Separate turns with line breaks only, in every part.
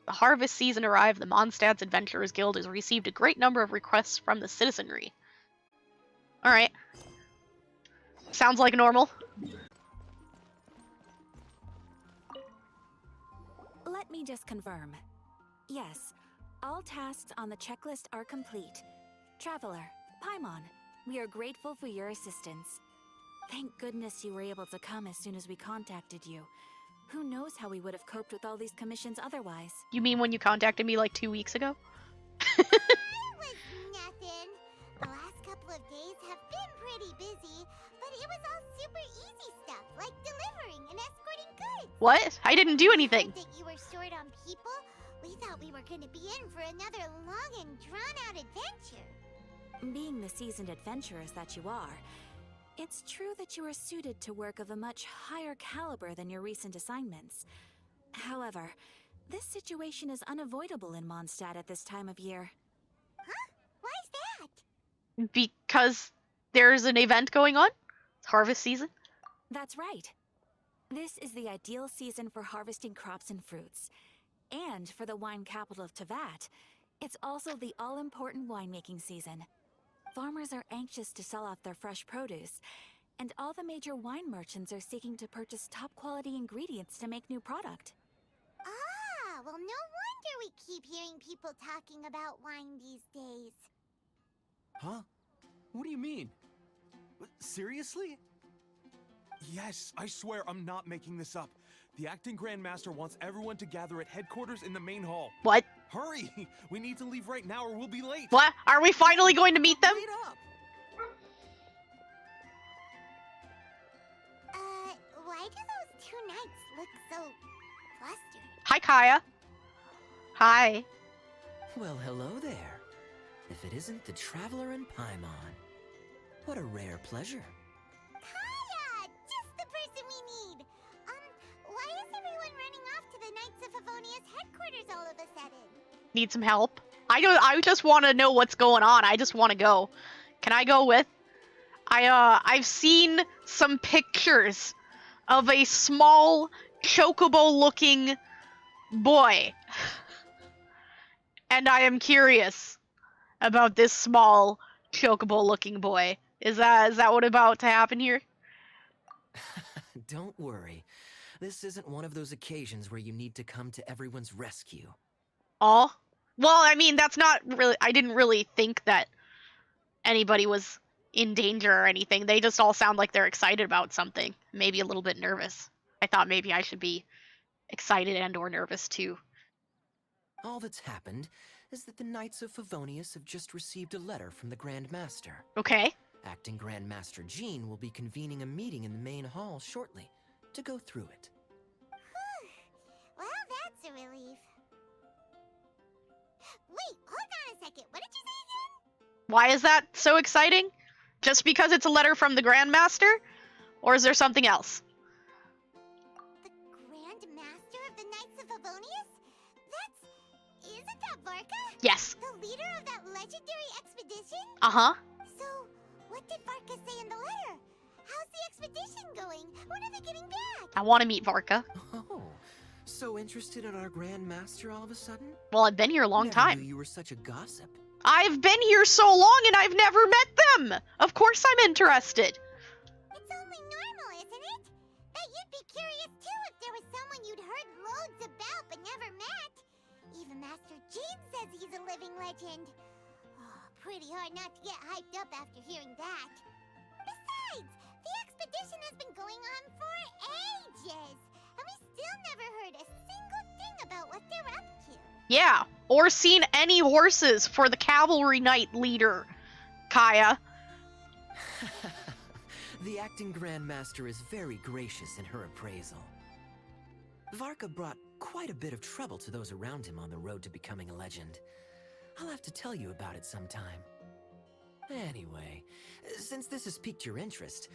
the harvest season arrived, the Mondstadt's Adventurers Guild has received a great number of requests from the citizenry. Alright. Sounds like normal.
Let me just confirm. Yes, all tasks on the checklist are complete. Traveler, Paimon, we are grateful for your assistance. Thank goodness you were able to come as soon as we contacted you. Who knows how we would have coped with all these commissions otherwise?
You mean when you contacted me like 2 weeks ago?
It was nothing. The last couple of days have been pretty busy, but it was all super easy stuff, like delivering and escorting goods.
What? I didn't do anything.
That you were short on people, we thought we were going to be in for another long and drawn-out adventure.
Being the seasoned adventurers that you are, it's true that you are suited to work of a much higher caliber than your recent assignments. However, this situation is unavoidable in Mondstadt at this time of year.
Huh? Why is that?
Because there's an event going on? It's harvest season?
That's right. This is the ideal season for harvesting crops and fruits. And for the wine capital of Teyvat, it's also the all-important winemaking season. Farmers are anxious to sell off their fresh produce, and all the major wine merchants are seeking to purchase top-quality ingredients to make new product.
Ah, well, no wonder we keep hearing people talking about wine these days.
Huh? What do you mean? Seriously? Yes, I swear I'm not making this up. The acting Grand Master wants everyone to gather at headquarters in the main hall.
What?
Hurry! We need to leave right now or we'll be late.
What? Are we finally going to meet them?
Wait up!
Why do those two knights look so flustered?
Hi, Kaya. Hi.
Well, hello there. If it isn't the Traveler and Paimon. What a rare pleasure.
Kaya! Just the person we need! Why is everyone running off to the Knights of Favonia's headquarters all of a sudden?
Need some help? I just want to know what's going on. I just want to go. Can I go with? I've seen some pictures of a small chocobo-looking boy. And I am curious about this small chocobo-looking boy. Is that what about to happen here?
Don't worry. This isn't one of those occasions where you need to come to everyone's rescue.
Oh? Well, I mean, that's not really... I didn't really think that anybody was in danger or anything. They just all sound like they're excited about something. Maybe a little bit nervous. I thought maybe I should be excited and or nervous too.
All that's happened is that the Knights of Favonius have just received a letter from the Grand Master.
Okay.
Acting Grand Master Jean will be convening a meeting in the main hall shortly to go through it.
Well, that's a relief. Wait, hold on a second. What did you say again?
Why is that so exciting? Just because it's a letter from the Grand Master? Or is there something else?
The Grand Master of the Knights of Favonius? Isn't that Varka?
Yes.
The leader of that legendary expedition?
Uh-huh.
So, what did Varka say in the letter? How's the expedition going? When are they getting back?
I want to meet Varka.
Oh, so interested in our Grand Master all of a sudden?
Well, I've been here a long
Never
time.
knew you were such a gossip.
I've been here so long and I've never met them! Of course I'm interested.
It's only normal, isn't it? That you'd be curious too if there was someone you'd heard loads about but never met. Even Master Jean says he's a living legend. Oh, pretty hard not to get hyped up after hearing that. Besides, the expedition has been going on for ages, and we still never heard a single thing about what they're up to.
Yeah, or seen any horses for the cavalry knight leader, Kaya.
The acting Grand Master is very gracious in her appraisal. Varka brought quite a bit of trouble to those around him on the road to becoming a legend. I'll have to tell you about it sometime. Anyway, since this has piqued your interest,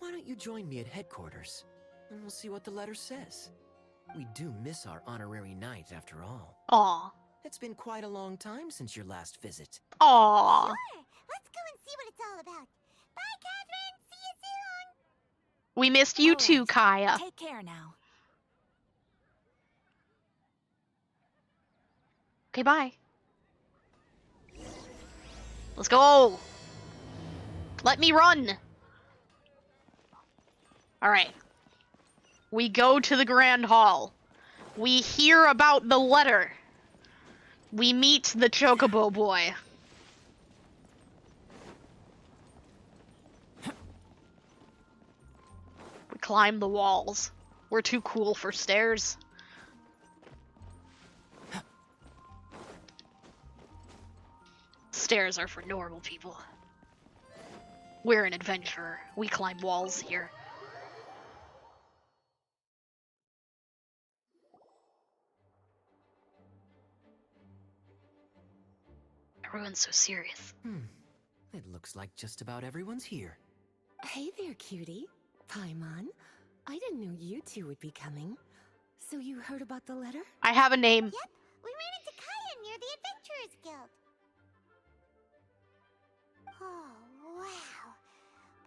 why don't you join me at headquarters, and we'll see what the letter says. We do miss our honorary knight, after all.
Aw.
It's been quite a long time since your last visit.
Aw.
Sure, let's go and see what it's all about. Bye, Catherine. See you soon.
We missed you
All
too,
right.
Kaya.
Take care now.
Okay, bye. Let's go! Let me run! Alright. We go to the Grand Hall. We hear about the letter. We meet the Chocobo Boy. We climb the walls. We're too cool for stairs. Stairs are for normal people. We're an adventurer. We climb walls here. Everyone's so serious.
It looks like just about everyone's here.
Hey there, cutie. Paimon. I didn't know you two would be coming. So you heard about the letter?
I have a name.
Yep, we ran into Kaya near the Adventurers Guild. Oh, wow.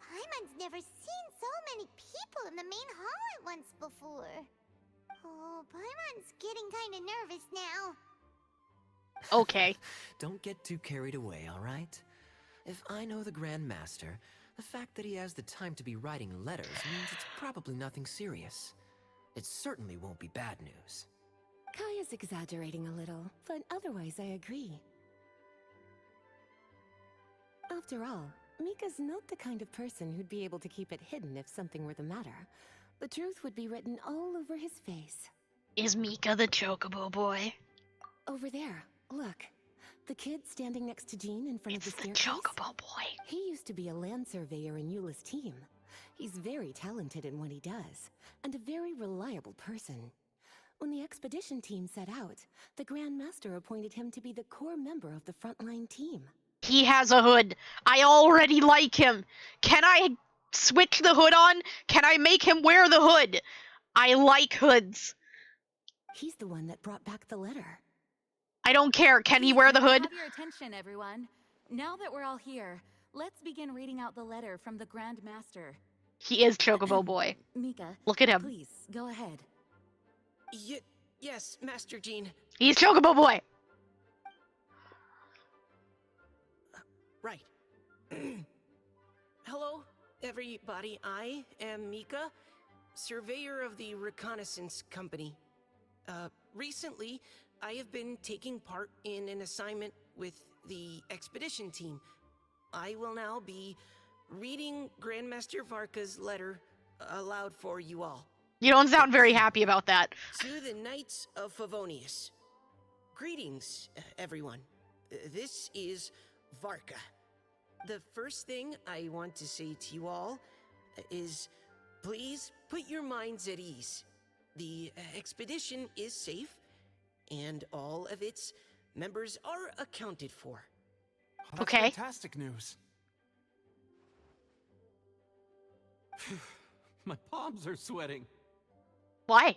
Paimon's never seen so many people in the main hall at once before. Oh, Paimon's getting kind of nervous now.
Okay.
Don't get too carried away, all right? If I know the Grand Master, the fact that he has the time to be writing letters means it's probably nothing serious. It certainly won't be bad news.
Kaya's exaggerating a little, but otherwise I agree. After all, Mika's not the kind of person who'd be able to keep it hidden if something were the matter. The truth would be written all over his face.
Is Mika the Chocobo Boy?
Over there, look. The kid standing next to Jean in front
It's
of the
the
staircase?
Chocobo Boy.
He used to be a land surveyor in Eula's team. He's very talented in what he does, and a very reliable person. When the expedition team set out, the Grand Master appointed him to be the core member of the frontline team.
He has a hood. I already like him. Can I switch the hood on? Can I make him wear the hood? I like hoods.
He's the one that brought back the letter.
I don't care. Can he wear the
May I
hood?
have your attention, everyone. Now that we're all here, let's begin reading out the letter from the Grand Master.
He is Chocobo Boy.
Mika,
Look at him.
please, go ahead.
Yes, Master Jean.
He's Chocobo Boy.
Right. Hello, everybody. I am Mika, surveyor of the Reconnaissance Company. Recently, I have been taking part in an assignment with the expedition team. I will now be reading Grandmaster Varka's letter aloud for you all.
You don't sound very happy about that.
To the Knights of Favonius. Greetings, everyone. This is Varka. The first thing I want to say to you all is please put your minds at ease. The expedition is safe, and all of its members are accounted for.
Oh, that's
Okay.
fantastic news. My palms are sweating.
Why?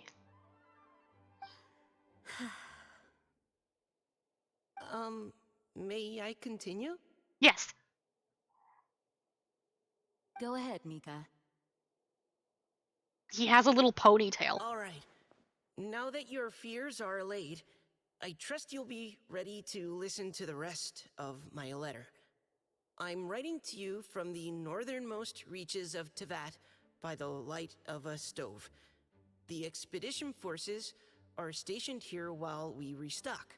May I continue?
Yes.
Go ahead, Mika.
He has a little ponytail.
All right. Now that your fears are allayed, I trust you'll be ready to listen to the rest of my letter. I'm writing to you from the northernmost reaches of Tevat by the light of a stove. The expedition forces are stationed here while we restock.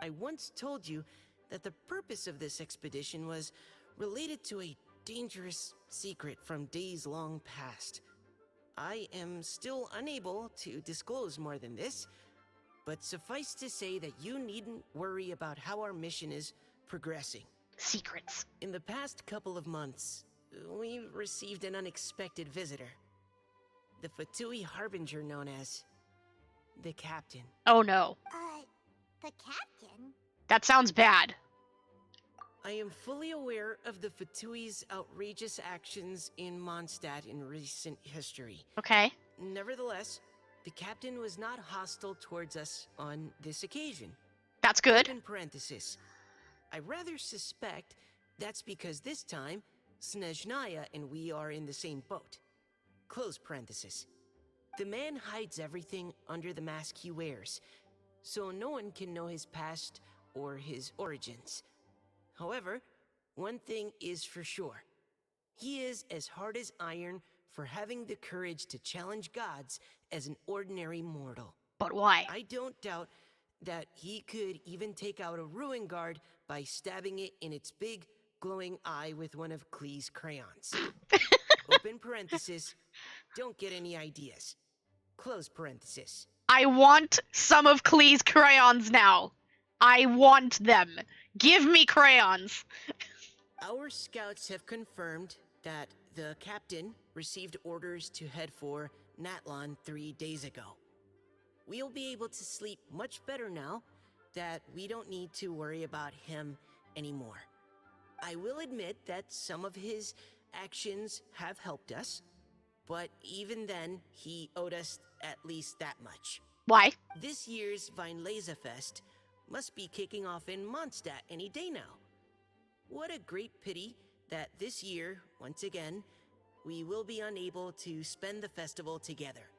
I once told you that the purpose of this expedition was related to a dangerous secret from days long past. I am still unable to disclose more than this, but suffice to say that you needn't worry about how our mission is progressing.
Secrets.
In the past couple of months, we received an unexpected visitor. The Fatui Harbinger known as the Captain.
Oh no.
The captain?
That sounds bad.
I am fully aware of the Fatui's outrageous actions in Mondstadt in recent history.
Okay.
Nevertheless, the Captain was not hostile towards us on this occasion.
That's good.
In parenthesis, I rather suspect that's because this time, Snezhnaya and we are in the same boat. Close parenthesis. The man hides everything under the mask he wears,
so no one can know his past or his origins. However, one thing is for sure. He is as hard as iron for having the courage to challenge gods as an ordinary mortal.
But why?
I don't doubt that he could even take out a ruin guard by stabbing it in its big, glowing eye with one of Klee's crayons. Open parenthesis, don't get any ideas. Close parenthesis.
I want some of Klee's crayons now. I want them. Give me crayons.
Our scouts have confirmed that the captain received orders to head for Natlon 3 days ago. We'll be able to sleep much better now that we don't need to worry about him anymore. I will admit that some of his actions have helped us, but even then, he owed us at least that much.
Why?
This year's Vinelaza Fest must be kicking off in Mondstadt any day now. What a great pity that this year, once again, we will be unable to spend the festival together.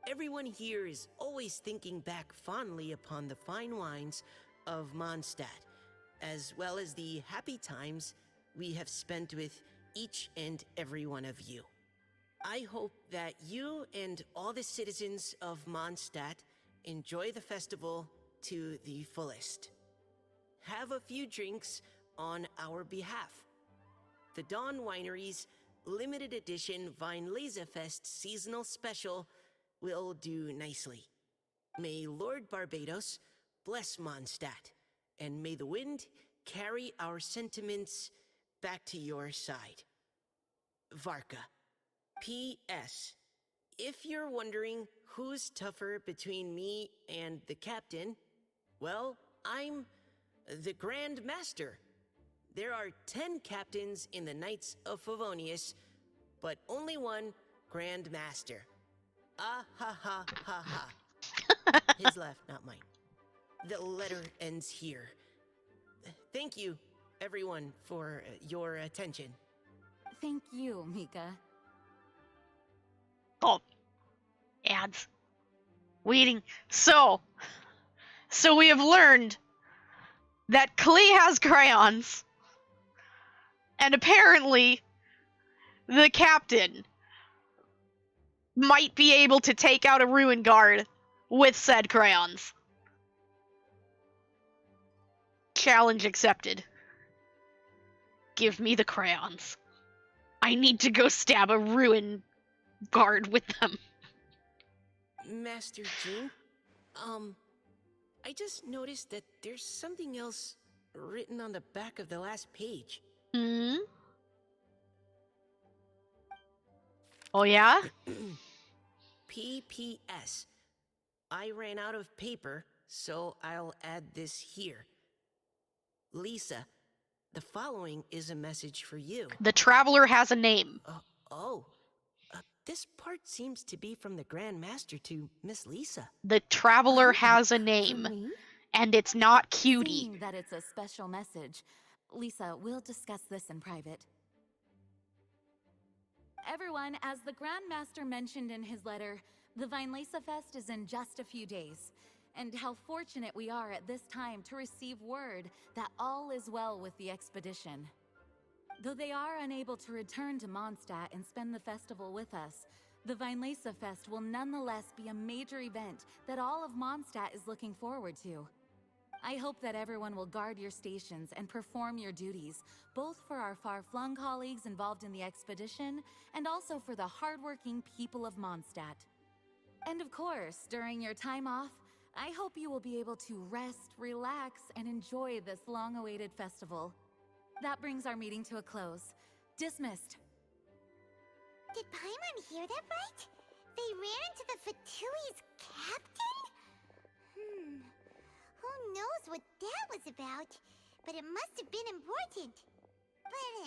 Everyone here is always thinking back fondly upon the fine wines of Mondstadt, as well as the happy times we have spent with each and every one of you. I hope that you and all the citizens of Mondstadt enjoy the festival to the fullest. Have a few drinks on our behalf. The Dawn Winery's limited edition Vinelaza Fest seasonal special will do nicely. May Lord Barbados bless Mondstadt, and may the wind carry our sentiments back to your side. Varka. P.S. If you're wondering who's tougher between me and the captain, well, I'm the Grand Master. There are 10 captains in the Knights of Favonius, but only one Grand Master. Ah ha ha ha ha. His left, not mine. The letter ends here. Thank you, everyone, for your attention.
Thank you, Mika.
Oh, ads. Waiting. So we have learned that Klee has crayons, and apparently the captain might be able to take out a ruin guard with said crayons. Challenge accepted. Give me the crayons. I need to go stab a ruin guard with them.
Master Jean, I just noticed that there's something else written on the back of the last page.
Hmm? Oh yeah?
P.P.S. I ran out of paper, so I'll add this here. Lisa, the following is a message for you.
The traveler has a name.
This part seems to be from the Grand Master to Miss Lisa.
The traveler
Oh,
has a
for
name.
me?
And it's not cutie.
Seeing that it's a special message, Lisa, we'll discuss this in private. Everyone, as the Grand Master mentioned in his letter, the Vinelaza Fest is in just a few days. And how fortunate we are at this time to receive word that all is well with the expedition. Though they are unable to return to Mondstadt and spend the festival with us, the Vinelaza Fest will nonetheless be a major event that all of Mondstadt is looking forward to. I hope that everyone will guard your stations and perform your duties, both for our far-flung colleagues involved in the expedition and also for the hardworking people of Mondstadt. And of course, during your time off, I hope you will be able to rest, relax, and enjoy this long-awaited festival. That brings our meeting to a close. Dismissed.
Did Paimon hear that right? They ran into the Fatui's captain? Who knows what that was about? But it must have been important. But,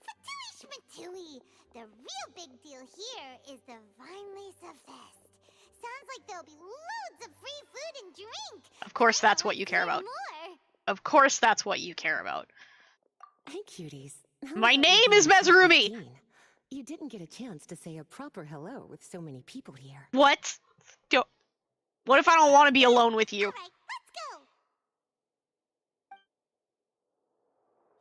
Fatui Schmatui! The real big deal here is the Vinelaza Fest. Sounds like there'll be loads of free food and drink.
Of course that's what you care about.
More.
Of course that's what you care about.
Hey, cuties. How
My
about
name
we
is
do chapter
Mezarumi.
15? You didn't get a chance to say a proper hello with so many people here.
What? What if I don't want to be alone with you?
Alright,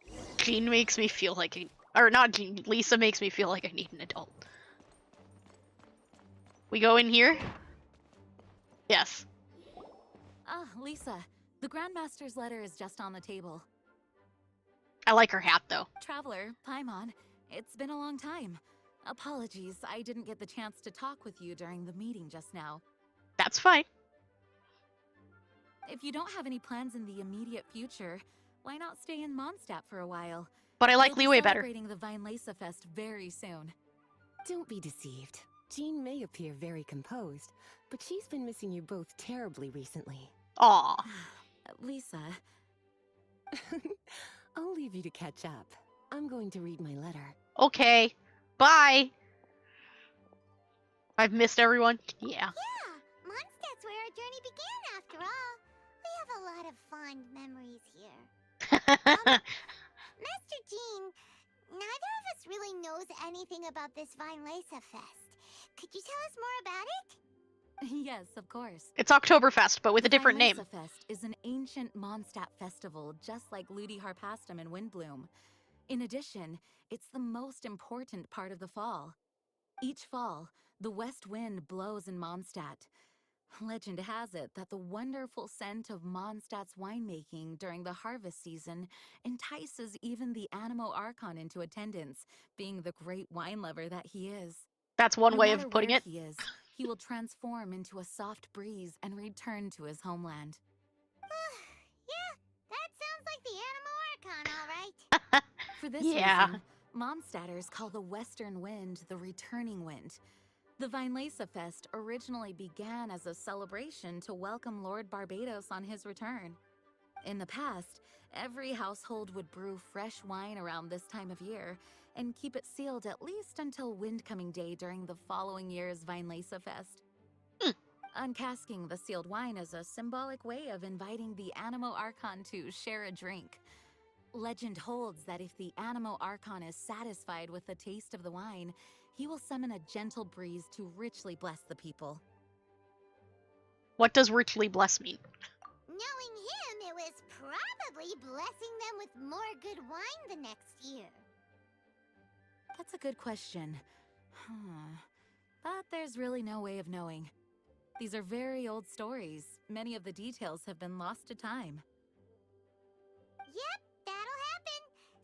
let's go!
Jean makes me feel like or not Jean, Lisa makes me feel like I need an adult. We go in here? Yes.
Ah, Lisa, the Grandmaster's letter is just on the table.
I like her hat, though.
Traveler, Paimon, it's been a long time. Apologies, I didn't get the chance to talk with you during the meeting just now.
That's fine.
If you don't have any plans in the immediate future, why not stay in Mondstadt for a while?
But I like
We'll be
Liyue better.
celebrating the Weinlese Fest very soon.
Don't be deceived. Jean may appear very composed, but she's been missing you both terribly recently.
Aw.
Lisa,
I'll leave you to catch up. I'm going to read my letter.
Okay. Bye. I've missed everyone. Yeah.
Yeah, Mondstadt's where our journey began after all. We have a lot of fond memories here. Master Jean, neither of us really knows anything about this Weinlese Fest. Could you tell us more about it?
yes, of course.
It's Oktoberfest, but with a
The
different name.
Weinlese Fest is an ancient Mondstadt festival, just like Ludi Harpastum and Windbloom. In addition, it's the most important part of the fall. Each fall, the west wind blows in Mondstadt. Legend has it that the wonderful scent of Mondstadt's winemaking during the harvest season entices even the Animo Archon into attendance, being the great wine lover that he is.
That's one
No
way
matter
of putting
where
it.
he is, he will transform into a soft breeze and return to his homeland.
Yeah, that sounds like the Animo Archon, alright.
For this
Yeah.
reason, Mondstadters call the western wind the returning wind. The Weinlese Fest originally began as a celebration to welcome Lord Barbados on his return. In the past, every household would brew fresh wine around this time of year and keep it sealed at least until Windcoming Day during the following year's Weinlese Fest. Uncasking the sealed wine is a symbolic way of inviting the Animo Archon to share a drink. Legend holds that if the Animo Archon is satisfied with the taste of the wine, he will summon a gentle breeze to richly bless the people.
What does richly bless mean?
Knowing him, it was probably blessing them with more good wine the next year.
That's a good question. But there's really no way of knowing. These are very old stories. Many of the details have been lost to time.
Yep, that'll happen.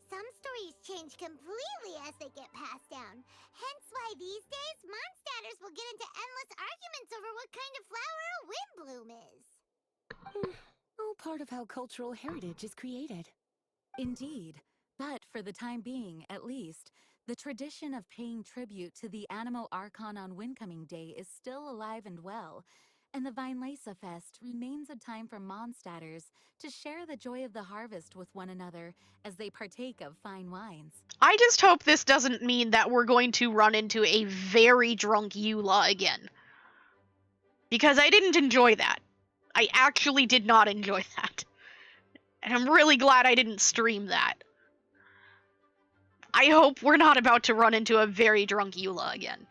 Some stories change completely as they get passed down. Hence why these days, Mondstadters will get into endless arguments over what kind of flower a windbloom is.
All part of how cultural heritage is created.
Indeed. But for the time being, at least, the tradition of paying tribute to the Animo Archon on Windcoming Day is still alive and well, and the Weinlese Fest remains a time for Mondstadters to share the joy of the harvest with one another as they partake of fine wines.
I just hope this doesn't mean that we're going to run into a very drunk Eula again. Because I didn't enjoy that. I actually did not enjoy that. And I'm really glad I didn't stream that. I hope we're not about to run into a very drunk Eula again.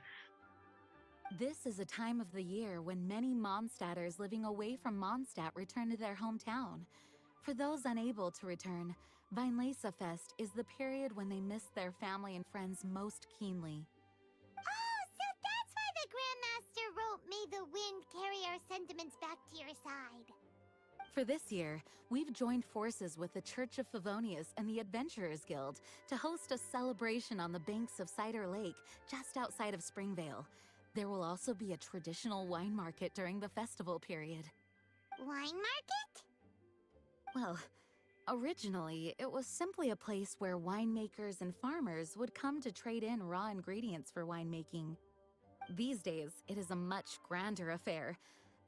This is a time of the year when many Mondstadters living away from Mondstadt return to their hometown. For those unable to return, Weinlese Fest is the period when they miss their family and friends most keenly.
Oh, so that's why the Grandmaster wrote, "May the wind carry our sentiments back to your side."
For this year, we've joined forces with the Church of Favonius and the Adventurers Guild to host a celebration on the banks of Cider Lake, just outside of Springvale. There will also be a traditional wine market during the festival period.
Wine market?
Well, originally, it was simply a place where winemakers and farmers would come to trade in raw ingredients for winemaking. These days, it is a much grander affair.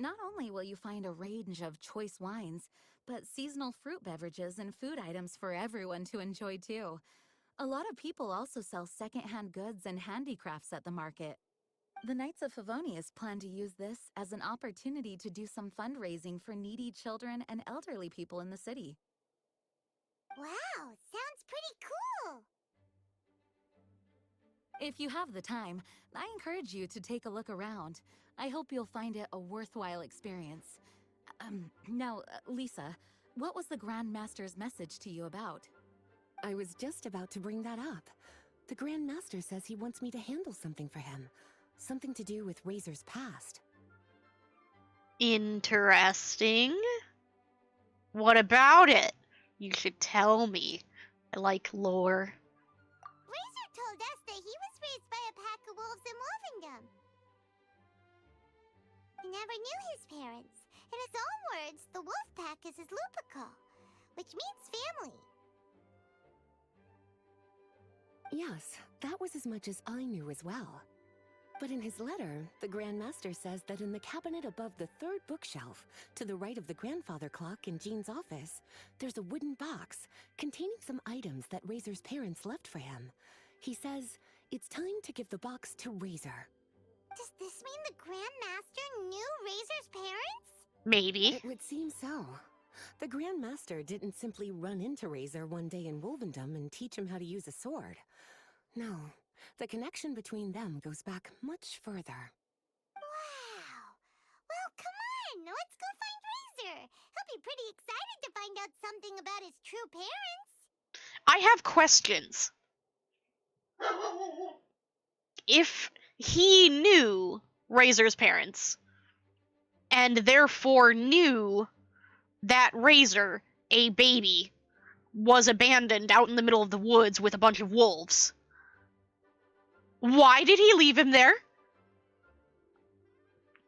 Not only will you find a range of choice wines, but seasonal fruit beverages and food items for everyone to enjoy too. A lot of people also sell secondhand goods and handicrafts at the market. The Knights of Favonius plan to use this as an opportunity to do some fundraising for needy children and elderly people in the city.
Wow, sounds pretty cool.
If you have the time, I encourage you to take a look around. I hope you'll find it a worthwhile experience. Now, Lisa, what was the Grand Master's message to you about?
I was just about to bring that up. The Grand Master says he wants me to handle something for him. Something to do with Razor's past.
Interesting. What about it? You should tell me. I like lore.
Razor told us that he was raised by a pack of wolves in Wolvendom. He never knew his parents. In his own words, the wolf pack is his lupical, which means family.
Yes, that was as much as I knew as well. But in his letter, the Grand Master says that in the cabinet above the third bookshelf, to the right of the grandfather clock in Jean's office, there's a wooden box containing some items that Razor's parents left for him. He says it's time to give the box to Razor.
Does this mean the Grand Master knew Razor's parents?
Maybe.
It would seem so. The Grand Master didn't simply run into Razor one day in Wolvendom and teach him how to use a sword. No, the connection between them goes back much further.
Wow! Well, come on! Let's go find Razor! He'll be pretty excited to find out something about his true parents.
I have questions. If he knew Razor's parents, and therefore knew that Razor, a baby, was abandoned out in the middle of the woods with a bunch of wolves, why did he leave him there?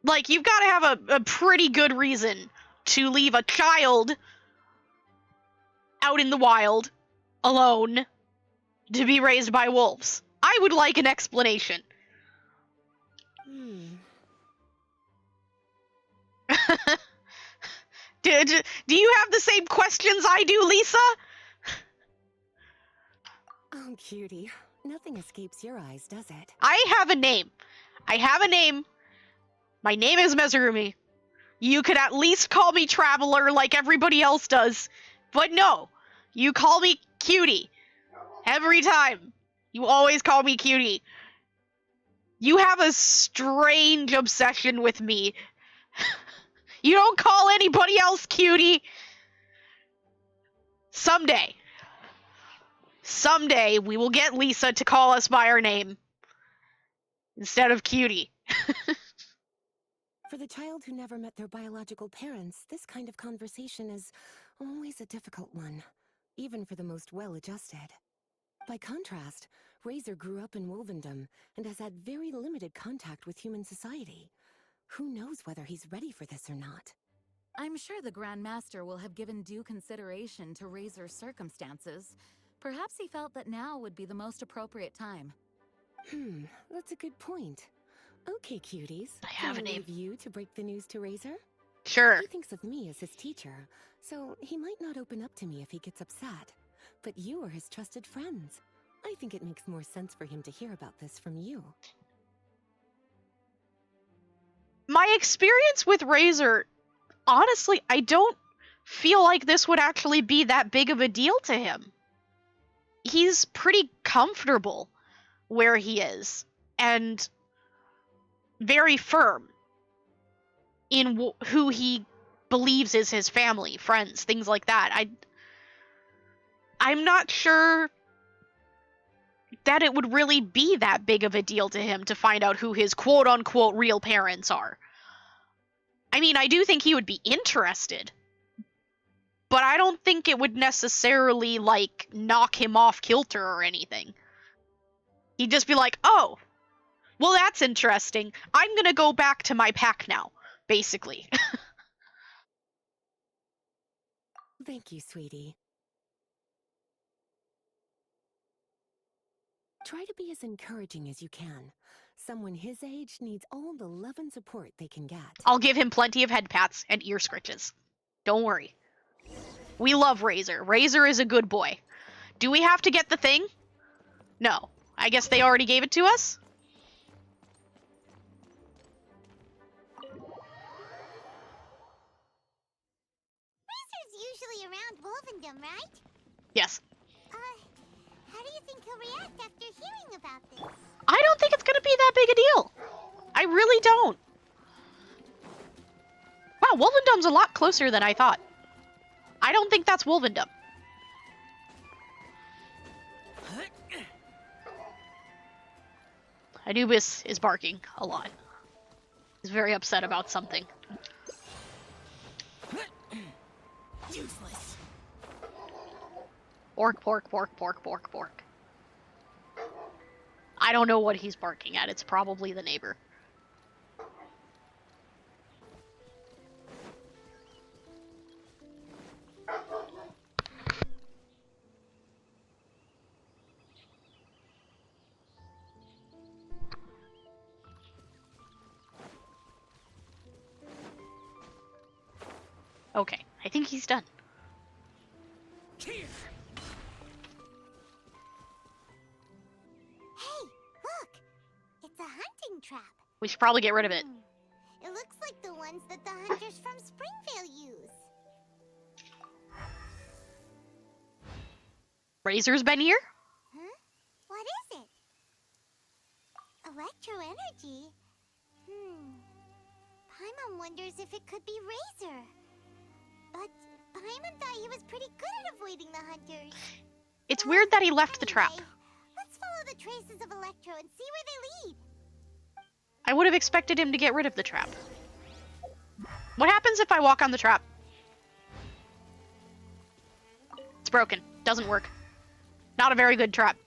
Like, you've got to have a pretty good reason to leave a child out in the wild, alone, to be raised by wolves. I would like an explanation. Do you have the same questions I do, Lisa?
Oh, cutie. Nothing escapes your eyes, does it?
I have a name. My name is Mezarumi. You could at least call me Traveler like everybody else does. But no, you call me Cutie. Every time. You always call me Cutie. You have a strange obsession with me. You don't call anybody else Cutie. Someday we will get Lisa to call us by our name instead of Cutie.
For the child who never met their biological parents, this kind of conversation is always a difficult one, even for the most well-adjusted. By contrast, Razor grew up in Wolvendom and has had very limited contact with human society. Who knows whether he's ready for this or not?
I'm sure the Grand Master will have given due consideration to Razor's circumstances. Perhaps he felt that now would be the most appropriate time.
That's a good point. Okay, cuties.
I have
Can
a name.
leave you to break the news to Razor?
Sure.
He thinks of me as his teacher, so he might not open up to me if he gets upset. But you are his trusted friends. I think it makes more sense for him to hear about this from you.
My experience with Razor, honestly, I don't feel like this would actually be that big of a deal to him. He's pretty comfortable where he is, and very firm in who he believes is his family, friends, things like that. I'm not sure that it would really be that big of a deal to him to find out who his quote-unquote real parents are. I mean, I do think he would be interested, but I don't think it would necessarily, like, knock him off kilter or anything. He'd just be like, oh, well, that's interesting. I'm gonna go back to my pack now, basically.
Thank you, sweetie. Try to be as encouraging as you can. Someone his age needs all the love and support they can get.
I'll give him plenty of head pats and ear scritches. Don't worry. We love Razor. Razor is a good boy. Do we have to get the thing? No. I guess they already gave it to us?
Razor's usually around Wolvendom, right?
Yes.
How do you think he'll react after hearing about this?
I don't think it's gonna be that big a deal. I really don't. Wow, Wolvendom's a lot closer than I thought. I don't think that's Wolvendom. Anubis is barking a lot. He's very upset about something.
Useless.
Bork, bork, bork, bork, bork, bork. I don't know what he's barking at. It's probably the neighbor. Okay, I think he's done.
Hey, look! It's a hunting trap.
We should probably get rid of it.
It looks like the ones that the hunters from Springvale use.
Razor's been here?
Huh? What is it? Electro energy? Paimon wonders if it could be Razor. But Paimon thought he was pretty good at avoiding the hunters.
It's weird that he left the trap.
Anyway, let's follow the traces of Electro and see where they lead.
I would have expected him to get rid of the trap. What happens if I walk on the trap? It's broken. Doesn't work. Not a very good trap.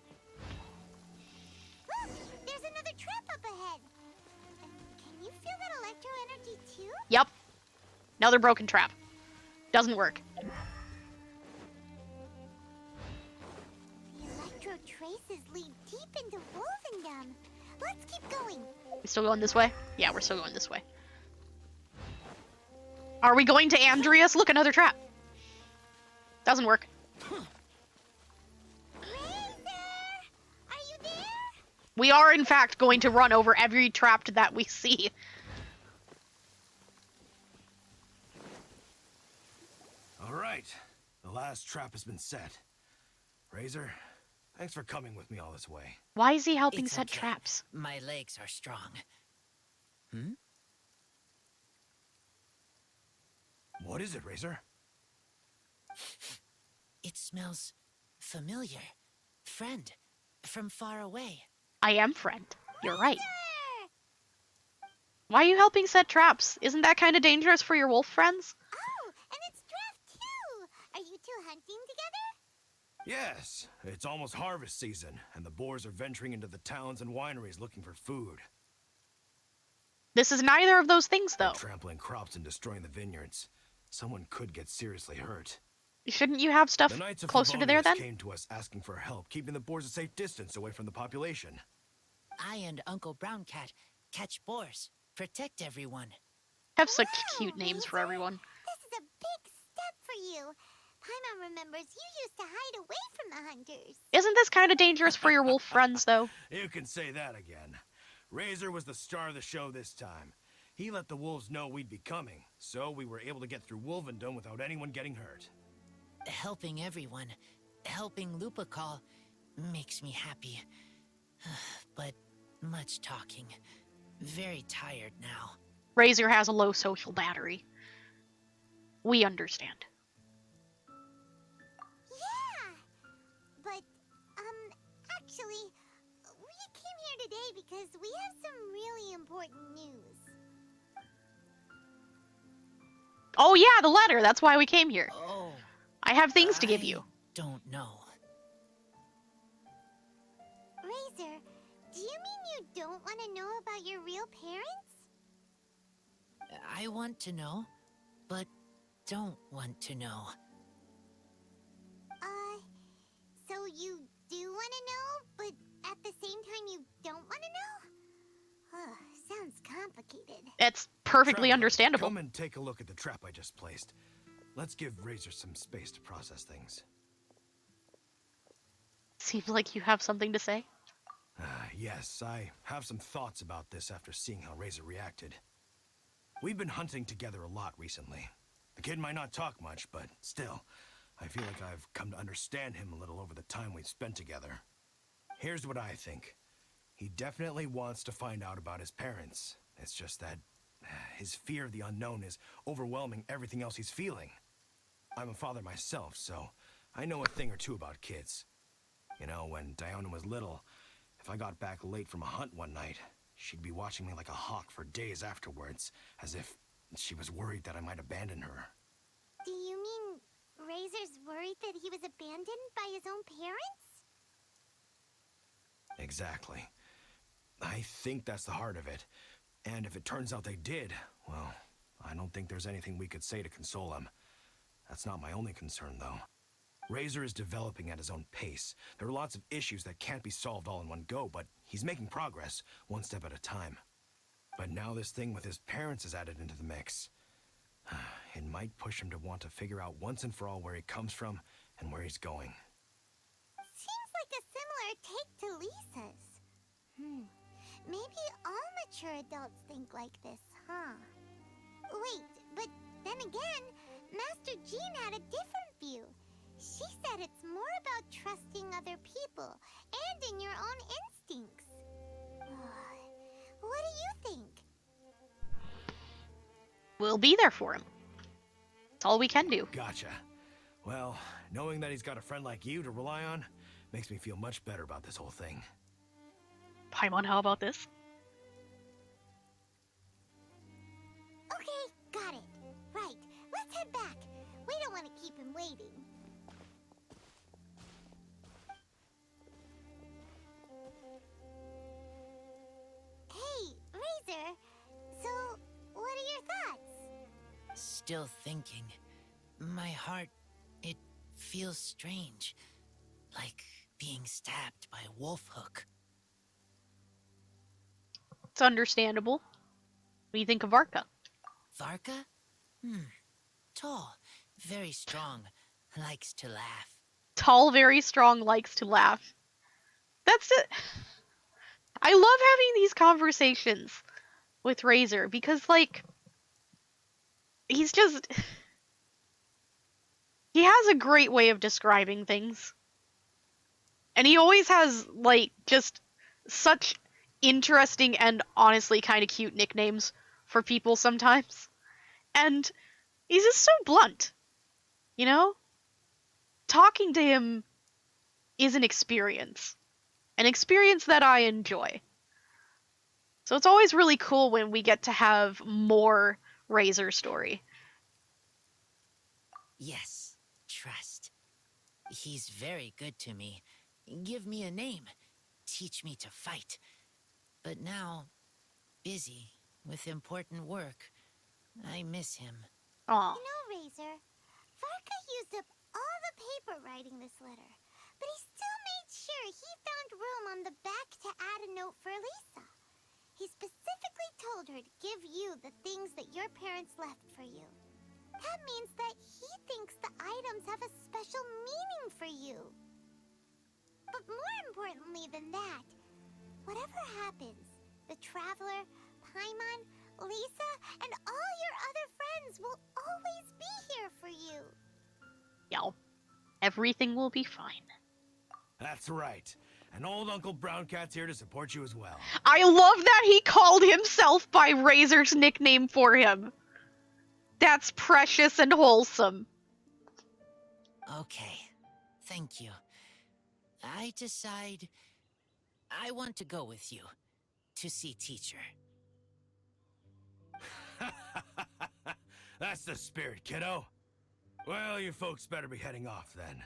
Look, there's another trap up ahead. Can you feel that Electro energy too?
Yep. Another broken trap. Doesn't work.
The Electro traces lead deep into Wolvendom. Let's keep going.
We still going this way? Yeah, we're still going this way. Are we going to Andreas? Look, another trap. Doesn't work.
Razor! Are you there?
We are, in fact, going to run over every trap that we see.
All right, the last trap has been set. Razor, thanks for coming with me all this way.
Why is he helping
It's
set
okay.
traps?
My legs are strong.
What is it, Razor?
It smells familiar. Friend, from far away.
I am friend. You're right.
Razor!
Why are you helping set traps? Isn't that kind of dangerous for your wolf friends?
Oh, and it's Draft too! Are you two hunting together?
Yes, it's almost harvest season, and the boars are venturing into the towns and wineries looking for food.
This is neither of those things,
They're
though.
trampling crops and destroying the vineyards. Someone could get seriously hurt.
Shouldn't you have stuff
The Knights of
closer to there,
Favonius
then?
came to us asking for help, keeping the boars a safe distance away from the population.
I and Uncle Brown Cat catch boars, protect everyone.
Have such
Wow,
cute names for
Razor.
everyone.
This is a big step for you. Paimon remembers you used to hide away from the hunters.
Isn't this kind of dangerous for your wolf friends, though?
You can say that again. Razor was the star of the show this time. He let the wolves know we'd be coming, so we were able to get through Wolvendom without anyone getting hurt.
Helping everyone, helping Lupical, makes me happy. But much talking. Very tired now.
Razor has a low social battery. We understand.
Yeah! But, actually, we came here today because we have some really important news.
Oh yeah, the letter! That's why we came here.
Oh,
I have things to give
I
you.
don't know.
Razor, do you mean you don't want to know about your real parents?
I want to know, but don't want to know.
So you do want to know, but at the same time you don't want to know? Sounds complicated.
It's perfectly
Traveler,
understandable.
Come and take a look at the trap I just placed. Let's give Razor some space to process things.
Seems like you have something to say.
Yes, I have some thoughts about this after seeing how Razor reacted. We've been hunting together a lot recently. The kid might not talk much, but still,
I feel like I've come to understand him a little over the time we've spent together. Here's what I think. He definitely wants to find out about his parents. It's just that his fear of the unknown is overwhelming everything else he's feeling. I'm a father myself, so I know a thing or two about kids. You know, when Diana was little, if I got back late from a hunt one night, she'd be watching me like a hawk for days afterwards, as if she was worried that I might abandon her.
Do you mean Razor's worried that he was abandoned by his own parents?
Exactly. I think that's the heart of it. And if it turns out they did, well, I don't think there's anything we could say to console him. That's not my only concern, though. Razor is developing at his own pace. There are lots of issues that can't be solved all in one go, but he's making progress, one step at a time. But now this thing with his parents is added into the mix. It might push him to want to figure out once and for all where he comes from and where he's going.
Seems like a similar take to Lisa's. Maybe all mature adults think like this, huh? Wait, but then again, Master Jean had a different view. She said it's more about trusting other people and in your own instincts. What do you think?
We'll be there for him. That's all we can do.
Gotcha. Well, knowing that he's got a friend like you to rely on makes me feel much better about this whole thing.
Paimon, how about this?
Okay, got it. Right, let's head back. We don't want to keep him waiting. Hey, Razor. So, what are your thoughts?
Still thinking. My heart, it feels strange. Like being stabbed by a wolf hook.
It's understandable. What do you think of Varka?
Varka? Tall, very strong, likes to laugh.
Tall, very strong, likes to laugh. That's it. I love having these conversations with Razor because, like, he has a great way of describing things. And he always has, like, just such interesting and honestly kind of cute nicknames for people sometimes. And he's just so blunt, you know? Talking to him is an experience that I enjoy. So it's always really cool when we get to have more Razor story.
Yes, trust. He's very good to me. Give me a name. Teach me to fight. But now, busy with important work. I miss him.
Aw.
You know, Razor, Varka used up all the paper writing this letter, but he still made sure he found room on the back to add a note for Lisa. He specifically told her to give you the things that your parents left for you. That means that he thinks the items have a special meaning for you. But more importantly than that, whatever happens, the Traveler, Paimon, Lisa, and all your other friends will always be here for you.
Yeah, everything will be fine.
That's right. And old Uncle Brown Cat's here to support you as well.
I love that he called himself by Razor's nickname for him. That's precious and wholesome.
Okay, thank you. I decide I want to go with you to see teacher.
That's the spirit, kiddo. Well, you folks better be heading off then.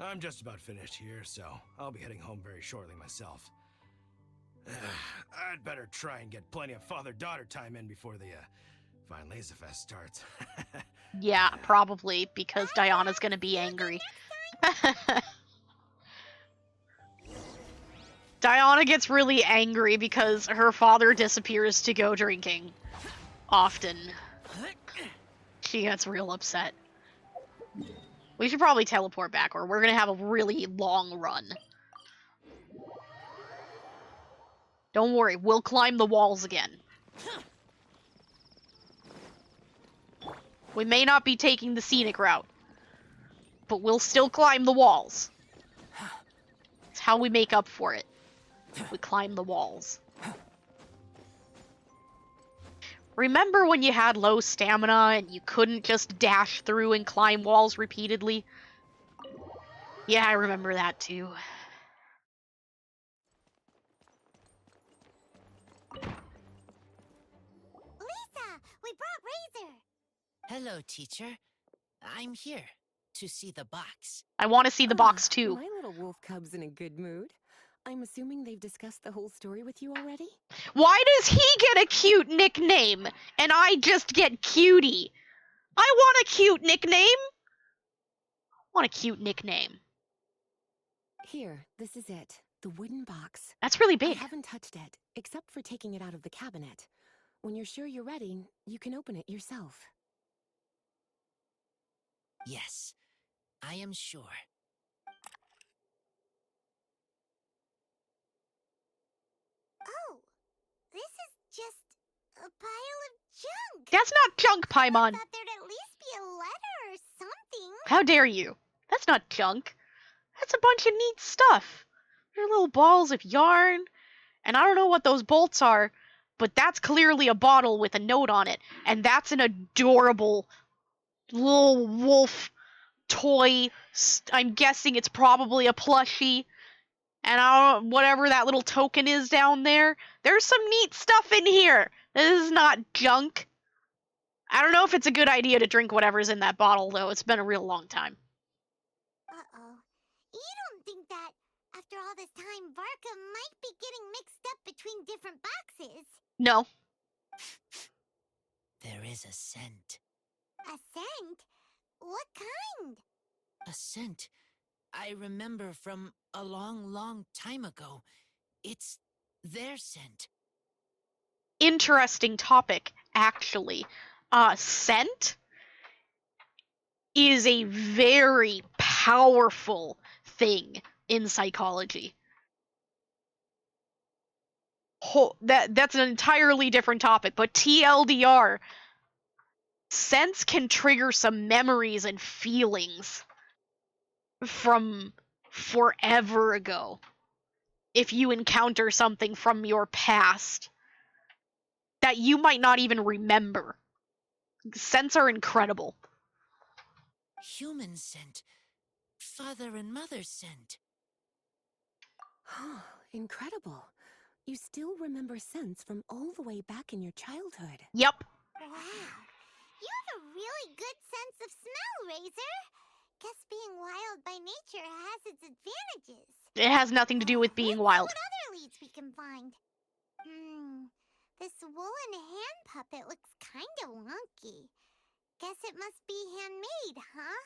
I'm just about finished here, so I'll be heading home very shortly myself. I'd better try and get plenty of father-daughter time in before the Fine Laser Fest starts.
Yeah, probably, because Diana's gonna be angry. Diana gets really angry because her father disappears to go drinking. Often. She gets real upset. We should probably teleport back, or we're gonna have a really long run. Don't worry, we'll climb the walls again. We may not be taking the scenic route, but we'll still climb the walls. It's how we make up for it. We climb the walls. Remember when you had low stamina and you couldn't just dash through and climb walls repeatedly? Yeah, I remember that too.
Lisa, we brought Razor.
Hello, teacher. I'm here to see the box.
I want to see the box too.
My little wolf cub's in a good mood. I'm assuming they've discussed the whole story with you already?
Why does he get a cute nickname and I just get Cutie? I want a cute nickname. I want a cute nickname.
Here, this is it. The wooden box.
That's really
I
big.
haven't touched it, except for taking it out of the cabinet. When you're sure you're ready, you can open it yourself.
Yes, I am sure.
Oh, this is just a pile of junk.
That's not junk,
I
Paimon.
thought there'd at least be a letter or something.
How dare you? That's not junk. That's a bunch of neat stuff. They're little balls of yarn, and I don't know what those bolts are, but that's clearly a bottle with a note on it, and that's an adorable little wolf toy. I'm guessing it's probably a plushie. And whatever that little token is down there, there's some neat stuff in here. This is not junk. I don't know if it's a good idea to drink whatever's in that bottle, though. It's been a real long time.
Uh-oh. You don't think that, after all this time, Varka might be getting mixed up between different boxes?
No.
There is a scent.
A scent? What kind?
A scent I remember from a long, long time ago. It's their scent.
Interesting topic, actually. Scent is a very powerful thing in psychology. That's an entirely different topic, but TLDR, scents can trigger some memories and feelings from forever ago. If you encounter something from your past that you might not even remember. Scents are incredible.
Human scent. Father and mother's scent.
Incredible. You still remember scents from all the way back in your childhood.
Yep.
Wow. You have a really good sense of smell, Razor. Guess being wild by nature has its advantages.
It has nothing to do with being wild.
Let's see what other leads we can find. This woolen hand puppet looks kind of wonky. Guess it must be handmade, huh?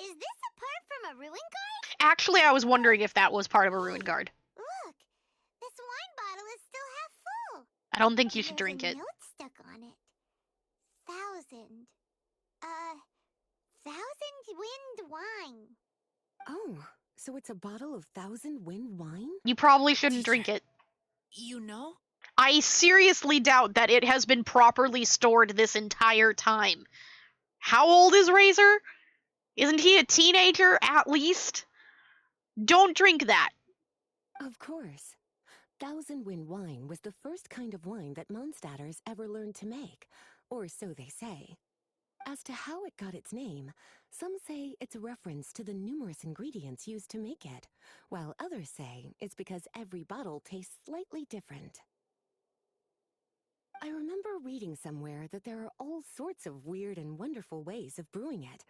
Is this a part from a ruin guard?
Actually, I was wondering if that was part of a ruin guard.
Look, this wine bottle is still half full.
I don't think you
And
should
there's
drink
a
it.
note stuck on it. 1,000. 1,000 wind wine.
Oh, so it's a bottle of 1,000 wind wine?
You probably shouldn't drink it.
You know?
I seriously doubt that it has been properly stored this entire time. How old is Razor? Isn't he a teenager, at least? Don't drink that.
Of course. 1,000 wind wine was the first kind of wine that Mondstadters ever learned to make, or so they say. As to how it got its name, some say it's a reference to the numerous ingredients used to make it, while others say it's because every bottle tastes slightly different. I remember reading somewhere that there are all sorts of weird and wonderful ways of brewing it,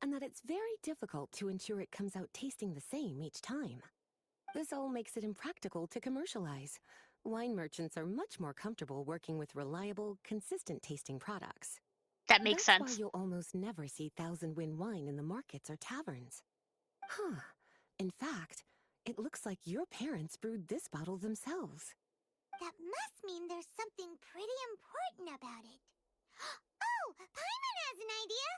and that it's very difficult to ensure it comes out tasting the same each time. This all makes it impractical to commercialize. Wine merchants are much more comfortable working with reliable, consistent-tasting products.
That makes
That's
sense.
why you'll almost never see 1,000 wind wine in the markets or taverns. Huh. In fact, it looks like your parents brewed this bottle themselves.
That must mean there's something pretty important about it. Oh, Paimon has an idea!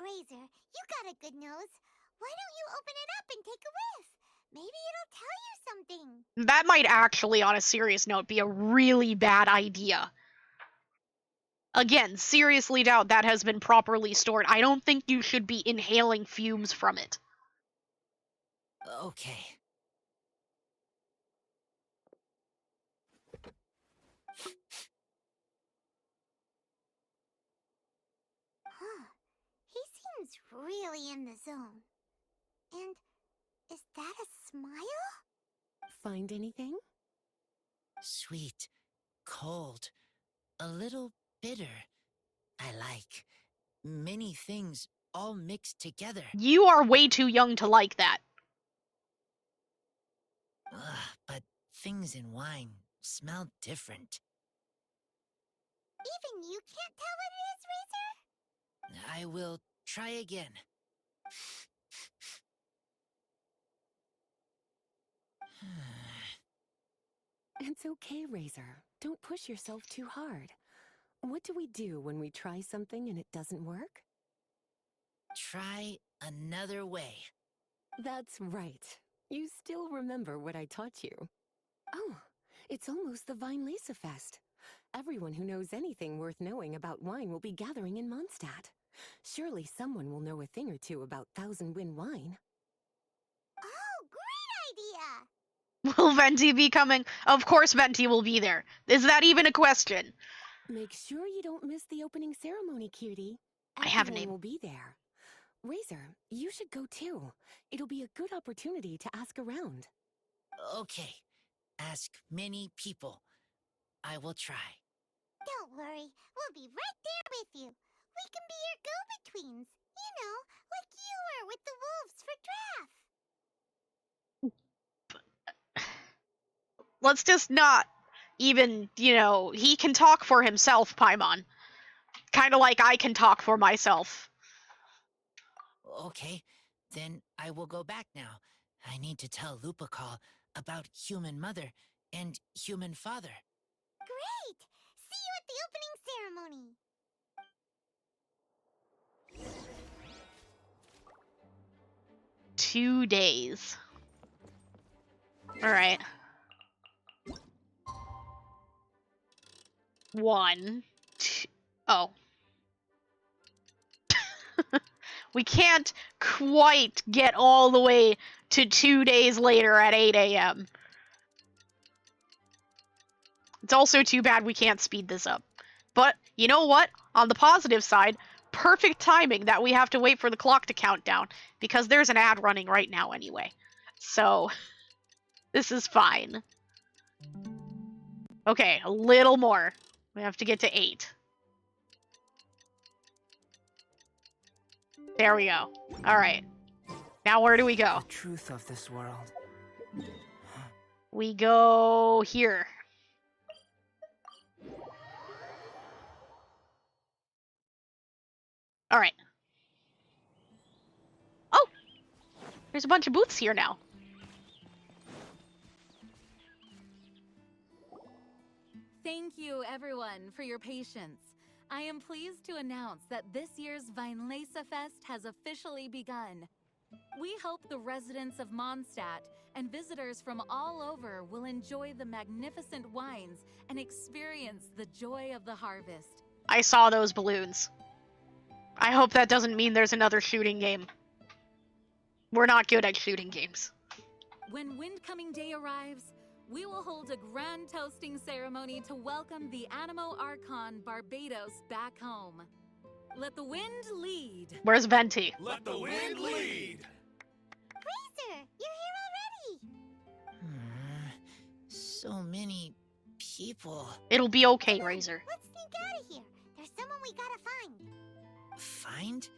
Razor, you got a good nose. Why don't you open it up and take a whiff? Maybe it'll tell you something.
That might actually, on a serious note, be a really bad idea. Again, seriously doubt that has been properly stored. I don't think you should be inhaling fumes from it.
Okay.
Huh. He seems really in the zone. And is that a smile?
Find anything?
Sweet, cold, a little bitter. I like many things all mixed together.
You are way too young to like that.
Ugh, but things in wine smell different.
Even you can't tell what it is, Razor?
I will try again.
It's okay, Razor. Don't push yourself too hard. What do we do when we try something and it doesn't work?
Try another way.
That's right. You still remember what I taught you. Oh, it's almost the Vine Lisa Fest. Everyone who knows anything worth knowing about wine will be gathering in Mondstadt. Surely someone will know a thing or two about Thousand Wind wine.
Oh, great idea!
Will Venti be coming? Of course Venti will be there. Is that even a question?
Make sure you don't miss the opening ceremony, cutie.
I have a
Everyone
name.
will be there. Razor, you should go too. It'll be a good opportunity to ask around.
Okay. Ask many people. I will try.
Don't worry, we'll be right there with you. We can be your go-betweens. You know, like you were with the wolves for Draff.
Let's just not even, he can talk for himself, Paimon. Kind of like I can talk for myself.
Okay, then I will go back now. I need to tell Lupacall about human mother and human father.
Great! See you at the opening ceremony.
2 days. Alright. 1, 2. Oh. We can't quite get all the way to 2 days later at 8 a.m. It's also too bad we can't speed this up. But, you know what? On the positive side, perfect timing that we have to wait for the clock to count down, because there's an ad running right now anyway. So, this is fine. Okay, a little more. We have to get to 8. There we go. Alright. Now where do we go?
The truth of this world.
We go here. Alright. Oh! There's a bunch of booths here now.
Thank you, everyone, for your patience. I am pleased to announce that this year's Vine Lisa Fest has officially begun. We hope the residents of Mondstadt and visitors from all over will enjoy the magnificent wines and experience the joy of the harvest.
I saw those balloons. I hope that doesn't mean there's another shooting game. We're not good at shooting games.
When Windcoming Day arrives, we will hold a grand toasting ceremony to welcome the Animo Archon Barbados back home. Let the wind lead.
Where's Venti?
Let the wind lead!
Razor, you're here already.
So many people.
It'll be okay, Razor.
Let's sneak out of here. There's someone we gotta find.
Find?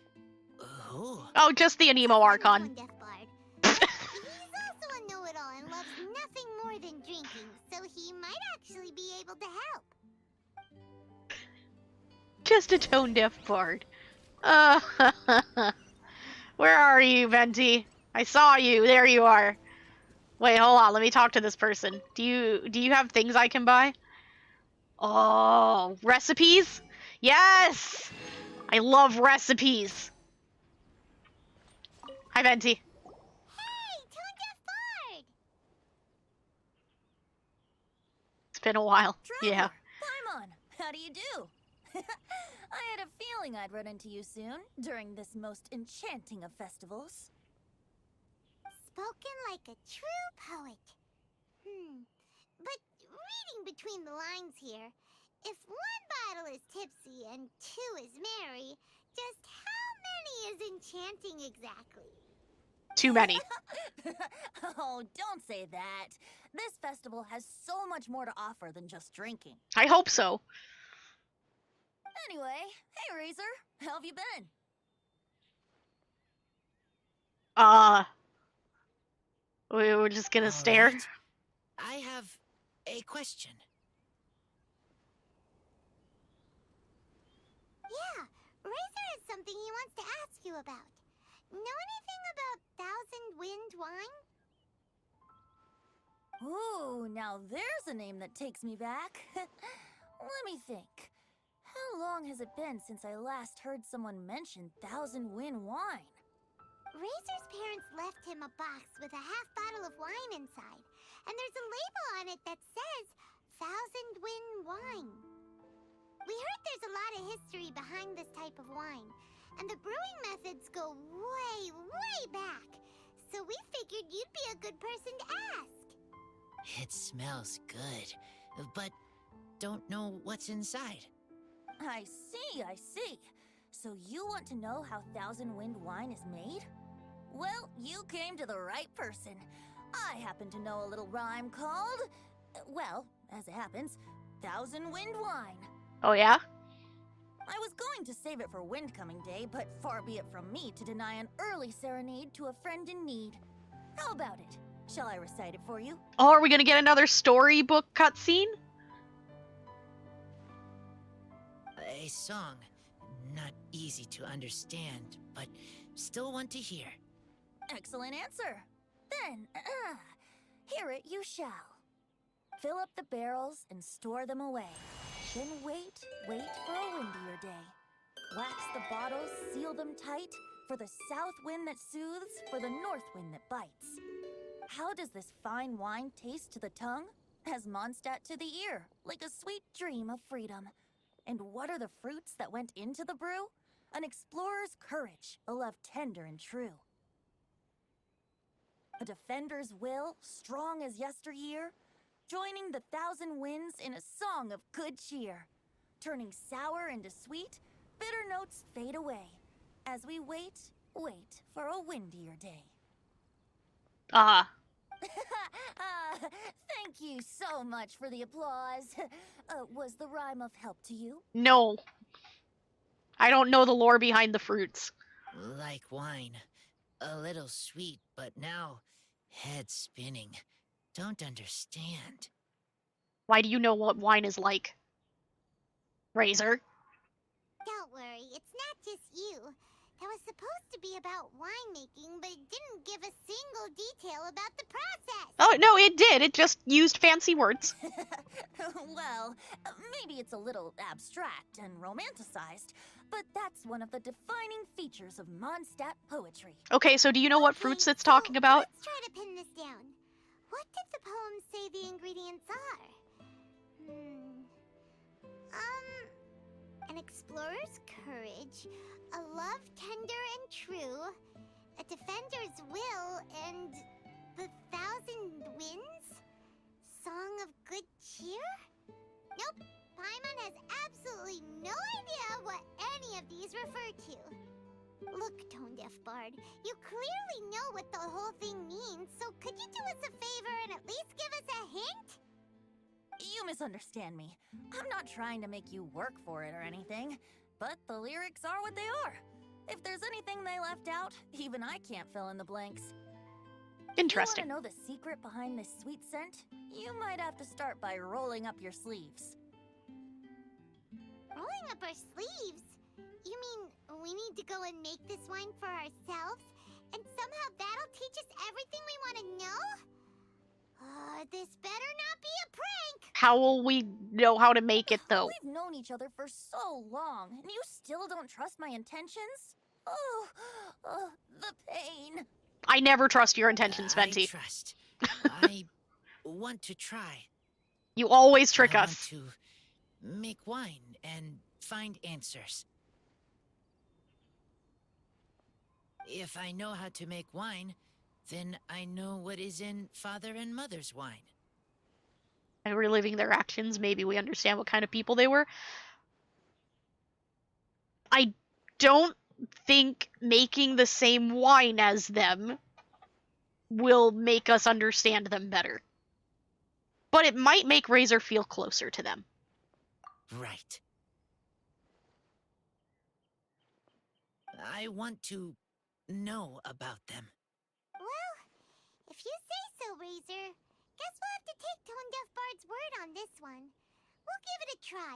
Who?
Oh, just the Anemo Archon.
Death Bard. He's also a know-it-all and loves nothing more than drinking, so he might actually be able to help.
Just a tone-deaf bard. Where are you, Venti? I saw you. There you are. Wait, hold on. Let me talk to this person. Do you have things I can buy? Oh, recipes? Yes! I love recipes. Hi, Venti.
Hey, Tone Deaf Bard!
It's been a while. Yeah.
Paimon, how do you do?
I had a feeling I'd run into you soon, during this most enchanting of festivals.
Spoken like a true poet. But reading between the lines here, if one bottle is tipsy and two is merry, just how many is enchanting exactly?
Too many.
Oh, don't say that. This festival has so much more to offer than just drinking.
I hope so.
Anyway, hey Razor, how have you been?
We were just gonna
All
stare.
right. I have a question.
Yeah, Razor has something he wants to ask you about. Know anything about Thousand Wind wine?
Ooh, now there's a name that takes me back. Let me think. How long has it been since I last heard someone mention Thousand Wind wine?
Razor's parents left him a box with a half bottle of wine inside, and there's a label on it that says Thousand Wind wine. We heard there's a lot of history behind this type of wine, and the brewing methods go way, way back. So we figured you'd be a good person to ask.
It smells good, but don't know what's inside.
I see. So you want to know how Thousand Wind wine is made? Well, you came to the right person. I happen to know a little rhyme called, well, as it happens, Thousand Wind wine.
Oh yeah?
I was going to save it for Windcoming Day, but far be it from me to deny an early serenade to a friend in need. How about it? Shall I recite it for you?
Oh, are we gonna get another storybook cutscene?
A song. Not easy to understand, but still want to hear.
Excellent answer. Then, hear it you shall. Fill up the barrels and store them away. Then wait for a windier day. Wax the bottles, seal them tight, for the south wind that soothes, for the north wind that bites. How does this fine wine taste to the tongue? As Mondstadt to the ear, like a sweet dream of freedom. And what are the fruits that went into the brew? An explorer's courage, a love tender and true. A defender's will, strong as yesteryear, joining the thousand winds in a song of good cheer. Turning sour into sweet, bitter notes fade away, as we wait for a windier day. Thank you so much for the applause. Was the rhyme of help to you?
No. I don't know the lore behind the fruits.
Like wine. A little sweet, but now head spinning. Don't understand.
Why do you know what wine is like? Razor?
Don't worry, it's not just you. That was supposed to be about winemaking, but it didn't give a single detail about the process.
Oh, no, it did. It just used fancy words.
Well, maybe it's a little abstract and romanticized, but that's one of the defining features of Mondstadt poetry.
Okay, so do you know what fruits it's talking about?
Let's try to pin this down. What did the poem say the ingredients are? An explorer's courage, a love tender and true, a defender's will, and the thousand winds? Song of good cheer? Nope, Paimon has absolutely no idea what any of these refer to. Look, Tone Deaf Bard, you clearly know what the whole thing means, so could you do us a favor and at least give us a hint?
You misunderstand me. I'm not trying to make you work for it or anything, but the lyrics are what they are. If there's anything they left out, even I can't fill in the blanks.
Interesting.
You want to know the secret behind this sweet scent? You might have to start by rolling up your sleeves.
Rolling up our sleeves? You mean we need to go and make this wine for ourselves? And somehow that'll teach us everything we want to know? This better not be a prank!
How will we know how to make it, though?
We've known each other for so long, and you still don't trust my intentions? Oh, the pain.
I never trust your intentions, Venti.
I trust. I want to try.
You always trick
I
us.
want to make wine and find answers. If I know how to make wine, then I know what is in Father and Mother's wine.
By reliving their actions, maybe we understand what kind of people they were. I don't think making the same wine as them will make us understand them better. But it might make Razor feel closer to them.
Right. I want to know about them.
Well, if you say so, Razor. Guess we'll have to take Tone Deaf Bard's word on this one. We'll give it a try.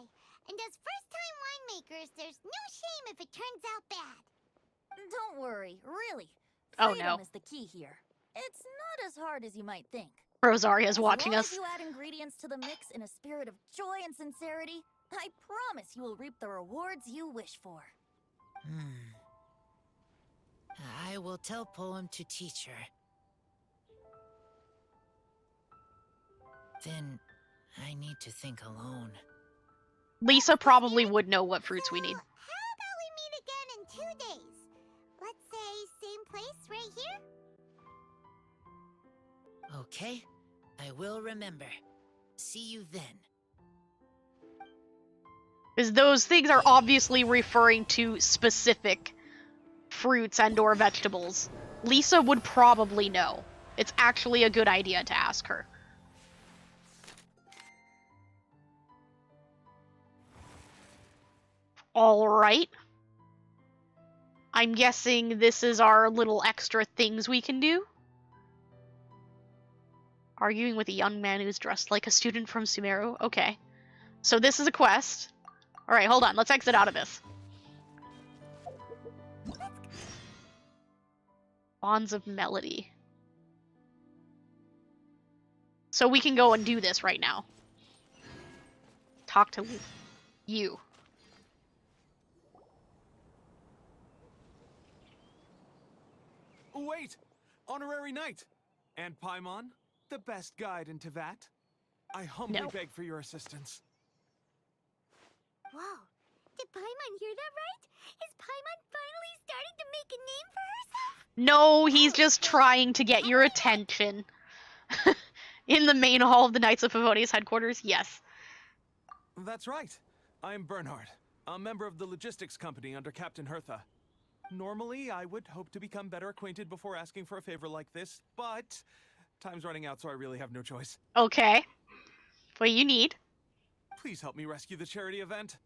And as first-time winemakers, there's no shame if it turns out bad.
Don't worry, really.
Oh,
Freedom
no.
is the key here. It's not as hard as you might think.
Rosaria's watching
As long
us.
as you add ingredients to the mix in a spirit of joy and sincerity, I promise you will reap the rewards you wish for.
I will tell Poem to teach her. Then I need to think alone.
Lisa probably would know what fruits we need.
How about we meet again in 2 days? Let's say same place right here?
Okay, I will remember. See you then.
Because those things are obviously referring to specific fruits and or vegetables. Lisa would probably know. It's actually a good idea to ask her. Alright. I'm guessing this is our little extra things we can do. Arguing with a young man who's dressed like a student from Sumeru. Okay. So this is a quest. Alright, hold on. Let's exit out of this. Bonds of Melody. So we can go and do this right now. Talk to you.
Wait! Honorary Knight! And Paimon, the best guide in Tevat. I humbly beg for your assistance.
Whoa. Did Paimon hear that right? Is Paimon finally starting to make a name for herself?
No, he's just trying to get your attention. In the main hall of the Knights of Favonius headquarters, yes.
That's right. I'm Bernhard, a member of the logistics company under Captain Hertha. Normally, I would hope to become better acquainted before asking for a favor like this, but time's running out, so I really have no choice.
Okay. What you need?
Please help me rescue the charity event.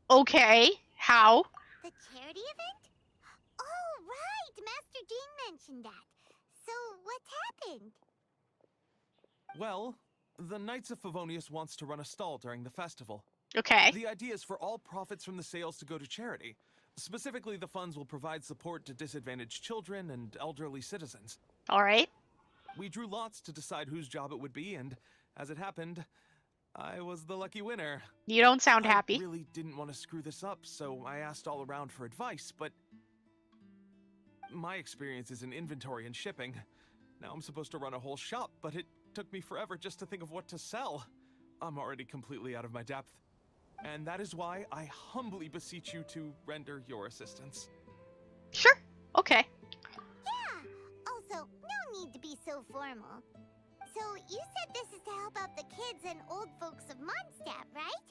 Okay. How?
The charity event? Oh, right! Master Jean mentioned that. So, what's happened?
Well, the Knights of Favonius wants to run a stall during the festival.
Okay.
The idea is for all profits from the sales to go to charity. Specifically, the funds will provide support to disadvantaged children and elderly citizens.
Alright.
We drew lots to decide whose job it would be, and as it happened, I was the lucky winner.
You don't sound happy.
I really didn't want to screw this up, so I asked all around for advice, but my experience is in inventory and shipping. Now I'm supposed to run a whole shop, but it took me forever just to think of what to sell. I'm already completely out of my depth. And that is why I humbly beseech you to render your assistance.
Sure. Okay.
Yeah. Also, no need to be so formal. So, you said this is to help out the kids and old folks of Mondstadt, right?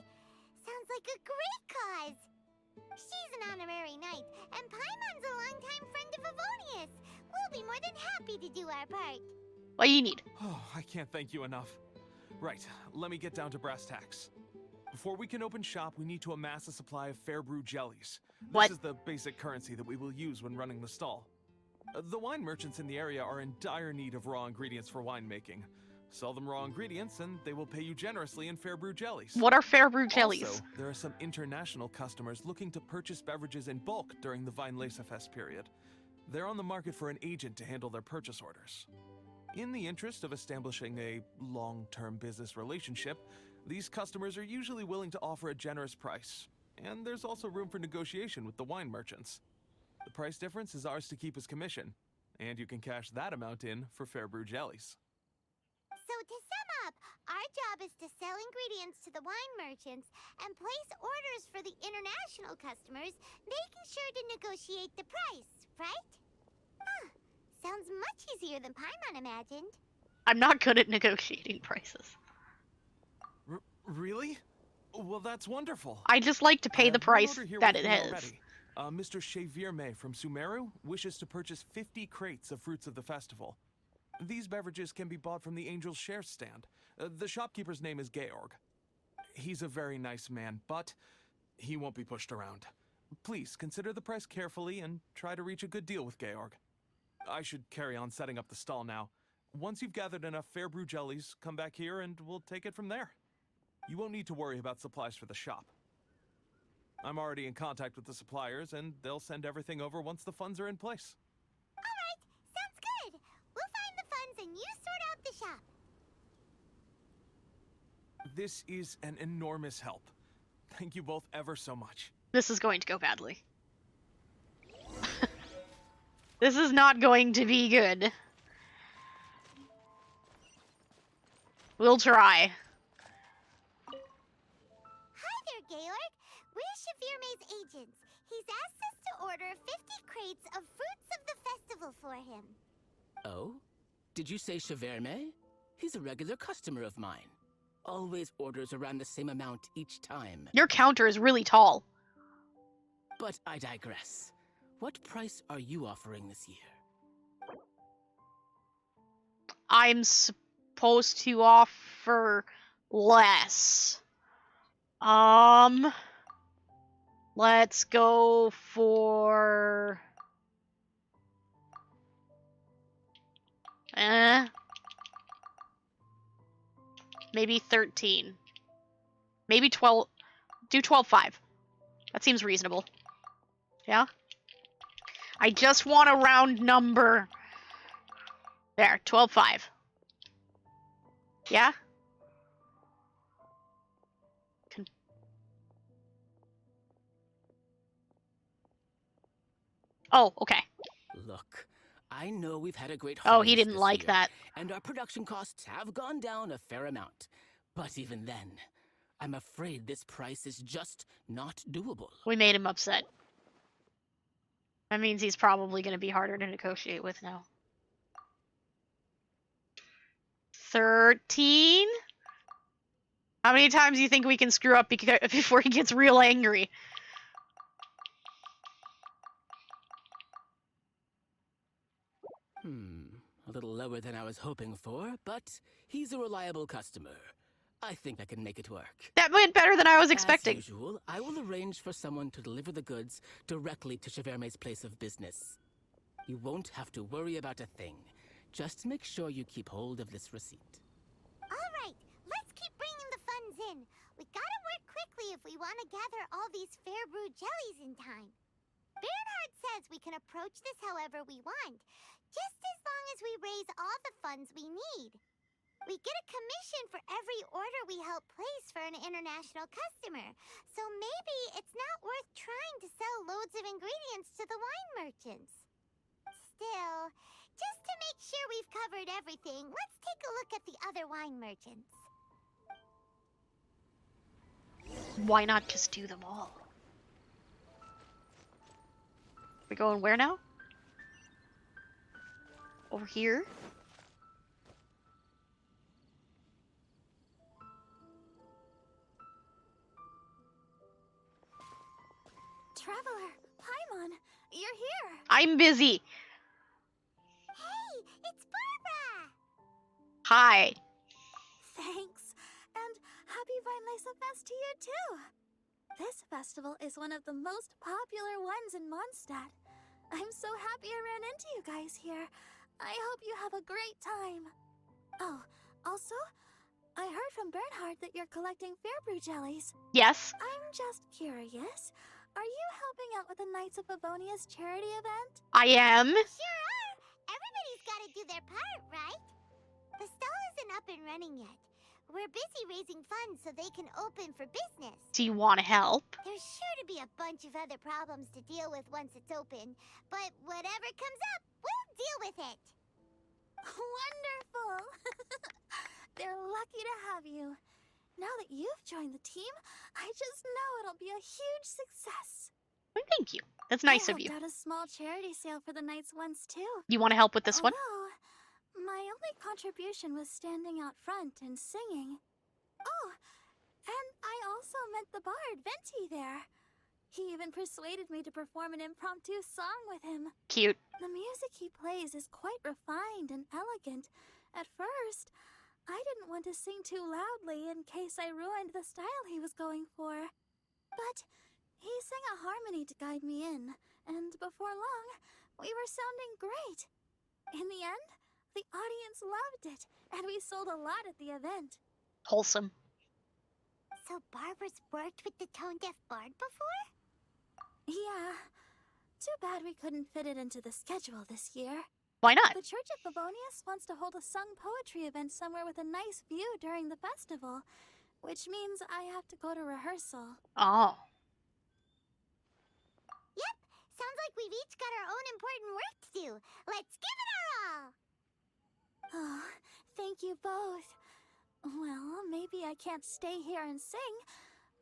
Sounds like a great cause. She's an honorary knight, and Paimon's a longtime friend of Favonius. We'll be more than happy to do our part.
What do you need?
Oh, I can't thank you enough. Right, let me get down to brass tacks. Before we can open shop, we need to amass a supply of fair brew jellies.
What?
This is the basic currency that we will use when running the stall. The wine merchants in the area are in dire need of raw ingredients for winemaking. Sell them raw ingredients, and they will pay you generously in fair brew jellies.
What are fair brew jellies?
Also, there are some international customers looking to purchase beverages in bulk during the Weinlesefest period. They're on the market for an agent to handle their purchase orders. In the interest of establishing a long-term business relationship, these customers are usually willing to offer a generous price, and there's also room for negotiation with the wine merchants. The price difference is ours to keep as commission, and you can cash that amount in for fair brew jellies.
So, to sum up, our job is to sell ingredients to the wine merchants and place orders for the international customers, making sure to negotiate the price, right? Huh. Sounds much easier than Paimon imagined.
I'm not good at negotiating prices.
Really? Well, that's wonderful.
I just like to
I
pay the
have one
price
order here
that
with
it
me
is.
already. Mr. Xavier from Sumeru wishes to purchase 50 crates of fruits of the festival. These beverages can be bought from the Angel's Share stand. The shopkeeper's name is Georg. He's a very nice man, but he won't be pushed around. Please consider the price carefully and try to reach a good deal with Georg. I should carry on setting up the stall now. Once you've gathered enough fair brew jellies, come back here and we'll take it from there. You won't need to worry about supplies for the shop. I'm already in contact with the suppliers, and they'll send everything over once the funds are in place.
Alright, sounds good. We'll find the funds and you sort out the shop.
This is an enormous help. Thank you both ever so much.
This is going to go badly. This is not going to be good. We'll try.
Hi there, Georg. We're Xavier's agents. He's asked us to order 50 crates of fruits of the festival for him.
Oh? Did you say Cheverme? He's a regular customer of mine. Always orders around the same amount each time.
Your counter is really tall.
But I digress. What price are you offering this year?
I'm supposed to offer less. Let's go for maybe 13. Maybe 12. Do 12.5. That seems reasonable. Yeah? I just want a round number. There, 12.5. Yeah? Oh, okay.
Look, I know we've had a great
Oh,
harvest
he didn't
this
like
year,
that.
and our production costs have gone down a fair amount. But even then, I'm afraid this price is just not doable.
We made him upset. That means he's probably going to be harder to negotiate with now. 13? How many times do you think we can screw up before he gets real angry?
A little lower than I was hoping for, but he's a reliable customer. I think I can make it work.
That went better than I was expecting.
As usual, I will arrange for someone to deliver the goods directly to Cheverme's place of business. You won't have to worry about a thing. Just make sure you keep hold of this receipt.
Alright, let's keep bringing the funds in. We gotta work quickly if we want to gather all these fair brew jellies in time. Bernhard says we can approach this however we want, just as long as we raise all the funds we need. We get a commission for every order we help place for an international customer, so maybe it's not worth trying to sell loads of ingredients to the wine merchants. Still, just to make sure we've covered everything, let's take a look at the other wine merchants.
Why not just do them all? We're going where now? Over here?
Traveler, Paimon, you're here.
I'm busy.
Hey, it's Barbara!
Hi.
Thanks. And happy Weinlese Fest to you too. This festival is one of the most popular ones in Mondstadt. I'm so happy I ran into you guys here. I hope you have a great time. Oh, also, I heard from Bernhard that you're collecting fair brew jellies.
Yes.
I'm just curious. Are you helping out with the Knights of Favonia's charity event?
I am.
Sure are! Everybody's gotta do their part, right? The stall isn't up and running yet. We're busy raising funds so they can open for business.
Do you want to help?
There's sure to be a bunch of other problems to deal with once it's open, but whatever comes up, we'll deal with it.
Wonderful! They're lucky to to have you. Now that you've joined the team, I just know it'll be a huge success.
Well, thank you. That's nice
I
of you.
helped out a small charity sale for the Knights once too.
You want to help with this one?
Although, my only contribution was standing out front and singing. Oh, and I also met the bard, Venti, there. He even persuaded me to perform an impromptu song with him.
Cute.
The music he plays is quite refined and elegant. At first, I didn't want to sing too loudly in case I ruined the style he was going for. But he sang a harmony to guide me in, and before long, we were sounding great. In the end, the audience loved it, and we sold a lot at the event.
Wholesome.
So Barbara's worked with the tone-deaf bard before?
Yeah. Too bad we couldn't fit it into the schedule this year.
Why not?
The Church of Favonius wants to hold a sung poetry event somewhere with a nice view during the festival, which means I have to go to rehearsal.
Oh.
Yep, sounds like we've each got our own important work to do. Let's give it our all!
Oh, thank you both. Well, maybe I can't stay here and sing,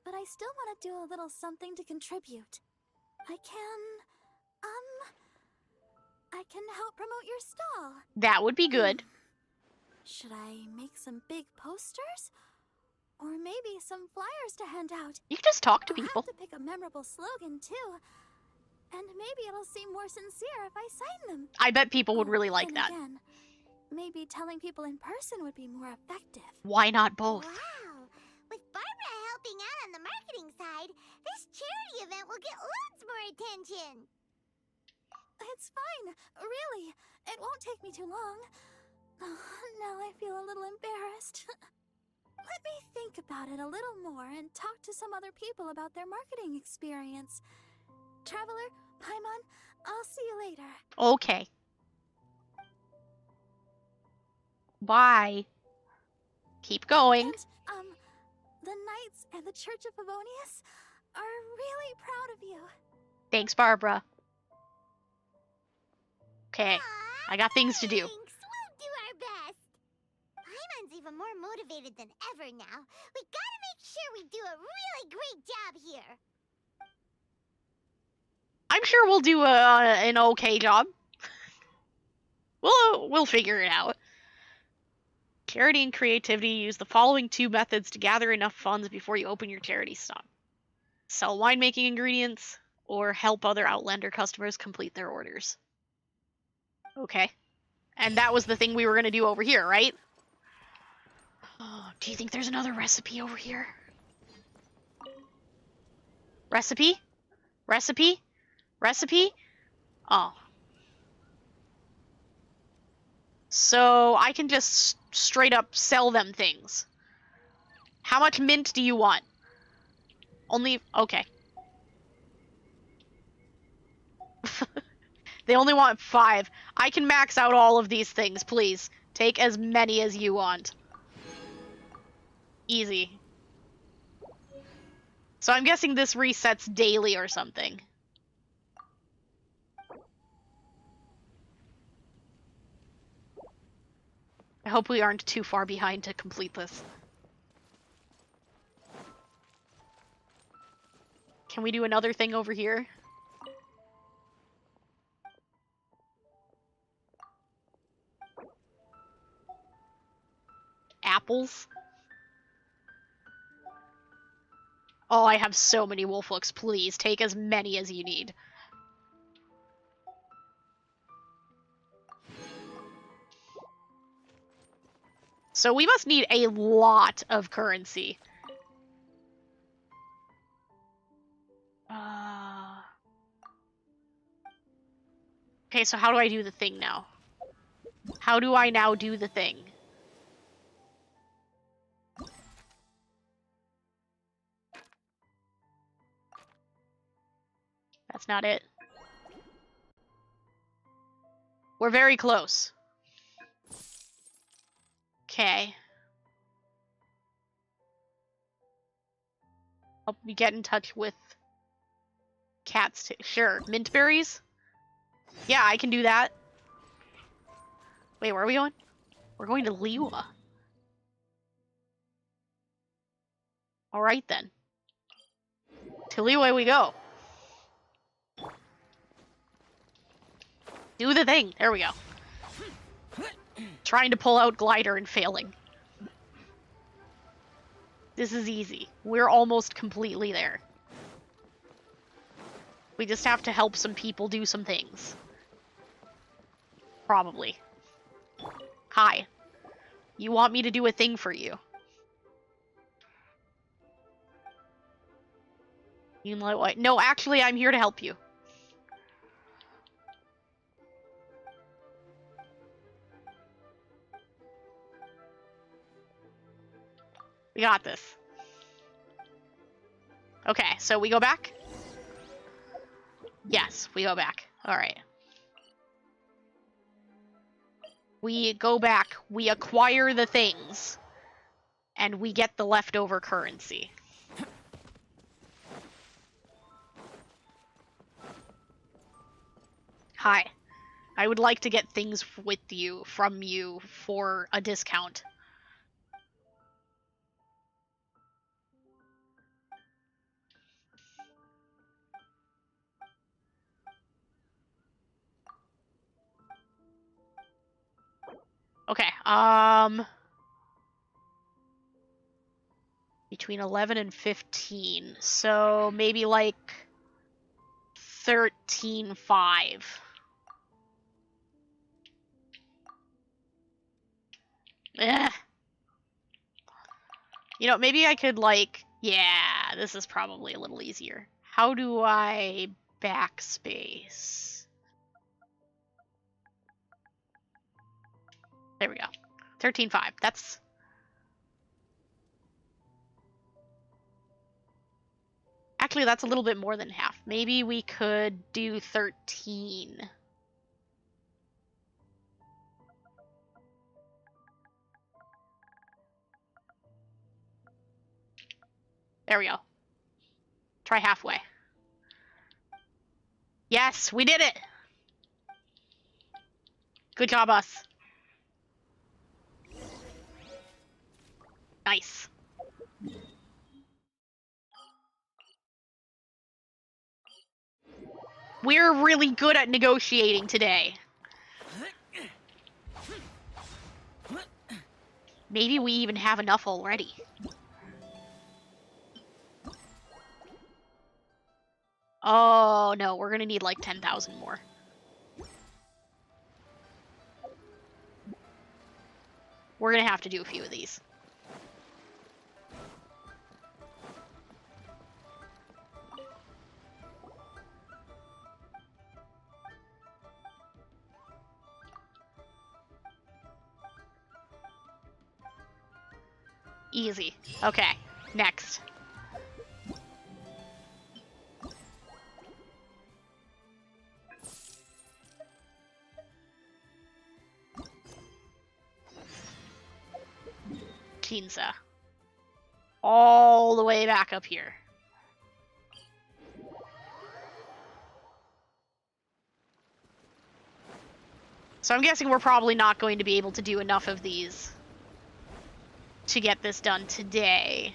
but I still want to do a little something to contribute. I can help promote your stall.
That would be good.
Should I make some big posters? Or maybe some flyers to hand out?
You can just talk to
I'll
people.
have to pick a memorable slogan, too. And maybe it'll seem more sincere if I sign them.
I bet people would really like
Then
that.
again, maybe telling people in person would be more effective.
Why not both?
Wow! With Barbara helping out on the marketing side, this charity event will get loads more attention!
It's fine, really. It won't take me too long. Now I feel a little embarrassed. Let me think about it a little more and talk to some other people about their marketing experience. Traveler, Paimon, I'll see you later.
Okay. Bye. Keep going.
And, the Knights and the Church of Favonius are really proud of you.
Thanks, Barbara. Okay.
Aw,
I got things to do.
thanks. We'll do our best. Paimon's even more motivated than ever now. We gotta make sure we do a really great job here.
I'm sure we'll do an okay job. We'll figure it out. Charity and creativity use the following two methods to gather enough funds before you open your charity shop. Sell winemaking ingredients, or help other Outlander customers complete their orders. Okay. And that was the thing we were going to do over here, right? Oh, do you think there's another recipe over here? Recipe? Recipe? Recipe? Oh. So I can just straight up sell them things. How much mint do you want? Only... Okay. They only want 5. I can max out all of these things, please. Take as many as you want. Easy. So I'm guessing this resets daily or something. I hope we aren't too far behind to complete this. Can we do another thing over here? Apples? Oh, I have so many wolf looks. Please, take as many as you need. So we must need a lot of currency. Okay, so how do I do the thing now? How do I now do the thing? That's not it. We're very close. Okay. Help me get in touch with cats. Sure. Mint berries? Yeah, I can do that. Wait, where are we going? We're going to Liwa. Alright then. Tilly, away we go. Do the thing. There we go. Trying to pull out glider and failing. This is easy. We're almost completely there. We just have to help some people do some things. Probably. Hi. You want me to do a thing for you? You know what? No, actually, I'm here to help you. We got this. Okay, so we go back? Yes, we go back. Alright. We go back, we acquire the things, and we get the leftover currency. Hi. I would like to get things with you, from you, for a discount. Okay, between 11 and 15, so maybe like 13.5. Eh. You know, maybe I could like, yeah, this is probably a little easier. How do I backspace? There we go. 13.5. That's... Actually, that's a little bit more than half. Maybe we could do 13. There we go. Try halfway. Yes, we did it! Good job, us. Nice. We're really good at negotiating today. Maybe we even have enough already. Oh, no, we're gonna need like 10,000 more. We're gonna have to do a few of these. Easy. Okay, next. Kinza. All the way back up here. So I'm guessing we're probably not going to be able to do enough of these to get this done today.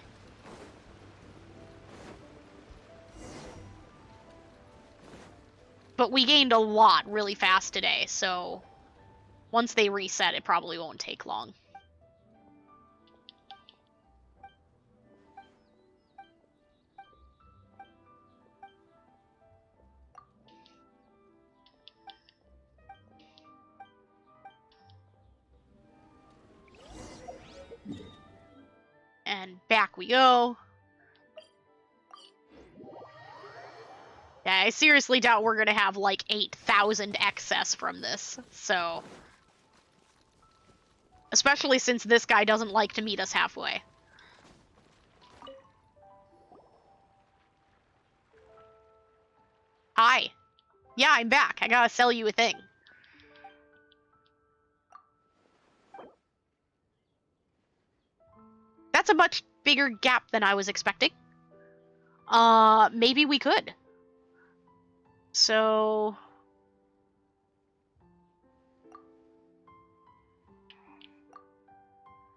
But we gained a lot really fast today, so once they reset, it probably won't take long. And back we go. Yeah, I seriously doubt we're gonna have like 8,000 excess from this, so... Especially since this guy doesn't like to meet us halfway. Hi. Yeah, I'm back. I gotta sell you a thing. That's a much bigger gap than I was expecting. Maybe we could. So...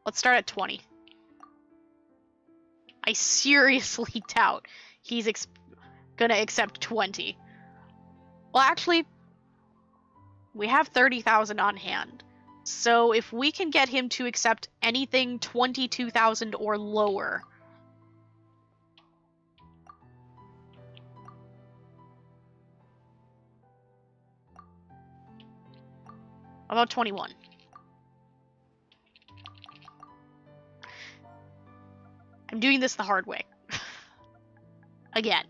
Let's start at 20. I seriously doubt he's gonna accept 20. Well, actually, we have 30,000 on hand. So if we can get him to accept anything 22,000 or lower... About 21. I'm doing this the hard way. Again.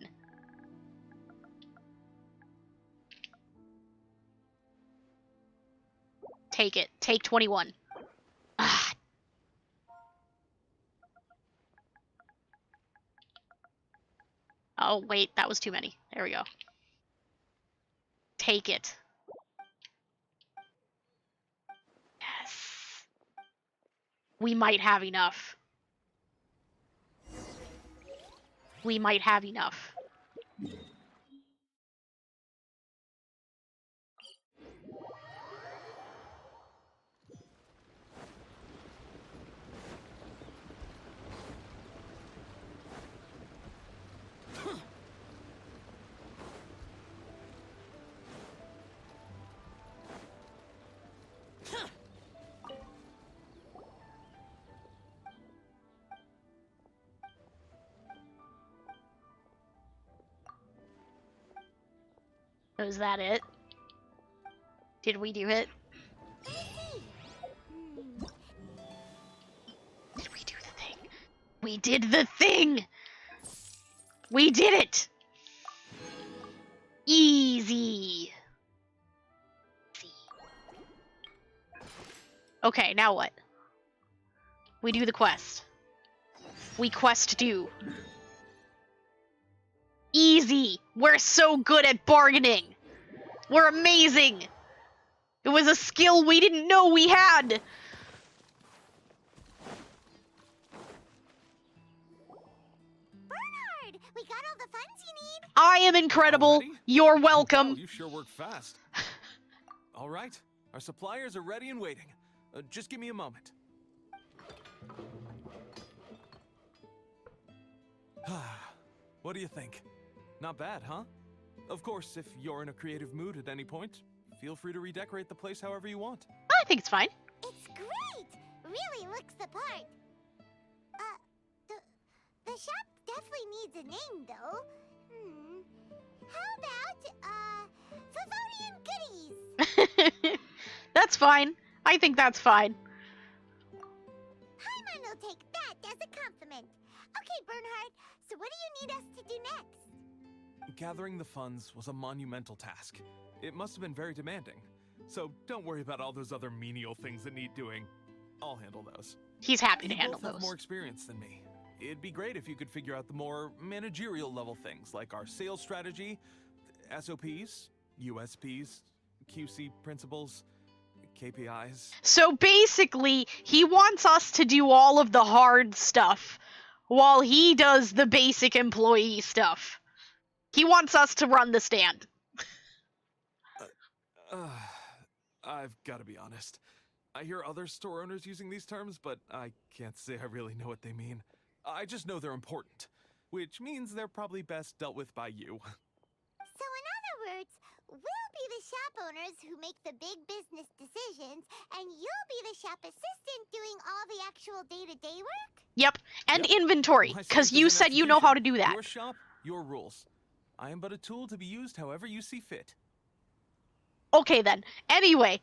Take it. Take 21. Ah. Oh, wait, that was too many. There we go. Take it. Yes. We might have enough. We might have enough. Was that it? Did we do it? Did we do the thing? We did the thing! We did it! Easy. Okay, now what? We do the quest. We quest do. Easy! We're so good at bargaining! We're amazing! It was a skill we didn't know we had!
Bernhard, we got all the funds you need.
I am incredible!
Already?
You're welcome!
Wow, you sure work fast. All right, our suppliers are ready and waiting. Just give me a moment. What do you think? Not bad, huh? Of course, if you're in a creative mood at any point, feel free to redecorate the place however you want.
I think it's fine.
It's great! Really looks the part. The shop definitely needs a name, though. How about, Favonian Goodies?
That's fine. I think that's fine.
Paimon will take that as a compliment. Okay, Bernhard, so what do you need us to do next?
Gathering the funds was a monumental task. It must have been very demanding. So don't worry about all those other menial things that need doing. I'll handle those.
He's happy to
You
handle
both have
those.
more experience than me. It'd be great if you could figure out the more managerial level things like our sales strategy, SOPs, USPs, QC principles, KPIs.
So basically, he wants us to do all of the hard stuff, while he does the basic employee stuff. He wants us to run the stand.
I've got to be honest. I hear other store owners using these terms, but I can't say I really know what they mean. I just know they're important, which means they're probably best dealt with by you.
So in other words, we'll be the shop owners who make the big business decisions, and you'll be the shop assistant doing all the actual day-to-day work?
Yep, and
Yep.
inventory,
My
because
stance
you
is an
said you know how to
execution.
do that.
Your shop, your rules. I am but a tool to be used however you see fit.
Okay then. Anyway,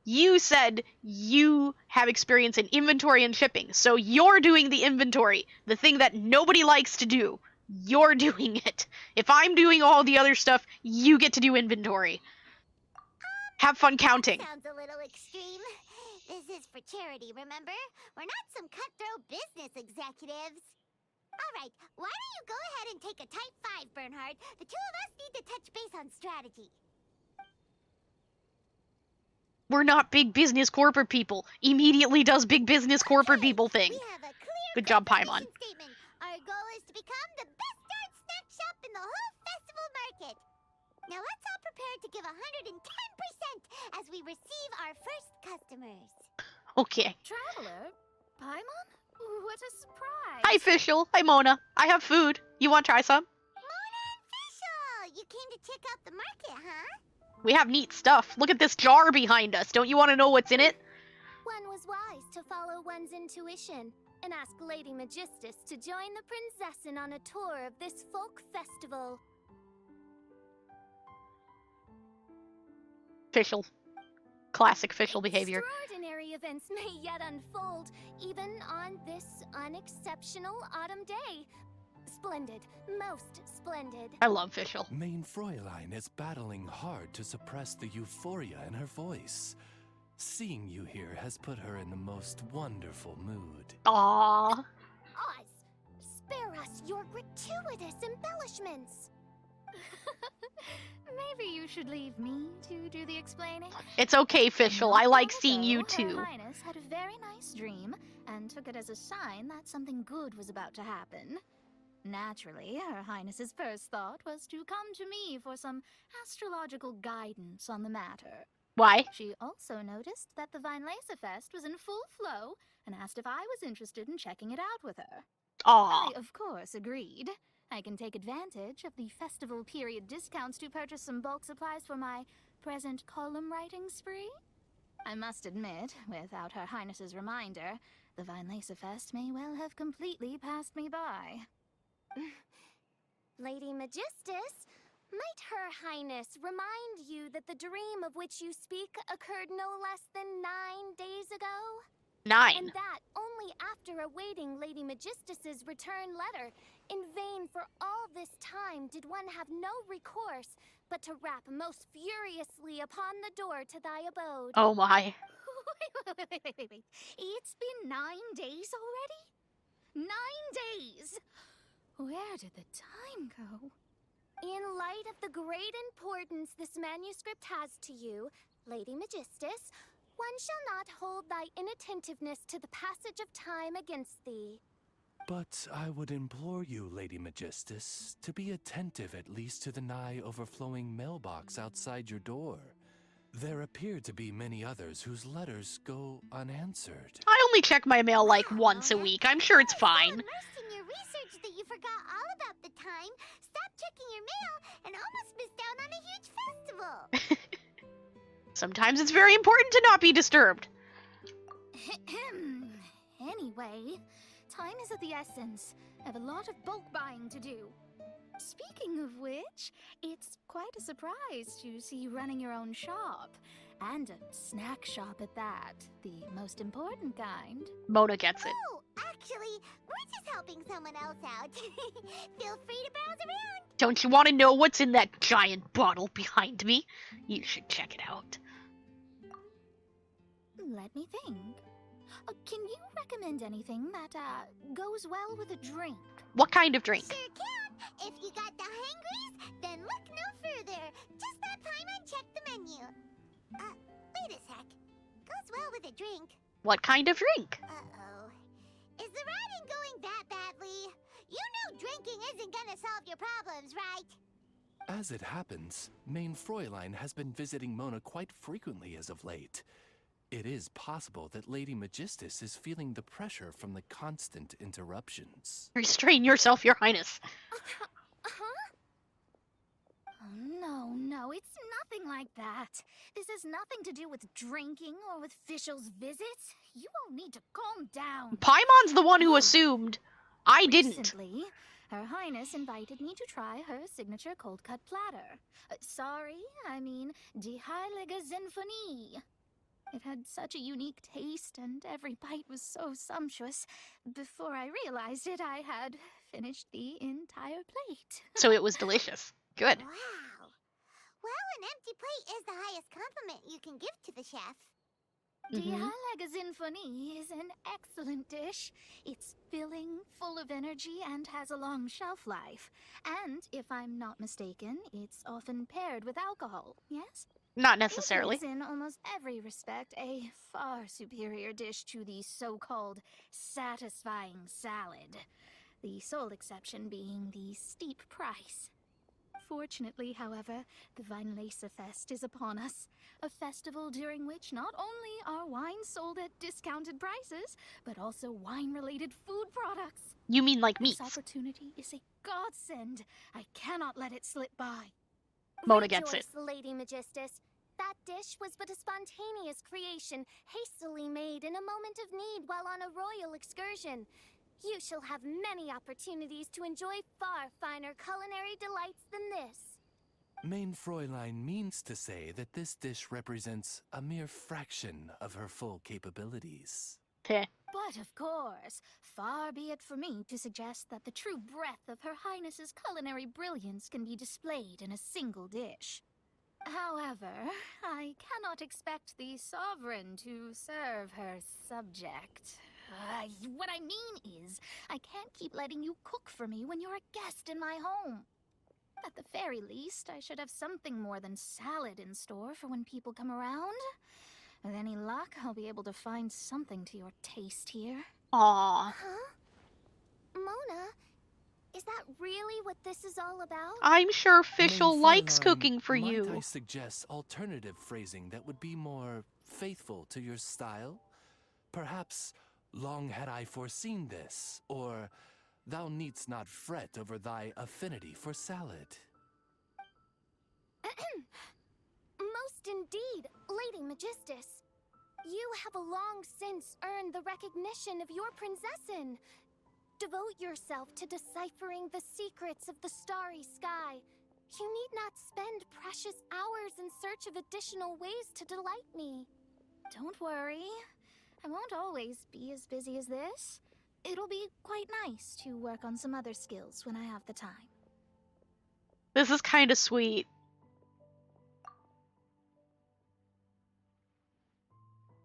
you said you have experience in inventory and shipping, so you're doing the inventory, the thing that nobody likes to do. You're doing it. If I'm doing all the other stuff, you get to do inventory. Have fun counting.
Sounds a little extreme. This is for charity, remember? We're not some cutthroat business executives. All right, why don't you go ahead and take a type 5, Bernhard? The two of us need to touch base on strategy.
We're not big business corporate people. Immediately does big business corporate
Okay,
people thing.
We have a clear
Good job, Paimon.
compensation statement. Our goal is to become the best art snack shop in the whole festival market. Now let's all prepare to give 110% as we receive our first customers.
Okay.
Traveler? Paimon? What a surprise!
Hi, Fischl. Hi, Mona. I have food. You want to try some?
Mona and Fischl! You came to check out the market, huh?
We have neat stuff. Look at this jar behind us. Don't you want to know what's in it?
One was wise to follow one's intuition and ask Lady Magistus to join the Prinzessin on a tour of this folk festival.
Fischl. Classic Fischl behavior.
Extraordinary events may yet unfold, even on this unexceptional autumn day. Splendid, most splendid.
I love Fischl.
Main Fräulein is battling hard to suppress the euphoria in her voice. Seeing you here has put her in the most wonderful mood.
Aww.
Oz, spare us your gratuitous embellishments.
Maybe you should leave me to do the explaining.
It's okay, Fischl. I like seeing you
Her
too.
Highness had a very nice dream and took it as a sign that something good was about to happen. Naturally, Her Highness's first thought was to come to me for some astrological guidance on the matter.
Why?
She also noticed that the Weinlesefest was in full flow and asked if I was interested in checking it out with her.
Aw.
I, of course, agreed. I can take advantage of the festival period discounts to purchase some bulk supplies for my present column writing spree. I must admit, without Her Highness's reminder, the Weinlesefest may well have completely passed me by.
Lady Magistus, might Her Highness remind you that the dream of which you speak occurred no less than 9 days ago?
9.
And that only after awaiting Lady Magistus's return letter. In vain for all this time did one have no recourse but to rap most furiously upon the door to thy abode.
Oh my.
Wait. It's been 9 days already? 9 days! Where did the time go?
In light of the great importance this manuscript has to you, Lady Magistus, one shall not hold thy inattentiveness to the passage of time against thee.
But I would implore you, Lady Magistus, to be attentive at least to the nigh overflowing mailbox outside your door. There appear to be many others whose letters go unanswered.
I only check my mail like once a week. I'm sure it's fine.
Immersed in your research that you forgot all about the time, stopped checking your mail, and almost missed out on a huge festival.
Sometimes it's very important to not be disturbed.
Anyway, time is of the essence. I have a lot of bulk buying to do. Speaking of which, it's quite a surprise to see you running your own shop. And a snack shop at that. The most important kind.
Mona gets it.
Oh, actually, we're just helping someone else out. Feel free to browse around.
Don't you want to know what's in that giant bottle behind me? You should check it out.
Let me think. Can you recommend anything that goes well with a drink?
What kind of drink?
Sure can. If you got the hangries, then look no further. Just that time and check the menu. Wait a sec. Goes well with a drink.
What kind of drink?
Uh-oh. Is the writing going that badly? You know drinking isn't gonna solve your problems, right?
As it happens, Main Fräulein has been visiting Mona quite frequently as of late. It is possible that Lady Magistus is feeling the pressure from the constant interruptions.
Restrain yourself, Your Highness.
Oh, no, it's nothing like that. This has nothing to do with drinking or with Fischl's visits. You all need to calm down.
Paimon's the one who assumed. I didn't.
Recently, Her Highness invited me to try her signature cold-cut platter. I mean Die Heilige Sinfonie. It had such a unique taste, and every bite was so sumptuous. Before I realized it, I had finished the entire plate.
So it was delicious. Good.
Wow. Well, an empty plate is the highest compliment you can give to the chef.
Die Heilige Sinfonie is an excellent dish. It's filling, full of energy, and has a long shelf life. And, if I'm not mistaken, it's often paired with alcohol, yes?
Not necessarily.
It is in almost every respect a far superior dish to the so-called satisfying salad. The sole exception being the steep price. Unfortunately, however, the Weinlese Fest is upon us. A festival during which not only are wines sold at discounted prices, but also wine-related food products.
You mean like
This
meats?
opportunity is a godsend. I cannot let it slip by.
Mona gets it.
Rejoice, Lady Magistus. That dish was but a spontaneous creation, hastily made in a moment of need while on a royal excursion. You shall have many opportunities to enjoy far finer culinary delights than this.
Mein Fräulein means to say that this dish represents a mere fraction of her full capabilities.
Heh.
But of course, far be it for me to suggest that the true breadth of Her Highness's culinary brilliance can be displayed in a single dish. However, I cannot expect the sovereign to serve her subject. What I mean is, I can't keep letting you cook for me when you're a guest in my home. At the very least, I should have something more than salad in store for when people come around. With any luck, I'll be able to find something to your taste here.
Aww.
Huh? Mona, is that really what this is all about?
I'm sure
Mein
Fischl likes
Fräulein,
cooking for
might
you.
I suggest alternative phrasing that would be more faithful to your style? Perhaps, long had I foreseen this, or thou needst not fret over thy affinity for salad.
Most indeed, Lady Magistus. You have long since earned the recognition of your prinzessin. Devote yourself to deciphering the secrets of the starry sky. You need not spend precious hours in search of additional ways to delight me.
Don't worry. I won't always be as busy as this. It'll be quite nice to work on some other skills when I have the time.
This is kind of sweet.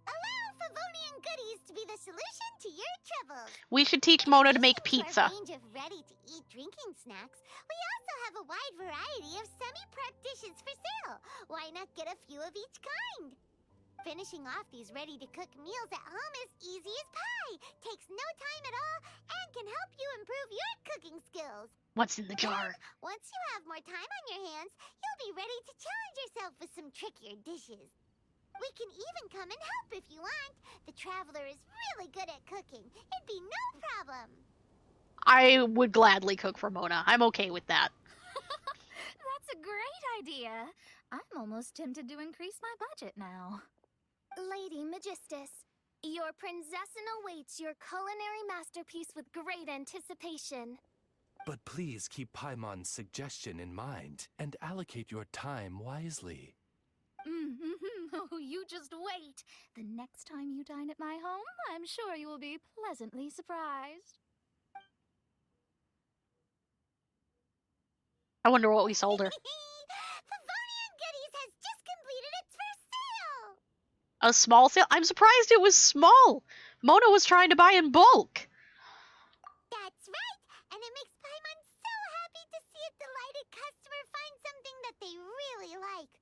Allow Favonian goodies to be the solution to your troubles.
We should teach
In
Mona to make
addition
pizza.
To our range of ready-to-eat drinking snacks, we also have a wide variety of semi-prepped dishes for sale. Why not get a few of each kind? Finishing off these ready-to-cook meals at home is easy as pie, takes no time at all, and can help you improve your cooking skills.
What's in the jar?
Then, once you have more time on your hands, you'll be ready to challenge yourself with some trickier dishes. We can even come and help if you want. The Traveler is really good at cooking. It'd be no problem.
I would gladly cook for Mona. I'm okay with that.
That's a great idea. I'm almost tempted to increase my budget now.
Lady Magistus, your prinzessin awaits your culinary masterpiece with great anticipation.
But please keep Paimon's suggestion in mind and allocate your time wisely.
Oh, you just wait. The next time you dine at my home, I'm sure you will be pleasantly surprised.
I wonder what we sold her.
Favonian Goodies has just completed its first sale.
A small sale? I'm surprised it was small. Mona was trying to buy in bulk.
That's right, and it makes Paimon so happy to see a delighted customer find something that they really like.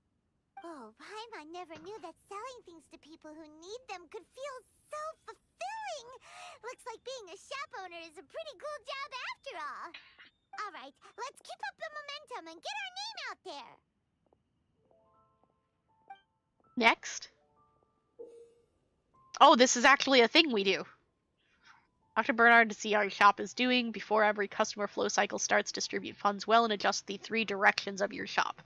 Oh, Paimon never knew that selling things to people who need them could feel so fulfilling. Looks like being a shop owner is a pretty cool job after all. All right, let's keep up the momentum and get our name out there.
Next. Oh, this is actually a thing we do. Talk to Bernard to see how your shop is doing. Before every customer flow cycle starts, distribute funds well and adjust the 3 directions of your shop.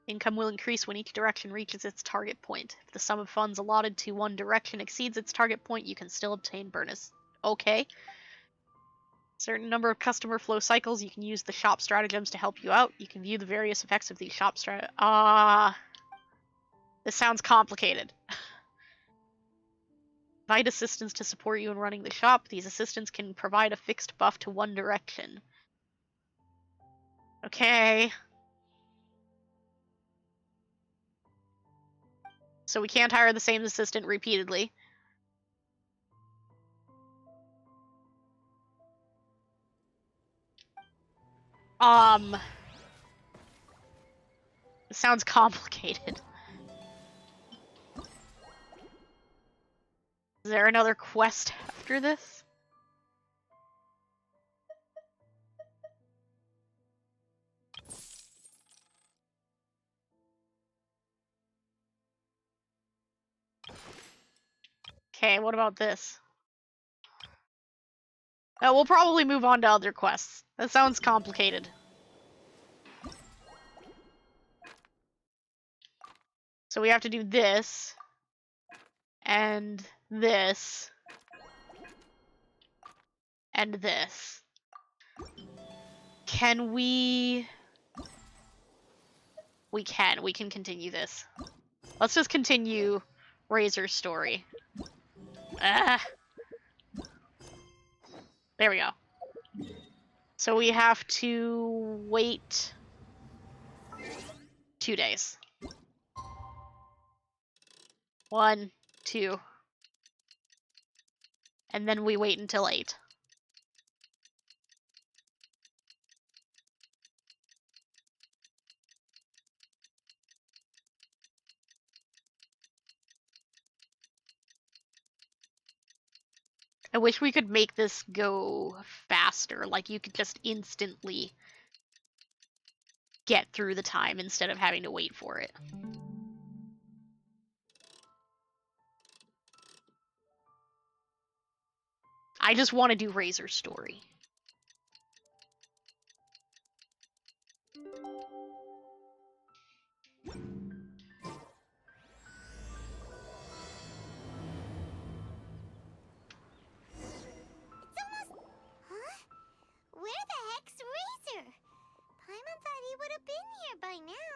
Income will increase when each direction reaches its target point. If the sum of funds allotted to one direction exceeds its target point, you can still obtain bonus. Okay. Certain number of customer flow cycles, you can use the shop stratagems to help you out. You can view the various effects of these shop this sounds complicated. Provide assistants to support you in running the shop. These assistants can provide a fixed buff to one direction. Okay. So we can't hire the same assistant repeatedly. It sounds complicated. Is there another quest after this? Okay, what about this? We'll probably move on to other quests. That sounds complicated. So we have to do this. And this. And this. Can we... We can continue this. Let's just continue Razor's story. Ah. There we go. So we have to wait 2 days. 1, 2. And then we wait until 8. I wish we could make this go faster, like you could just instantly get through the time instead of having to wait for it. I just want to do Razor's story.
Huh? Where the heck's Razor? Paimon thought he would have been here by now.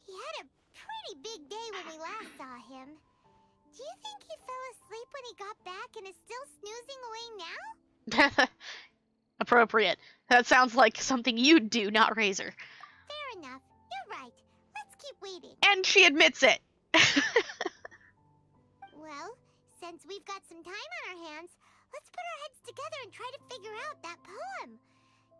He had a pretty big day when we last saw him. Do you think he fell asleep when he got back and is still snoozing away now?
Appropriate. That sounds like something you'd do, not Razor.
Fair enough. You're right. Let's keep waiting.
And she admits it.
Well, since we've got some time on our hands, let's put our heads together and try to figure out that poem.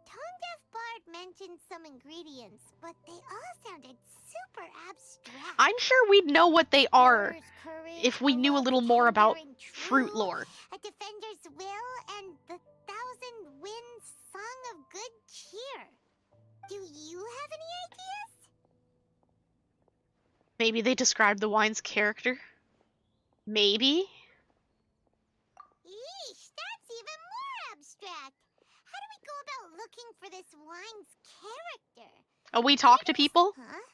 Tone Deaf Bard mentioned some ingredients, but they all sounded super abstract.
I'm sure we'd know what they are
Courage,
if we knew a
love
little more about
tender and
fruit
true,
lore.
A defender's will, and the thousand winds song of good cheer. Do you have any ideas?
Maybe they described the wine's character? Maybe?
Yeesh, that's even more abstract. How do we go about looking for this wine's character?
Oh, we talk to people?
Huh?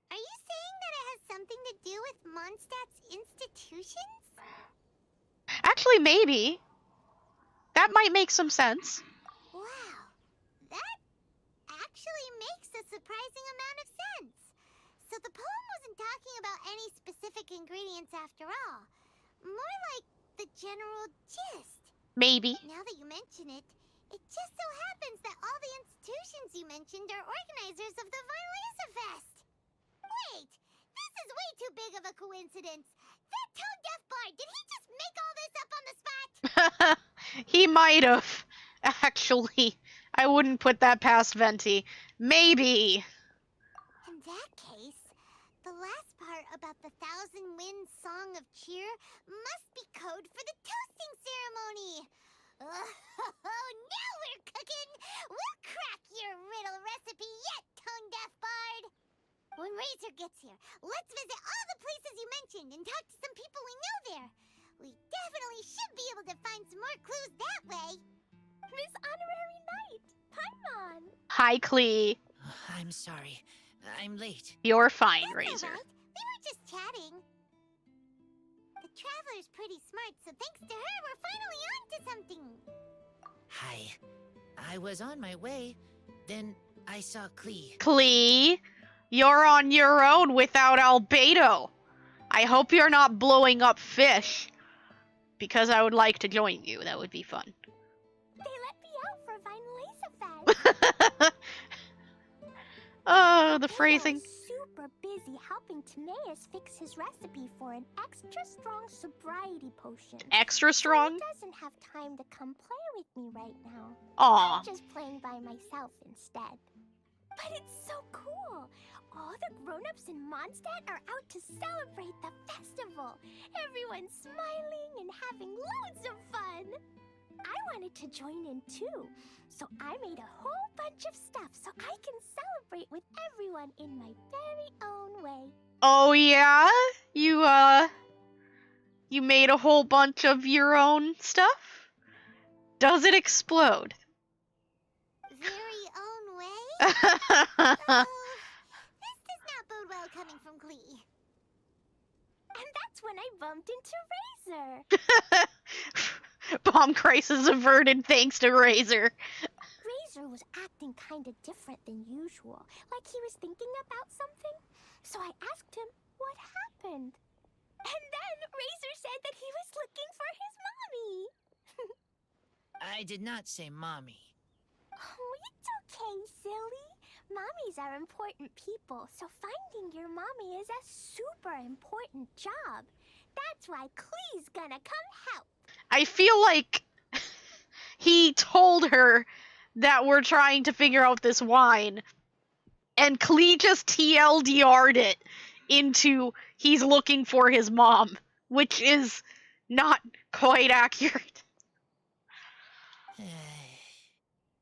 Are you saying that it has something to do with Mondstadt's institutions?
Actually, maybe. That might make some sense.
Wow, that actually makes a surprising amount of sense. So the poem wasn't talking about any specific ingredients after all. More like the general gist.
Maybe.
Now that you mention it, it just so happens that all the institutions you mentioned are organizers of the Laser Fest. Wait, this is way too big of a coincidence. That Tone Deaf Bard, did he just make all this up on the spot?
He might have. Actually, I wouldn't put that past Venti. Maybe.
In that case, the last part about the Thousand Winds Song of Cheer must be code for the toasting ceremony. Oh, now we're cooking! We'll crack your riddle recipe yet, Tongue Deaf Bard! When Razor gets here, let's visit all the places you mentioned and talk to some people we know there. We definitely should be able to find some more clues that way.
Miss Honorary Knight, Paimon.
Hi, Klee.
I'm sorry. I'm late.
You're fine,
That's
Razor.
all right. We were just chatting. The Traveler's pretty smart, so thanks to her, we're finally on to something.
Hi. I was on my way. Then I saw Klee.
Klee, you're on your own without Albedo. I hope you're not blowing up fish. Because I would like to join you. That would be fun.
They let me out for Laser Fest.
Oh, the phrasing.
Super busy helping Timaeus fix his recepe for an extra strong sobriety potion.
Extra strong?
He doesn't have time to come play with me right now.
Aw.
I'm just playing by myself instead. But it's so cool. All the grown-ups in Mondstadt are out to celebrate the festival. Everyone's smiling and having loads of fun. I wanted to join in too, so I made a whole bunch of stuff so I can celebrate with everyone in my very own way.
Oh, yeah? You made a whole bunch of your own stuff? Does it explode?
Very own way? Oh, this does not bode well coming from Klee.
And that's when I bumped into Razor.
Bomb crisis averted thanks to Razor.
Razor was acting kinda different than usual, like he was thinking about something. So I asked him what happened. And then Razor said that he was looking for his mommy.
I did not say mommy.
Oh, it's okay, silly. Mommies are important people, so finding your mommy is a super important job. That's why Klee's gonna come help.
I feel like he told her that we're trying to figure out this wine, and Klee just TLDR'd it into he's looking for his mom, which is not quite accurate.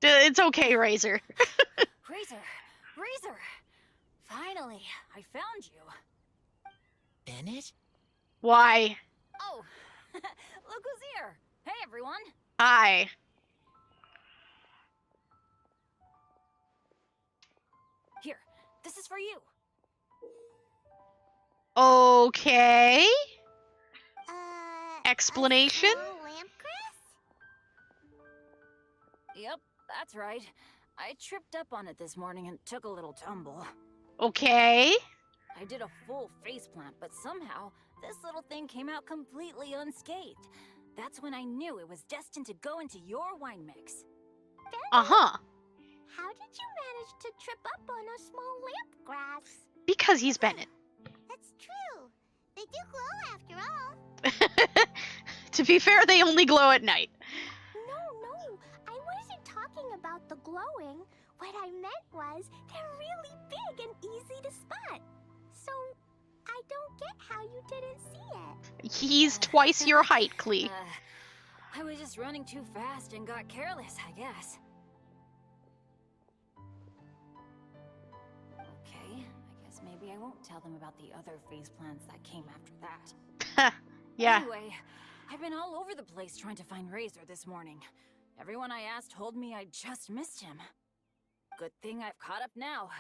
It's okay, Razor.
Razor! Finally, I found you.
Bennett?
Why?
Oh, look who's here. Hey, everyone.
Hi.
Here, this is for you.
Okay.
A
Explanation?
small lampgrass?
Yep, that's right. I tripped up on it this morning and took a little tumble.
Okay.
I did a full faceplant, but somehow this little thing came out completely unscathed. That's when I knew it was destined to go into your wine mix.
Uh-huh.
How did you manage to trip up on a small lamp grass?
Because he's Bennett.
That's true. They do glow after all.
To be fair, they only glow at night.
No, I wasn't talking about the glowing. What I meant was they're really big and easy to spot. So, I don't get how you didn't see it.
He's twice your height, Klee.
I was just running too fast and got careless, I guess. Okay, I guess maybe I won't tell them about the other faceplants that came after that.
Yeah.
Anyway, I've been all over the place trying to find Razor this morning. Everyone I asked told me I just missed him. Good thing I've caught up now.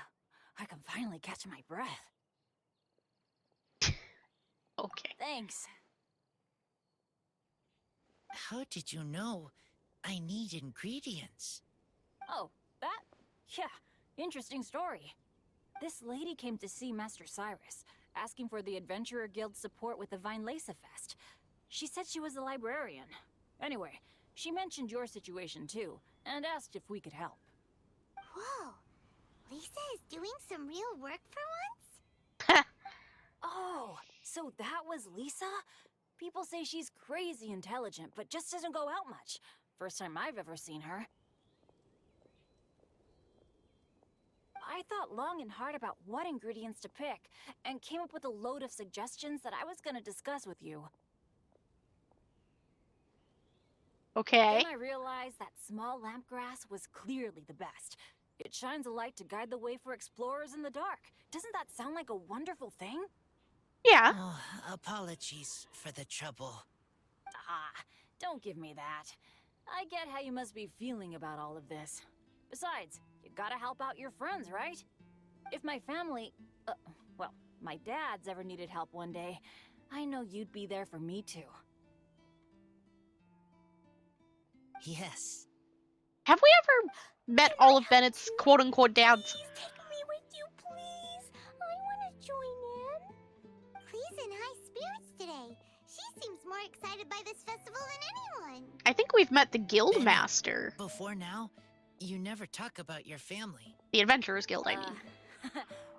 I can finally catch my breath.
Okay.
Thanks.
How did you know I need ingredients?
Oh, that? Yeah, interesting story. This lady came to see Master Cyrus, asking for the Adventurer Guild's support with the Vinelesa Fest. She said she was a librarian. Anyway, she mentioned your situation too, and asked if we could help.
Whoa. Lisa is doing some real work for once?
Oh, so that was Lisa? People say she's crazy intelligent, but just doesn't go out much. First time I've ever seen her. I thought long and hard about what ingredients to pick, and came up with a load of suggestions that I was gonna discuss with you.
Okay.
Then I realized that small lampgrass was clearly the best. It shines a light to guide the way for explorers in the dark. Doesn't that sound like a wonderful thing?
Yeah.
Oh, apologies for the trouble.
Ah, don't give me that. I get how you must be feeling about all of this. Besides, you gotta help out your friends, right? If my family, well, my dad's ever needed help one day, I know you'd be there for me too.
Yes.
Have we ever met all of Bennett's quote-unquote dads?
Please take me with you, please. I want to join in.
Klee's in high spirits today. She seems more excited by this festival than anyone.
I think we've met the guild
Bennett,
master.
Before now, you never talk about your family.
The Adventurers Guild, I mean.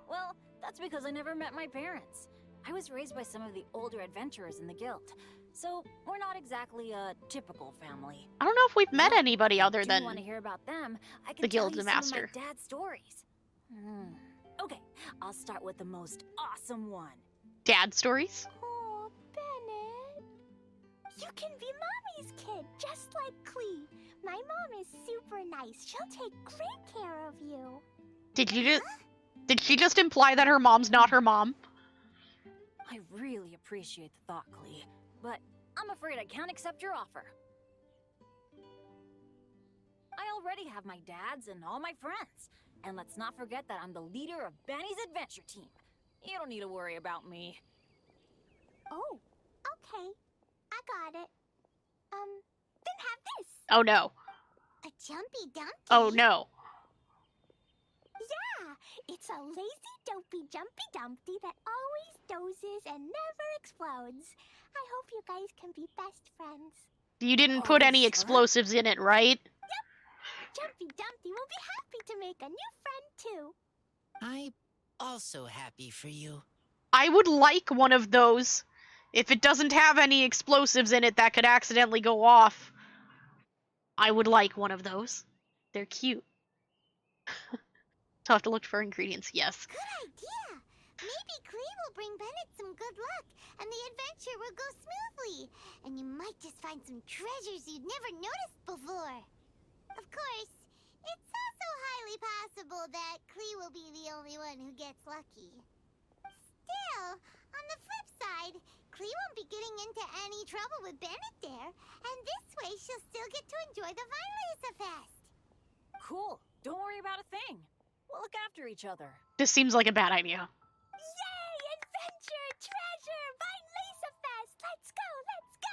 Well, that's because I never met my parents. I was raised by some of the older adventurers in the guild, so we're not exactly a typical family.
I don't know if we've met
But
anybody
if you
other
do
than
want to hear about them, I can
the
tell
guild
you
master.
some of my dad's stories. Okay, I'll start with the most awesome one.
Dad stories.
Oh, Bennett. You can be Mommy's kid, just like Klee. My mom is super nice. She'll take great care of you.
Did she just imply that her mom's not her mom?
I really appreciate the thought, Klee.
but I'm afraid I can't accept your offer. I already have my dads and all my friends. And let's not forget that I'm the leader of Benny's adventure team. You don't need to worry about me.
Oh, okay. I got it. Then have this.
Oh no.
A jumpy dumpty.
Oh no.
Yeah, it's a lazy, dopey, jumpy dumpty that always dozes and never explodes. I hope you guys can be best friends.
You didn't
Are
put
you
any
sure?
explosives in it, right?
Jumpy Dumpty will be happy to make a new friend too.
I'm also happy for you.
I would like one of those. If it doesn't have any explosives in it that could accidentally go off, I would like one of those. They're cute. So I have to look for ingredients, yes.
Good idea. Maybe Klee will bring Bennett some good luck, and the adventure will go smoothly. And you might just find some treasures you'd never noticed before. Of course, it's also highly possible that Klee will be the only one who gets lucky. Still, on the flip side, Klee won't be getting into any trouble with Bennett there, and this way she'll still get to enjoy the Vinelaser Fest.
Cool. Don't worry about a thing. We'll look after each other.
This seems like a bad idea.
Yay! Adventure! Treasure! Vinelaser Fest! Let's go! Let's go!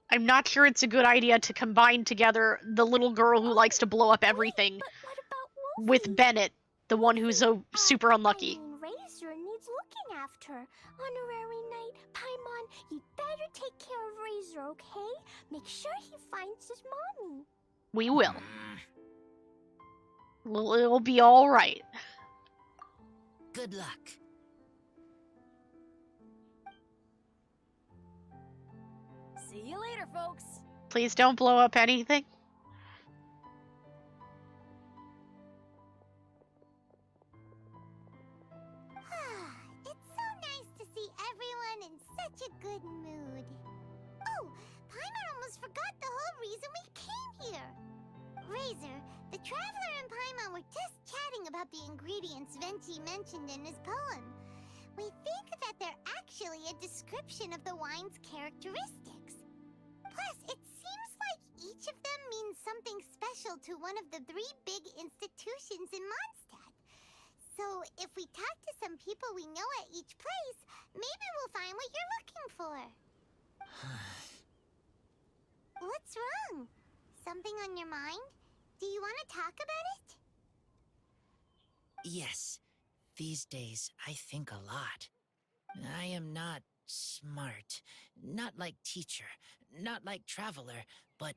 I'm not sure it's a good idea to combine together the little girl who likes to blow up everything
But what about
with
Wolfie?
Bennett, the one who's so super unlucky.
I mean, Razor needs looking after. Honorary Knight, Paimon, you'd better take care of Razor, okay? Make sure he finds his mommy.
We will. Well, it'll be alright.
Good luck.
See you later, folks.
Please don't blow up anything.
It's so nice to see everyone in such a good mood. Oh, Paimon almost forgot the whole reason we came here. Razor, the Traveler and Paimon were just chatting about the ingredients Venti mentioned in his poem. We think that they're actually a description of the wine's characteristics. Plus, it seems like each of them means something special to one of the 3 big institutions in Mondstadt. So, if we talk to some people we know at each place, maybe we'll find what you're looking for. What's wrong? Something on your mind? Do you want to talk about it?
Yes, these days I think a lot. I am not smart, not like teacher, not like traveler, but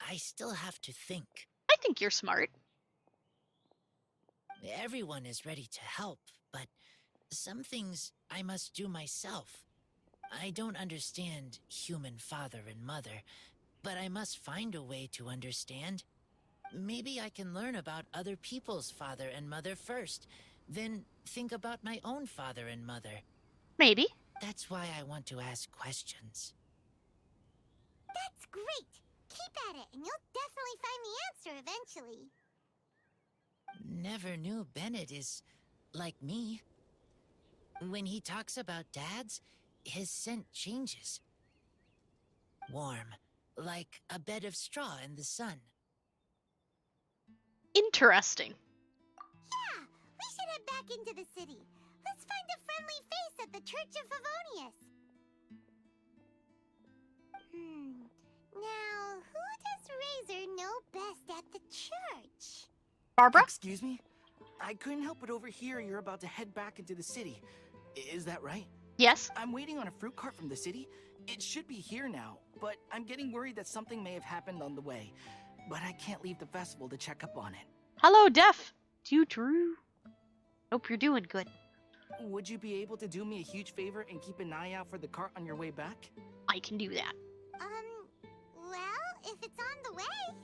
I still have to think.
I think you're smart.
Everyone is ready to help, but some things I must do myself. I don't understand human father and mother, but I must find a way to understand. Maybe I can learn about other people's father and mother first, then think about my own father and mother.
Maybe.
That's why I want to ask questions.
That's great! Keep at it, and you'll definitely find the answer eventually.
Never knew Bennett is like me. When he talks about dads, his scent changes. Warm, like a bed of straw in the sun.
Interesting.
Yeah, we should head back into the city. Let's find a friendly face at the Church of Favonius. Now, who does Razor know best at the church?
Barbara?
Excuse me? I couldn't help but overhear you're about to head back into the city. Is that right?
Yes.
I'm waiting on a fruit cart from the city. It should be here now, but I'm getting worried that something may have happened on the way. But I can't leave the festival to check up on it.
Hello, Def. You Drew. Hope you're doing good.
Would you be able to do me a huge favor and keep an eye out for the cart on your way back?
I can do that.
Well, if it's on the way.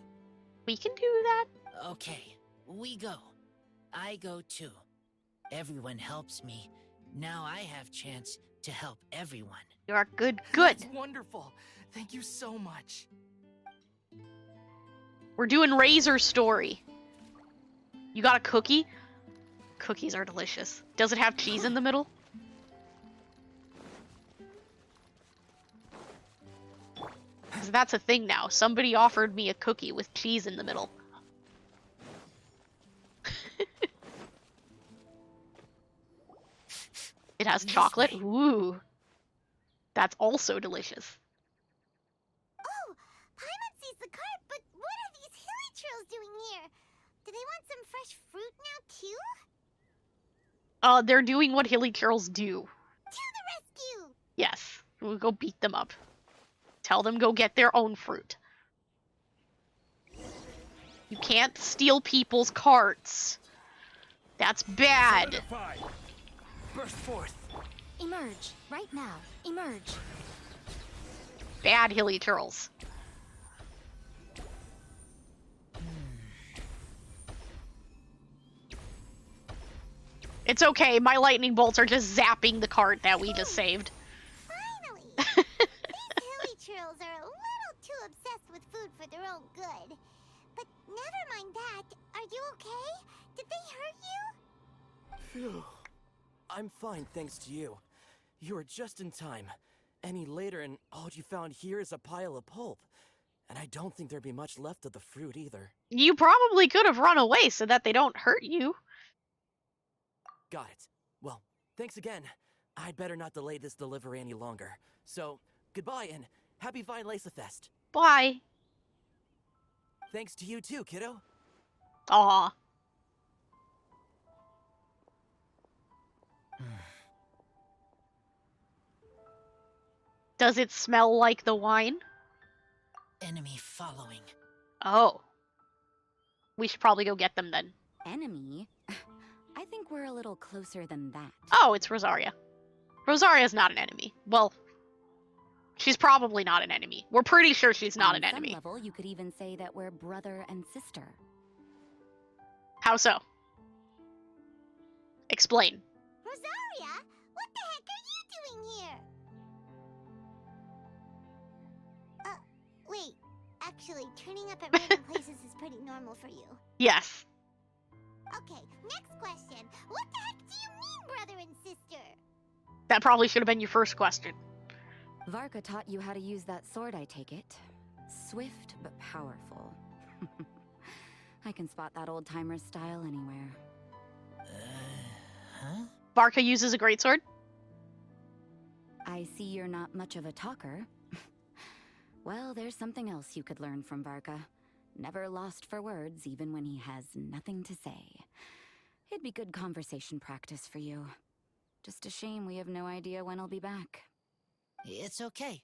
We can do that.
Okay, we go. I go too. Everyone helps me. Now I have chance to help everyone.
You are good. Good.
That's wonderful. Thank you so much.
We're doing Razor's story. You got a cookie? Cookies are delicious. Does it have cheese in the middle? Yes, that's a thing now. Somebody offered me a cookie with cheese in the middle. It has chocolate. Ooh. That's also delicious.
Oh, Paimon sees the cart, but what are these hilichurls doing here? Do they want some fresh fruit now, too?
They're doing what hilichurls do.
To the rescue!
Yes. We'll go beat them up. Tell them go get their own fruit. You can't steal people's carts. That's bad.
Burst forth.
Emerge, right now. Emerge.
Bad hilichurls. It's okay, my lightning bolts are just zapping the cart that we just saved.
Finally! These hilichurls are a little too obsessed with food for their own good. But never mind that. Are you okay? Did they hurt you?
Phew. I'm fine, thanks to you. You were just in time. Any later and all you found here is a pile of pulp. And I don't think there'd be much left of the fruit either.
You probably could have run away so that they don't hurt you.
Got it. Well, thanks again. I'd better not delay this delivery any longer. So, goodbye and happy Vine Lace-a-Fest.
Bye.
Thanks to you too, kiddo.
Aw. Does it smell like the wine?
Enemy following.
Oh. We should probably go get them then.
Enemy? I think we're a little closer than that.
Oh, it's Rosaria. Rosaria's not an enemy. Well, she's probably not an enemy. We're pretty sure she's not an enemy.
On some level, you could even say that we're brother and sister.
How so? Explain.
Rosaria? What the heck are you doing here? Wait. Actually, turning up at random places is pretty normal for you.
Yes.
Okay, next question. What the heck do you mean, brother and sister?
That probably should have been your first question.
Varka taught you how to use that sword, I take it. Swift but powerful. I can spot that old-timer's style anywhere.
Huh?
Varka uses a greatsword?
I see you're not much of a talker. Well, there's something else you could learn from Varka. Never lost for words, even when he has nothing to say. It'd be good conversation practice for you. Just a shame we have no idea when he'll be back.
It's okay.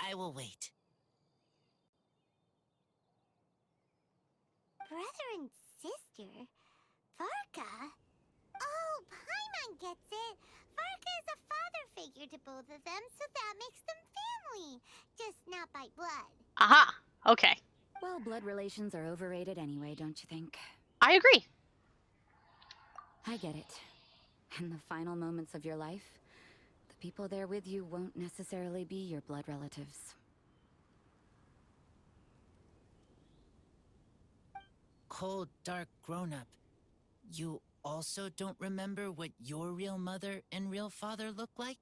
I will wait.
Brother and sister? Varka? Oh, Paimon gets it. Varka is a father figure to both of them, so that makes them family. Just not by blood.
Aha. Okay.
Well, blood relations are overrated anyway, don't you think?
I agree.
I get it. In the final moments of your life, the people there with you won't necessarily be your blood relatives.
Cold, dark grown-up. You also don't remember what your real mother and real father look like?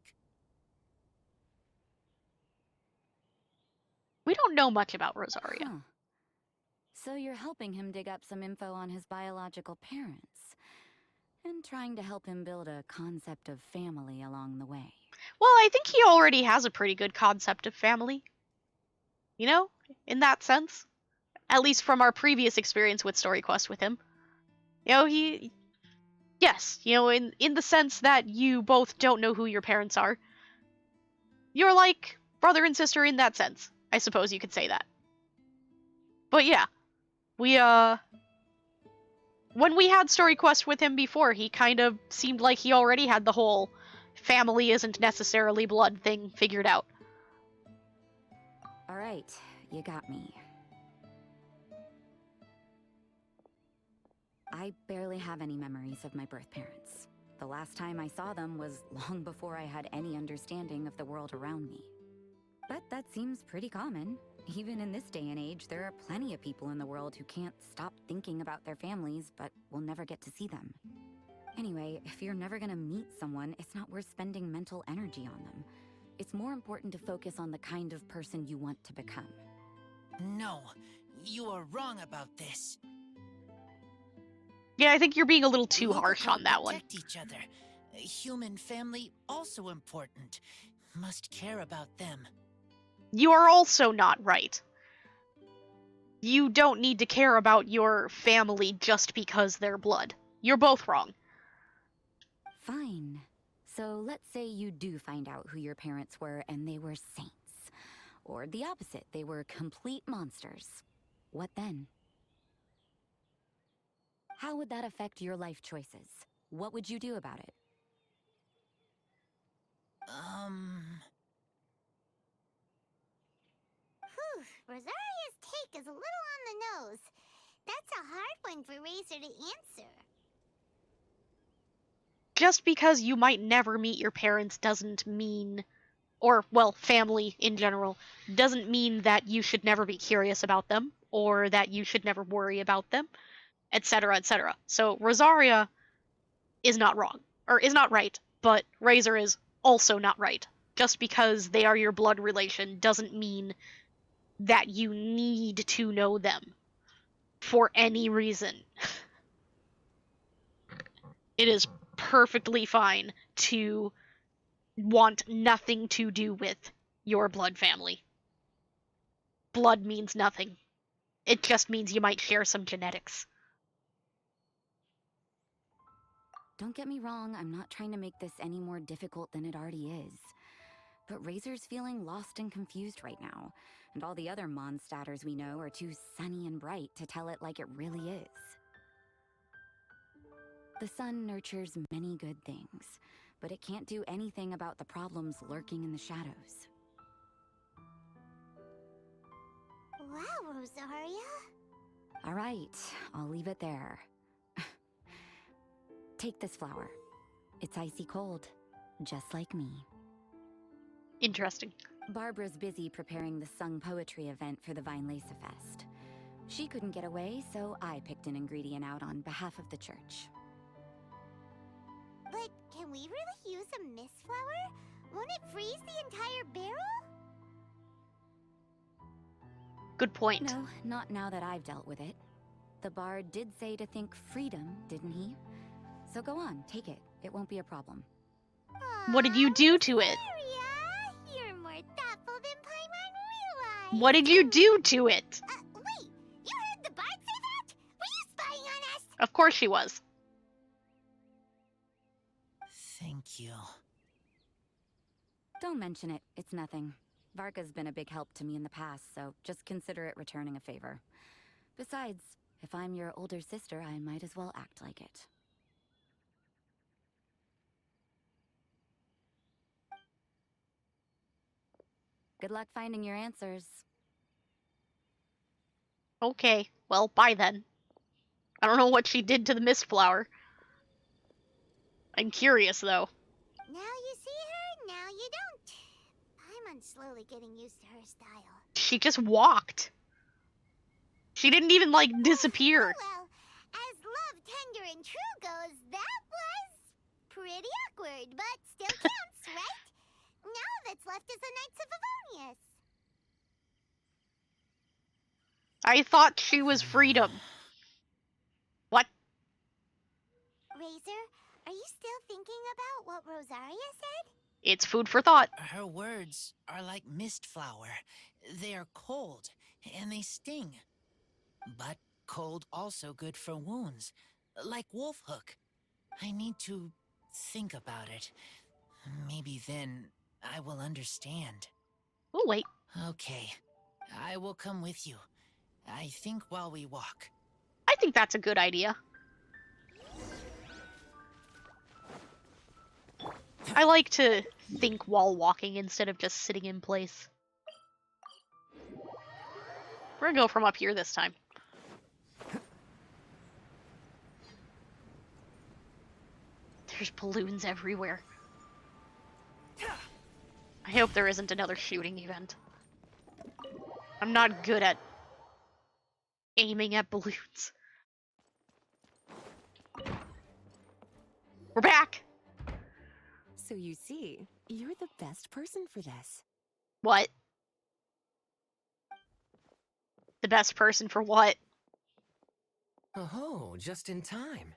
We don't know much about Rosaria.
Huh. So you're helping him dig up some info on his biological parents, and trying to help him build a concept of family along the way.
Well, I think he already has a pretty good concept of family. You know, in that sense. At least from our previous experience with Story Quest with him. You know, yes, you know, in the sense that you both don't know who your parents are. You're like brother and sister in that sense. I suppose you could say that. But yeah, when we had Story Quest with him before, he kind of seemed like he already had the whole family isn't necessarily blood thing figured out.
All right, you got me. I barely have any memories of my birth parents. The last time I saw them was long before I had any understanding of the world around me. But that seems pretty common. Even in this day and age, there are plenty of people in the world who can't stop thinking about their families, but will never get to see them. Anyway, if you're never gonna meet someone, it's not worth spending mental energy on them. It's more important to focus on the kind of person you want to become.
No, you are wrong about this.
Yeah, I think you're being a little too
Local
harsh
crop
on that one.
protect each other. Human family also important. Must care about them.
You are also not right. You don't need to care about your family just because they're blood. You're both wrong.
Fine. So let's say you do find out who your parents were and they were saints. Or the opposite, they were complete monsters. What then? How would that affect your life choices? What would you do about it?
Whew, Rosaria's take is a little on the nose. That's a hard one for Razor to answer.
Just because you might never meet your parents doesn't mean, or, well, family in general, doesn't mean that you should never be curious about them, or that you should never worry about them, etc., etc. So Rosaria is not wrong, or is not right, but Razor is also not right. Just because they are your blood relation doesn't mean that you need to know them for any reason. It is perfectly fine to want nothing to do with your blood family. Blood means nothing. It just means you might share some genetics.
Don't get me wrong, I'm not trying to make this any more difficult than it already is. But Razor's feeling lost and confused right now, and all the other Mondstadters we know are too sunny and bright to tell it like it really is. The sun nurtures many good things, but it can't do anything about the problems lurking in the shadows.
Wow, Rosaria.
All right, I'll leave it there. Take this flower. It's icy cold, just like me.
Interesting.
Barbara's busy preparing the sung poetry event for the Weinlese Fest. She couldn't get away, so I picked an ingredient out on behalf of the church.
But can we really use a mist flower? Won't it freeze the entire barrel?
Good point.
No, not now that I've dealt with it. The bard did say to think freedom, didn't he? So go on, take it. It won't be a problem.
What did you do to it?
Rosaria, you're more thoughtful than Paimon realized.
What did you do to it?
Wait, you heard the bard say that? Were you spying on us?
Of course she was.
Thank you.
Don't mention it. It's nothing. Varka's been a big help to me in the past, so just consider it returning a favor. Besides, if I'm your older sister, I might as well act like it. Good luck finding your answers.
Okay, well, bye then. I don't know what she did to the mist flower. I'm curious, though.
Now you see her, now you don't. Paimon's slowly getting used to her style.
She just walked. She didn't even, like, disappear.
Well, as love, tender, and true goes, that was pretty awkward, but still counts, right? Now that's left is the Knights of Favonius.
I thought she was freedom. What?
Razor, are you still thinking about what Rosaria said?
It's food for thought.
Her words are like mist flower. They are cold, and they sting. But cold also good for wounds, like wolf hook. I need to think about it. Maybe then I will understand.
Oh, wait.
Okay, I will come with you. I think while we walk.
I think that's a good idea. I like to think while walking instead of just sitting in place. We're gonna go from up here this time. There's balloons everywhere. I hope there isn't another shooting event. I'm not good at aiming at balloons. We're back!
So you see, you're the best person for this.
What? best person for what.
Oh, just in time.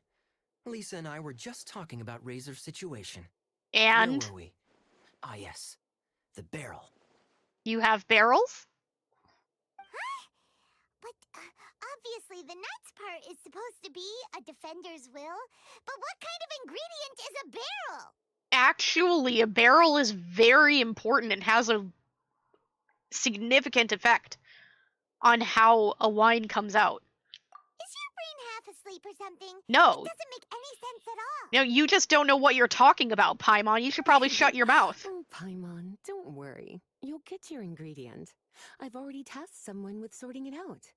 Lisa and I were just talking about Razor's situation.
And?
Where were we? Ah, yes. The barrel.
You have barrels?
But obviously the knight's part is supposed to be a defender's will. But what kind of ingredient is a barrel?
Actually, a barrel is very important and has a significant effect on how a wine comes out.
Is your brain half asleep or something?
No.
It doesn't make any sense at all.
No, you just don't know what you're talking about, Paimon. You should probably shut your mouth.
Oh, Paimon, don't worry. You'll get your ingredient. I've already tasked someone with sorting it out.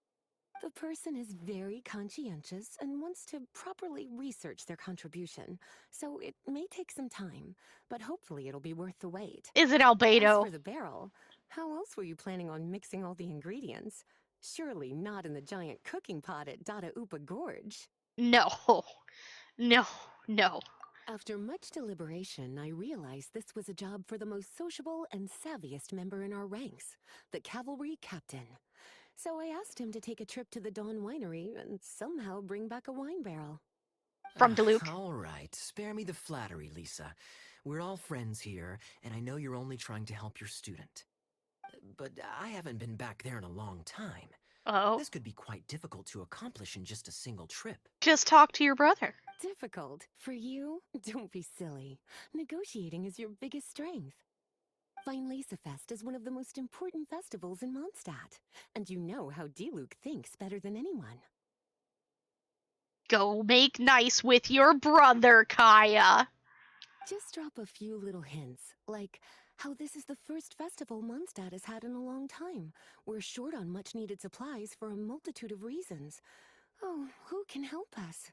The person is very conscientious and wants to properly research their contribution, so it may take some time, but hopefully it'll be worth the wait.
Is it Albedo?
As for the barrel, how else were you planning on mixing all the ingredients? Surely not in the giant cooking pot at Dada Upa Gorge.
No. No. No.
After much deliberation, I realized this was a job for the most sociable and savviest member in our ranks, the cavalry captain. So I asked him to take a trip to the Dawn Winery and somehow bring back a wine barrel.
From Diluc.
All right, spare me the flattery, Lisa. We're all friends here, and I know you're only trying to help your student. But I haven't been back there in a long time.
Oh.
This could be quite difficult to accomplish in just a single trip.
Just talk to your brother.
Difficult? For you? Don't be silly. Negotiating is your biggest strength. Fest is one of the most important festivals in Mondstadt, and you know how Diluc thinks better than anyone.
Go make nice with your brother, Kaya.
Just drop a few little hints, like how this is the first festival Mondstadt has had in a long time. We're short on much-needed supplies for a multitude of reasons. Oh, who can help us?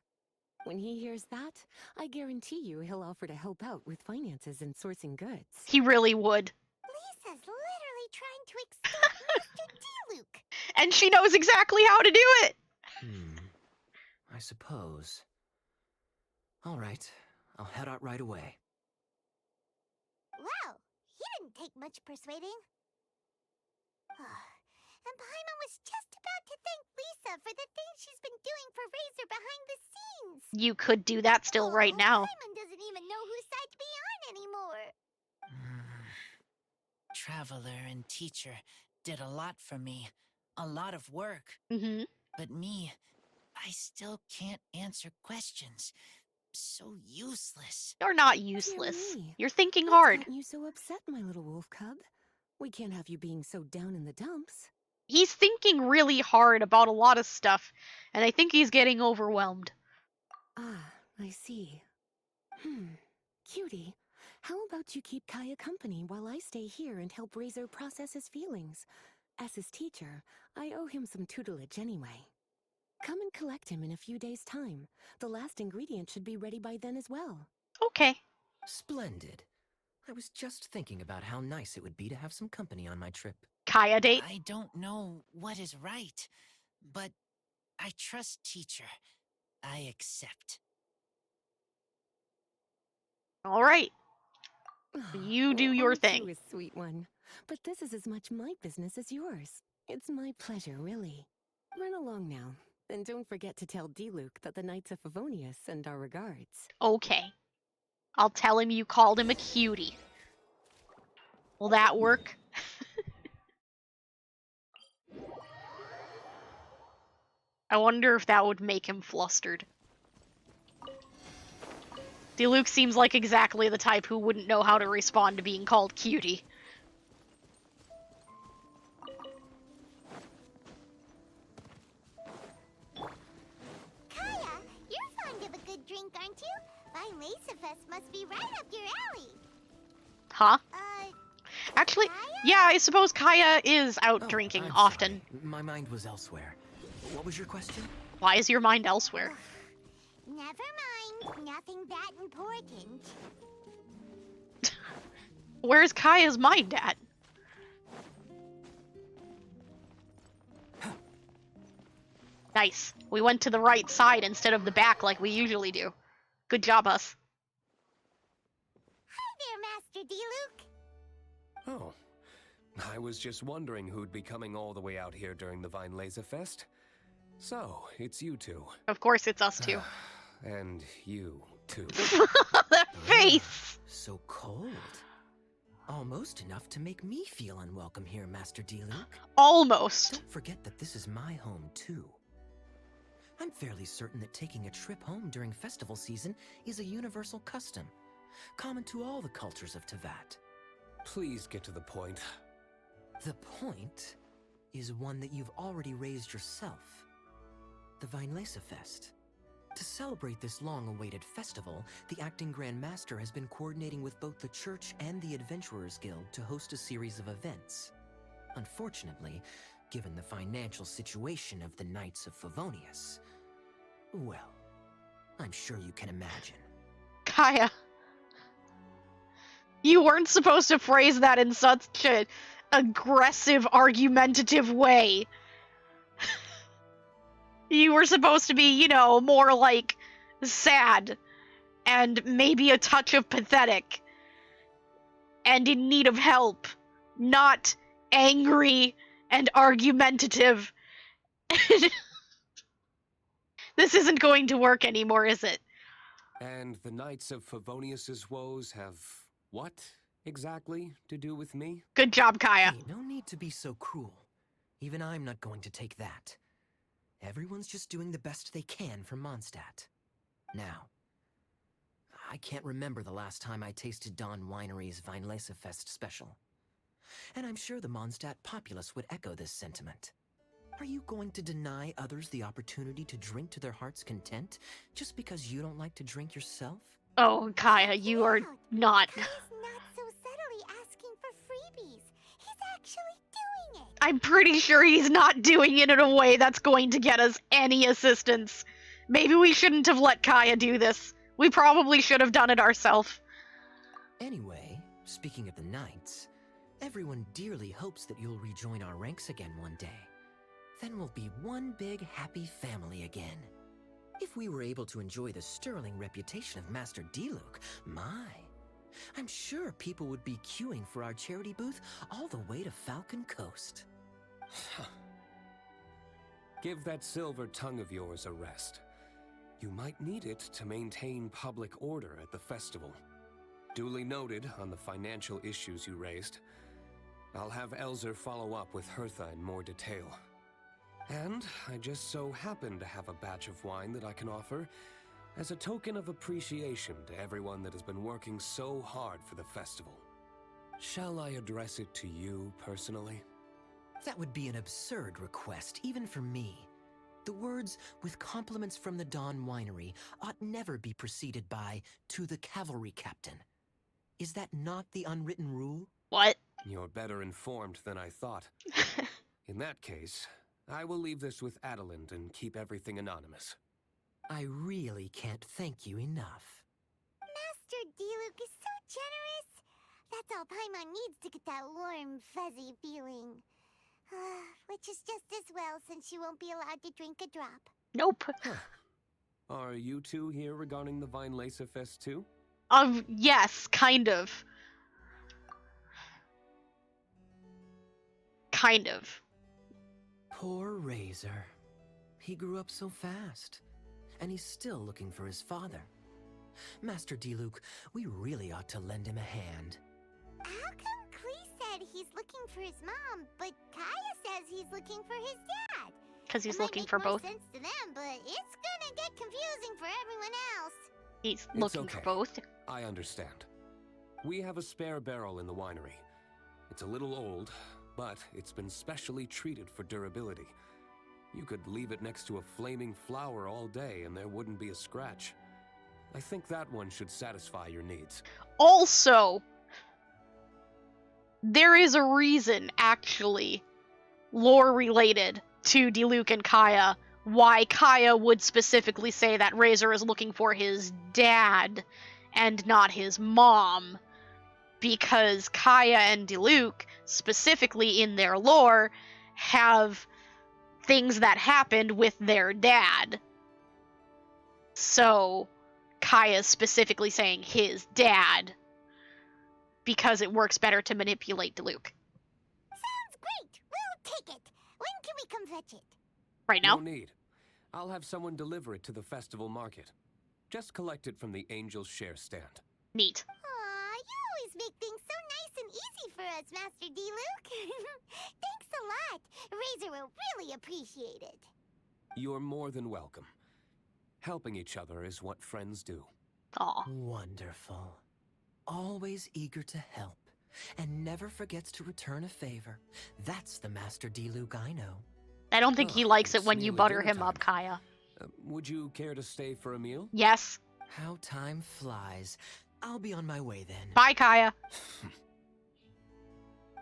When he hears that, I guarantee you he'll offer to help out with finances and sourcing goods.
He really would.
Lisa's literally trying to extort Mr. Diluc.
And she knows exactly how to do it.
I suppose. All right, I'll head out right away.
Wow, he didn't take much persuading. And Paimon was just about to thank Lisa for the things she's been doing for Razor behind the scenes.
You could do that still right now.
Paimon doesn't even know whose side to be on anymore.
Traveler and teacher did a lot for me. A lot of work. But me, I still can't answer questions. So useless.
You're not useless.
Dear me.
You're thinking
What's
hard.
gotten you so upset, my little wolf cub? We can't have you being so down in the dumps.
He's thinking really hard about a lot of stuff, and I think he's getting overwhelmed.
Ah, I see. Cutie, how about you keep Kaya company while I stay here and help Razor process his feelings? As his teacher, I owe him some tutelage anyway. Come and collect him in a few days' time. The last ingredient should be ready by then as well.
Okay.
Splendid. I was just thinking about how nice it would be to have some company on my trip.
Kaya date?
I don't know what is right, but I trust teacher. I accept.
All right. You do your thing.
You a sweet one. But this is as much my business as yours. It's my pleasure, really. Run along now. And don't forget to tell Diluc that the Knights of Favonius send our regards.
Okay. I'll tell him you called him a cutie. Will that work? I wonder if that would make him flustered. Diluc seems like exactly the type who wouldn't know how to respond to being called cutie.
Kaya, you're fond of a good drink, aren't you? Fest must be right up your alley.
Huh? Actually, yeah, I suppose Kaya is out drinking
I'm
often.
sorry. My mind was elsewhere. What was your question?
Why is your mind elsewhere?
Never mind. Nothing that important.
Where's Kaya's mind at? Nice. We went to the right side instead of the back like we usually do. Good job, us.
Hi there, Master Diluc.
Oh,
I was just wondering who'd be coming all the way out here during the Vine Laser Fest. So, it's you two.
Of course it's us two.
And you, too.
That face!
So cold. Almost enough to make me feel unwelcome here, Master D-Luke.
Almost.
Don't forget that this is my home, too. I'm fairly certain that taking a trip home during festival season is a universal custom, common to all the cultures of Teyvat.
Please get to the point.
The point is one that you've already raised yourself. The Vinelesa Fest. To celebrate this long-awaited festival, the Acting Grand Master has been coordinating with both the Church and the Adventurers Guild to host a series of events. Unfortunately, given the financial situation of the Knights of Favonius, well, I'm sure you can imagine.
Kaya. You weren't supposed to phrase that in such an aggressive, argumentative way. You were supposed to be, you know, more like sad and maybe a touch of pathetic and in need of help, not angry and argumentative. This isn't going to work anymore, is it?
And the Knights of Favonius's woes have what exactly to do with me?
Good job, Kaya.
Hey, no need to be so cruel. Even I'm not going to take that. Everyone's just doing the best they can for Mondstadt. Now, I can't remember the last time I tasted Dawn Winery's Vinelesa Fest special. And I'm sure the Mondstadt populace would echo this sentiment. Are you going to deny others the opportunity to drink to their heart's content just because you don't like to drink yourself?
Oh, Kaya, you are not.
Kaya's not so subtly asking for freebies. He's actually doing it.
I'm pretty sure he's not doing it in a way that's going to get us any assistance. Maybe we shouldn't have let Kaya do this. We probably should have done it ourselves.
Anyway, speaking of the Knights, everyone dearly hopes that you'll rejoin our ranks again one day. Then we'll be one big happy family again. If we were able to enjoy the sterling reputation of Master D-Luke, my, I'm sure people would be queuing for our charity booth all the way to Falcon Coast.
Give that silver tongue of yours a rest. You might need it to maintain public order at the festival. Duly noted on the financial issues you raised. I'll have Elzer follow up with Hertha in more detail. And I just so happen to have a batch of wine that I can offer as a token of appreciation to everyone that has been working so hard for the festival. Shall I address it to you personally?
That would be an absurd request, even for me. The words, with compliments from the Dawn Winery, ought never be preceded by, to the cavalry captain. Is that not the unwritten rule?
What?
You're better informed than I thought. In that case, I will leave this with Adeline and keep everything anonymous.
I really can't thank you enough.
Master D-Luke is so generous. That's all Paimon needs to get that warm, fuzzy feeling. Which is just as well, since you won't be allowed to drink a drop.
Nope.
Are you two here regarding the Vinelesa Fest too?
Yes, kind of. Kind of.
Poor Razor. He grew up so fast, and he's still looking for his father. Master D-Luke, we really ought to lend him a hand.
How come Klee said he's looking for his mom, but Kaya says he's looking for his dad?
Because he's looking for both.
It might make more sense to them, but it's gonna get confusing for everyone else.
He's looking for both.
I understand. We have a spare barrel in the winery. It's a little old, but it's been specially treated for durability. You could leave it next to a flaming flower all day and there wouldn't be a scratch. I think that one should satisfy your needs.
Also, there is a reason, actually, lore-related to D-Luke and Kaya, why Kaya would specifically say that Razor is looking for his dad and not his mom. Because Kaya and D-Luke, specifically in their lore, have things that happened with their dad. So, Kaya's specifically saying his dad, because it works better to manipulate D-Luke.
take it. When can we come fetch it?
Right now?
No need. I'll have someone deliver it to the festival market. Just collect it from the Angel's Share stand.
Neat.
Aw, you always make things so nice and easy for us, Master D-Luke. Thanks a lot. Razor will really appreciate it.
You're more than welcome. Helping each other is what friends do.
Aw.
Wonderful. Always eager to help, and never forgets to return a favor. That's the Master D-Luke I know.
I don't think he likes it
it's
when you
nearly
butter
dinner
him up, Kaya.
Would you care to stay for a meal?
Yes.
How time flies. I'll be on my way then.
Bye, Kaya.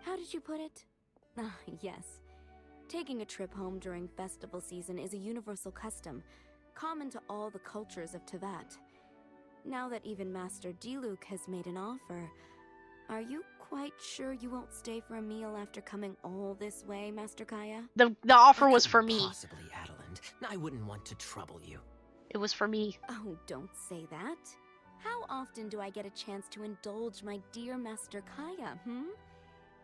How did you put it? Ah, yes. Taking a trip home during festival season is a universal custom, common to all the cultures of Tevat. Now that even Master D-Luke has made an offer, are you quite sure you won't stay for a meal after coming all this way, Master Kaya?
The offer was for me.
Possibly, Adeland. I wouldn't want to trouble you.
It was for me.
Oh, don't say that. How often do I get a chance to indulge my dear Master Kaya,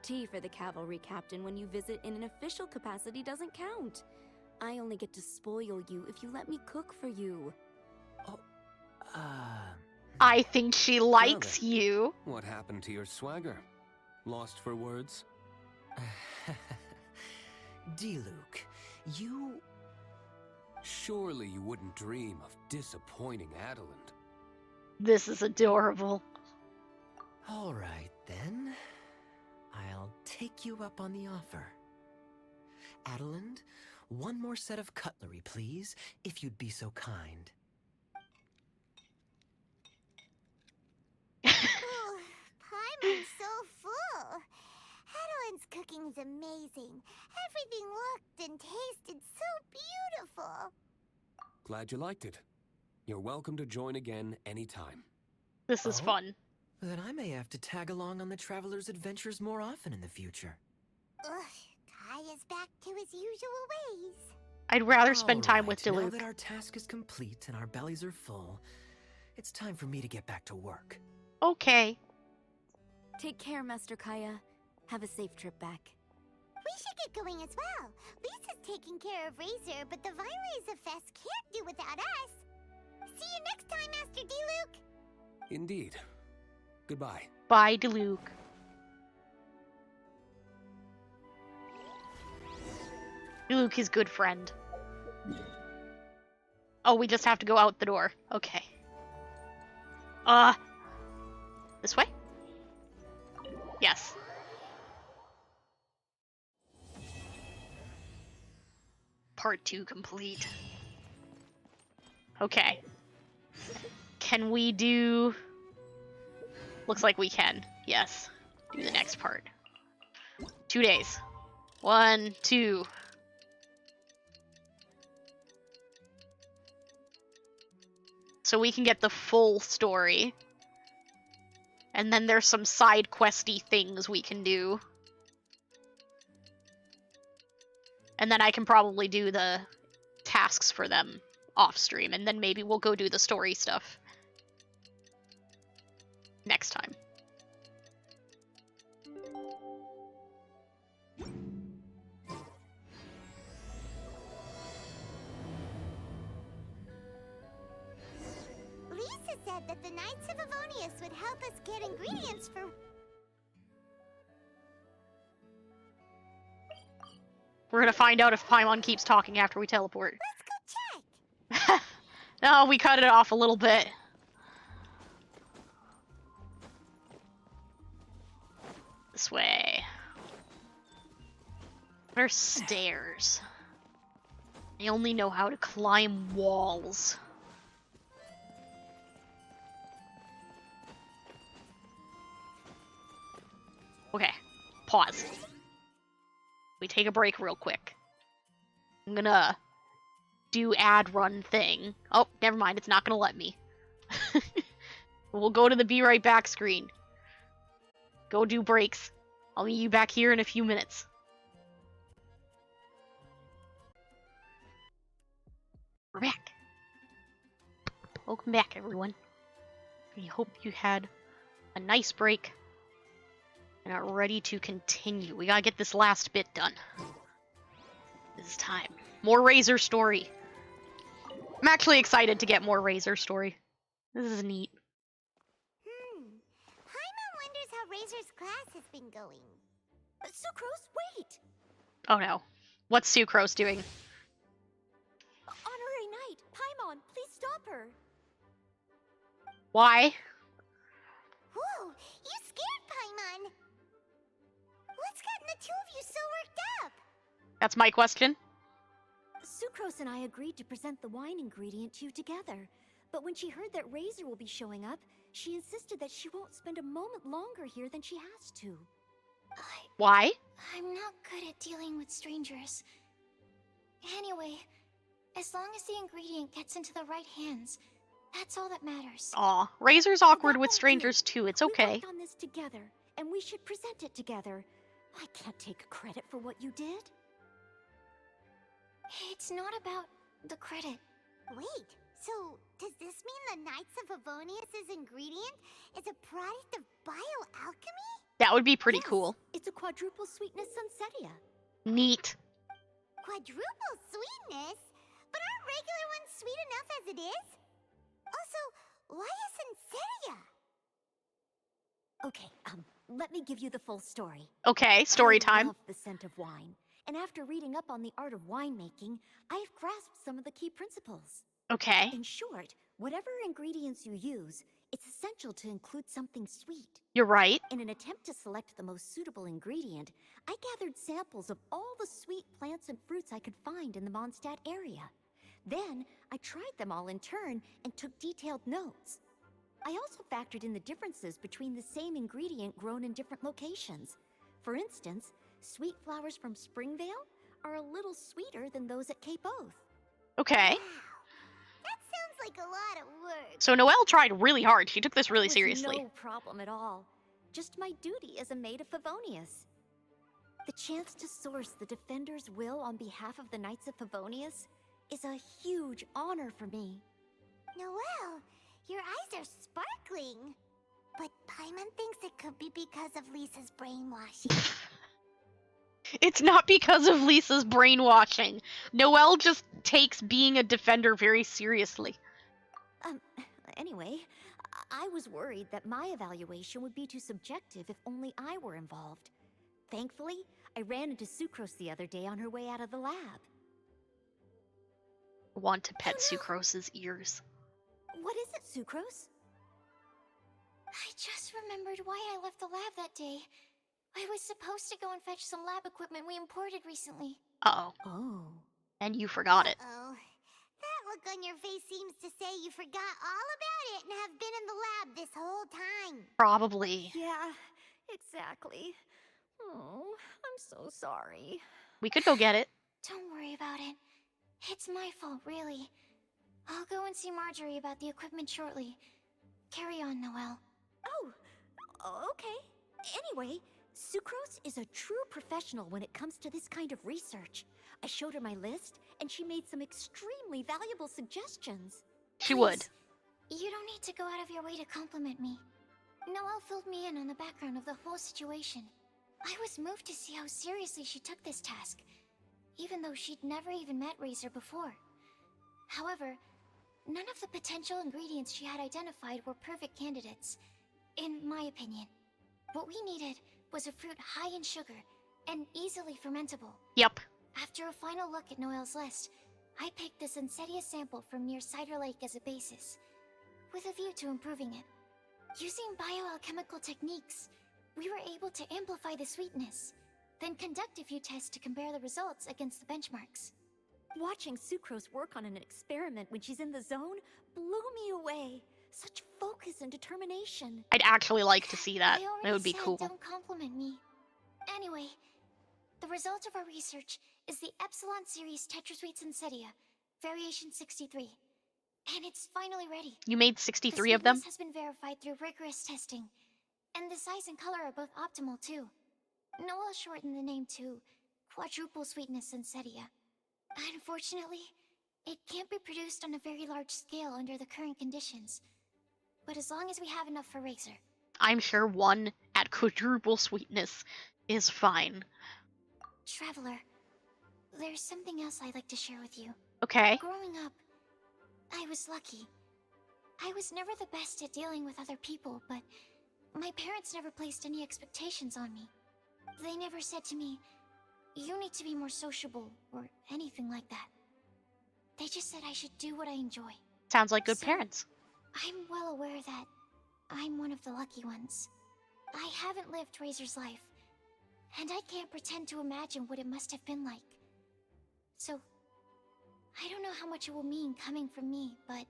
Tea for the cavalry captain when you visit in an official capacity doesn't count. I only get to spoil you if you let me cook for you.
I think she likes you.
What happened to your swagger? Lost for words?
D-Luke, you...
Surely you wouldn't dream of disappointing Adeland.
This is adorable.
All right, then. I'll take you up on the offer. Adeland, one more set of cutlery, please, if you'd be so kind.
Oh, Paimon's so full. Adeline's cooking's amazing. Everything looked and tasted so beautiful.
Glad you liked it. You're welcome to join again anytime.
This is fun.
Then I may have to tag along on the Traveler's adventures more often in the future.
Ugh, Kaya's back to his usual ways.
I'd rather spend time
All
with
right, now
D-Luke.
that our task is complete and our bellies are full, it's time for me to get back to work.
Okay.
Take care, Master Kaya. Have a safe trip back.
We should get going as well. Lisa's taking care of Razor, but the Violaza Fest can't do without us. See you next time, Master D-Luke.
Indeed. Goodbye.
Bye, D-Luke. D-Luke is good friend. Oh, we just have to go out the door. Okay. This way? Yes. Part 2 complete. Okay. Can we do... Looks like we can. Yes. Do the next part. 2 days. 1, 2. So we can get the full story. And then there's some side questy things we can do. And then I can probably do the tasks for them off stream, and then maybe we'll go do the story stuff next time.
Lisa said that the Knights of Avonius would help us get ingredients for...
We're gonna find out if Paimon keeps talking after we teleport.
Let's go check!
No, we cut it off a little bit. This way. There's stairs. I only know how to climb walls. Okay, pause. We take a break real quick. I'm gonna do ad run thing. Oh, never mind, it's not gonna let me. We'll go to the be right back screen. Go do breaks. I'll meet you back here in a few minutes. We're back. Welcome back, everyone. I hope you had a nice break and are ready to continue. We gotta get this last bit done. This time. More Razor story. I'm actually excited to get more Razor story. This is neat.
Paimon wonders how Razor's class has been going.
Sucrose, wait!
Oh no. What's Sucrose doing?
Honorary Knight, Paimon, please stop her.
Why?
Whoa, you scared Paimon. What's gotten the two of you so worked up?
That's my question.
Sucrose and I agreed to present the wine ingredient to you together. But when she heard that Razor will be showing up, she insisted that she won't spend a moment longer here than she has to.
Why?
I'm not good at dealing with strangers. Anyway, as long as the ingredient gets into the right hands, that's all that matters.
Aw, Razor's awkward with strangers too. It's okay.
We worked on this together, and we should present it together. I can't take credit for what you did.
It's not about the credit.
Wait, so does this mean the Knights of Favonius' ingredient is a product of bioalchemy?
That would be pretty cool.
It's a quadruple sweetness sunsetia.
Neat.
Quadruple sweetness? But aren't regular ones sweet enough as it is? Also, why is Sunsetia?
Okay, let me give you the full story.
Okay, story
I
time.
love the scent of wine, and after reading up on the art of winemaking, I've grasped some of the key principles.
Okay.
In short, whatever ingredients you use, it's essential to include something sweet.
You're right.
In an attempt to select the most suitable ingredient, I gathered samples of all the sweet plants and fruits I could find in the Mondstadt area. Then, I tried them all in turn and took detailed notes. I also factored in the differences between the same ingredient grown in different locations. For instance, sweet flowers from Springvale are a little sweeter than those at Cape Oath.
Okay.
That sounds like a lot of work.
So Noelle tried really hard. She took this really
It was
seriously.
No problem at all. Just my duty as a maid of Favonius. The chance to source the Defender's will on behalf of the Knights of Favonius is a huge honor for me.
Noelle, your eyes are sparkling. But Paimon thinks it could be because of Lisa's brainwashing.
It's not because of Lisa's brainwashing. Noelle just takes being a defender very seriously.
Anyway, I was worried that my evaluation would be too subjective if only I were involved. Thankfully, I ran into Sucrose the other day on her way out of the lab.
Want to pet Sucrose's ears.
What is it, Sucrose?
I just remembered why I left the lab that day. I was supposed to go and fetch some lab equipment we imported recently.
Uh-oh.
Oh.
And you forgot it.
Uh-oh. That look on your face seems to say you forgot all about it and have been in the lab this whole time.
Probably.
Yeah, exactly. Oh, I'm so sorry.
We could go get it.
Don't worry about it. It's my fault, really. I'll go and see Marjorie about the equipment shortly. Carry on, Noelle.
Oh, okay. Anyway, Sucrose is a true professional when it comes to this kind of research. I showed her my list, and she made some extremely valuable suggestions.
She would.
You don't need to go out of your way to compliment me. Noelle filled me in on the background of the whole situation. I was moved to see how seriously she took this task, even though she'd never even met Razor before. However, none of the potential ingredients she had identified were perfect candidates, in my opinion. What we needed was a fruit high in sugar and easily fermentable.
Yep.
After a final look at Noelle's list, I picked the Sunsetia sample from near Cider Lake as a basis, with a view to improving it. Using bioalchemical techniques, we were able to amplify the sweetness, then conduct a few tests to compare the results against the benchmarks.
Watching Sucrose work on an experiment when she's in the zone blew me away. Such focus and determination.
I'd actually like to see that.
I already
That would be
said
cool.
Don't compliment me. Anyway, the result of our research is the Epsilon Series Tetrasweet Sunsetia, Variation 63. And it's finally ready.
You made 63 of them?
The sweetness has been verified through rigorous testing. And the size and color are both optimal, too. Noelle shortened the name to Quadruple Sweetness Sunsetia. Unfortunately, it can't be produced on a very large scale under the current conditions. But as long as we have enough for Razor.
I'm sure one at quadruple sweetness is fine.
Traveler, there's something else I'd like to share with you.
Okay.
Growing up, I was lucky. I was never the best at dealing with other people, but my parents never placed any expectations on me. They never said to me, "You need to be more sociable," or anything like that. They just said I should do what I enjoy.
Sounds like good parents.
I'm well aware that I'm one of the lucky ones. I haven't lived Razor's life, and I can't pretend to imagine what it must have been like. So, I don't know how much it will mean coming from me, but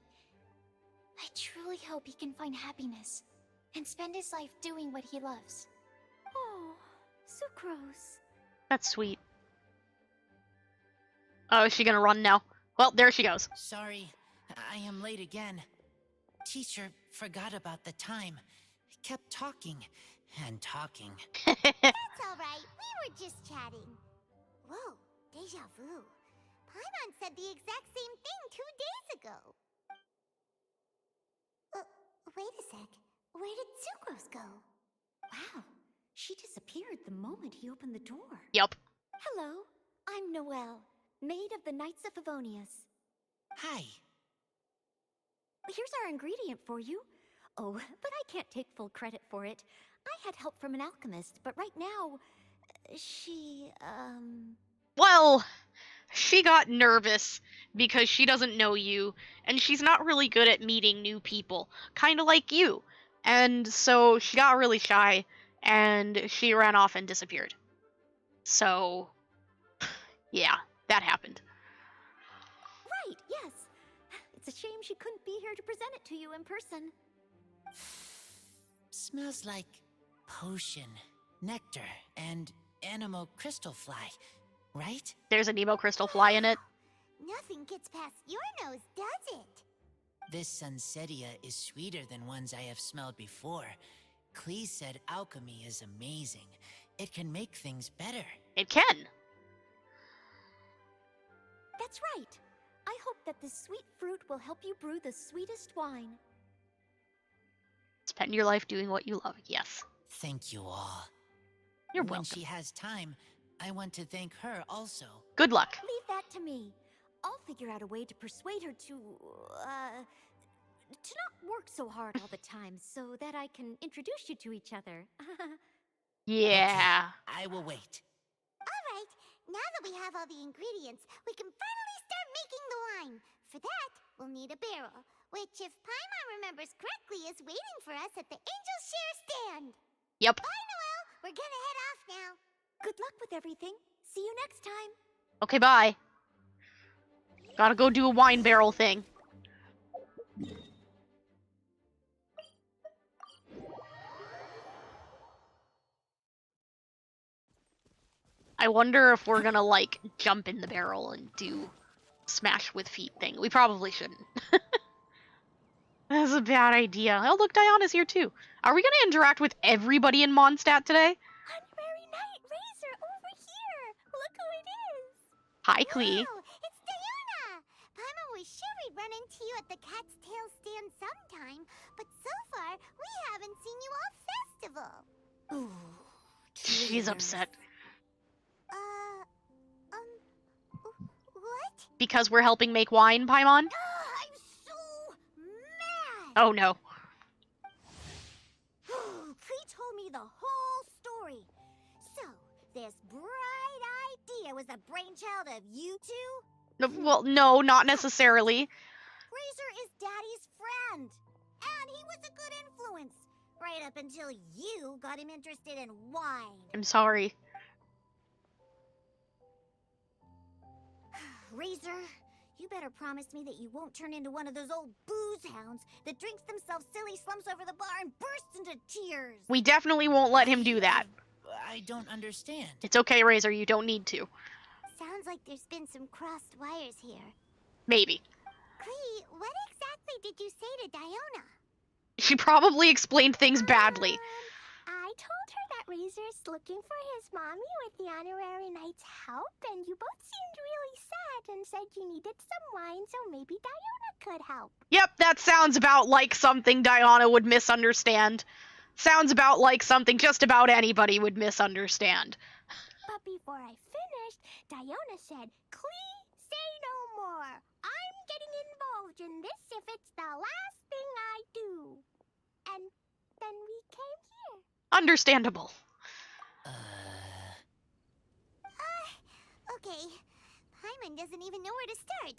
I truly hope he can find happiness and spend his life doing what he loves.
Oh, Sucrose.
That's sweet. Oh, is she gonna run now? Well, there she goes.
Sorry, I am late again. Teacher forgot about the time. Kept talking and talking.
That's alright, we were just chatting. Whoa, deja vu. Paimon said the exact same thing 2 days ago. Wait a sec. Where did Sucrose go?
Wow, she disappeared the moment he opened the door.
Yup.
Hello, I'm Noelle, maid of the Knights of Favonius.
Hi.
Here's our ingredient for you. Oh, but I can't take full credit for it. I had help from an alchemist, but right now, she,
Well, she got nervous because she doesn't know you, and she's not really good at meeting new people, kind of like you. And so she got really shy, and she ran off and disappeared. So, yeah, that happened.
Right, yes. It's a shame she couldn't be here to present it to you in person.
Smells like potion, nectar, and anemo crystal fly, right?
There's a Nemo crystal fly in it.
Nothing gets past your nose, does it?
This Sunsetia is sweeter than ones I have smelled before. Clee said alchemy is amazing. It can make things better.
It can.
That's right. I hope that this sweet fruit will help you brew the sweetest wine.
Spend your life doing what you love, yes.
Thank you all.
You're
when
welcome.
she has time, I want to thank her also.
Good luck.
Leave that to me. I'll figure out a way to persuade her to not work so hard all the time so that I can introduce you to each other.
Yeah.
Okay, I will wait.
Alright, now that we have all the ingredients, we can finally start making the wine. For that, we'll need a barrel, which, if Paimon remembers correctly, is waiting for us at the Angel Share stand.
Yep.
Bye, Noelle. We're gonna head off now.
Good luck with everything. See you next time.
Okay, bye. Gotta go do a wine barrel thing. I wonder if we're gonna, like, jump in the barrel and do smash with feet thing. We probably shouldn't. That's a bad idea. Oh, look, Diana's here too. Are we gonna interact with everybody in Mondstadt today?
Honorary Knight Razor over here. Look who it is.
Hi, Clee.
Wow, it's Diana. Paimon was sure we'd run into you at the Cat's Tail stand sometime, but so far, we haven't seen you all festival.
Ooh,
She's upset.
What?
Because we're helping make wine, Paimon?
I'm so mad!
Oh no.
Clee told me the whole story. So, this bright idea was the brainchild of you two?
Well, no, not necessarily.
Razor is Daddy's friend, and he was a good influence, right up until you got him interested in wine.
I'm sorry.
Razor, you better promise me that you won't turn into one of those old booze hounds that drinks themselves silly, slumps over the bar, and bursts into tears.
We definitely won't let him do that.
I don't understand.
It's okay, Razor, you don't need to.
Sounds like there's been some crossed wires here.
Maybe.
Clee, what exactly did you say to Diona?
She probably explained things badly.
I told her that Razor's looking for his mommy with the Honorary Knight's help, and you both seemed really sad and said you needed some wine, so maybe Diona could help.
Yep, that sounds about like something Diana would misunderstand. Sounds about like something just about anybody would misunderstand.
But before I finish, finished, Diona said, Clee, say no more. I'm getting involved in this if it's the last thing I do. And then we came here.
Understandable.
Okay. Paimon doesn't even know where to start.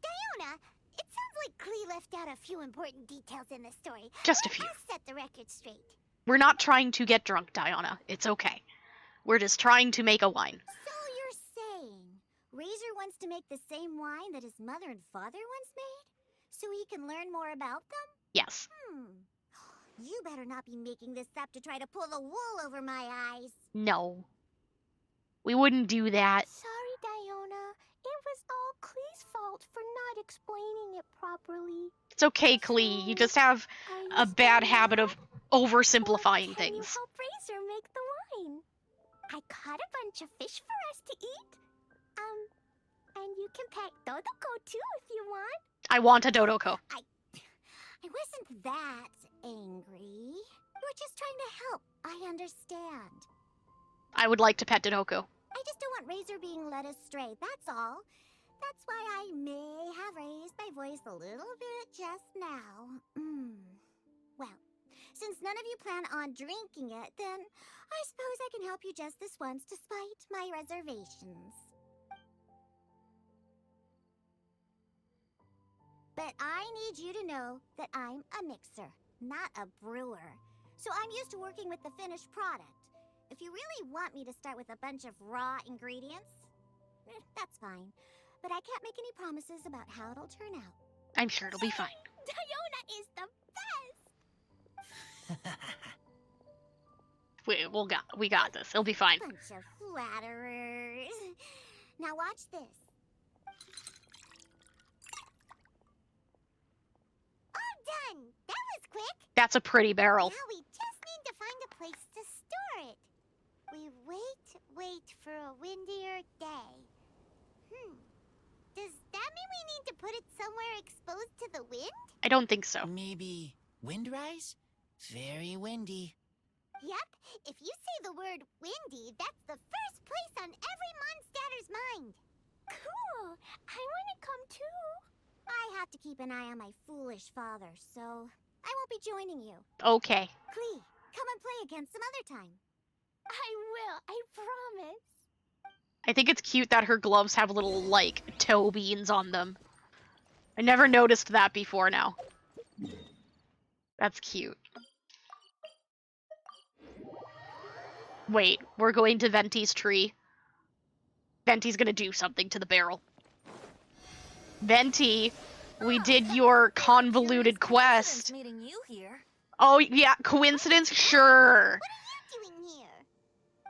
Diona, it sounds like Clee left out a few important details in the story.
Just a few.
Let's set the record straight.
We're not trying to get drunk, Diana. It's okay. We're just trying to make a wine.
So you're saying Razor wants to make the same wine that his mother and father once made? So he can learn more about them?
Yes.
You better not be making this up to try to pull the wool over my eyes.
No. We wouldn't do that.
Sorry, Diona. It was all Clee's fault for not explaining it properly.
It's okay, Clee. You just have a bad habit of oversimplifying
Can you
things.
help Razor make the wine? I caught a bunch of fish for us to eat. And you can pet Dodoko too if you want.
I want a Dodoko.
I wasn't that angry. We're just trying to help. I understand.
I would like to pet Dodoko.
I just don't want Razor being led astray, that's all. That's why I may have raised my voice a little bit just now. Well, since none of you plan on drinking it, then I suppose I can help you just this once despite my reservations. But I need you to know that I'm a mixer, not a brewer. So I'm used to working with the finished product. If you really want me to start with a bunch of raw ingredients, that's fine. But I can't make any promises about how it'll turn out.
I'm sure it'll be fine.
Diona is the best!
We got this. It'll be fine.
Bunch of flatterers. Now watch this. All done! That was quick!
That's a pretty barrel.
Now we just need to find a place to store it. We wait for a windier day. Does that mean we need to put it somewhere exposed to the wind?
I don't think so.
Maybe windrise? Very windy.
Yep. If you say the word windy, that's the first place on every Mondstatter's mind. Cool. I want to come too. I have to keep an eye on my foolish father, so I won't be joining you.
Okay.
Clee, come and play again some other time. I will, I promise.
I think it's cute that her gloves have little, like, toe beans on them. I never noticed that before now. That's cute. Wait, we're going to Venti's tree. Venti's gonna do something to the barrel. Venti, we did your convoluted quest.
Meeting you here.
Oh, yeah, coincidence? Sure.
What are you doing here?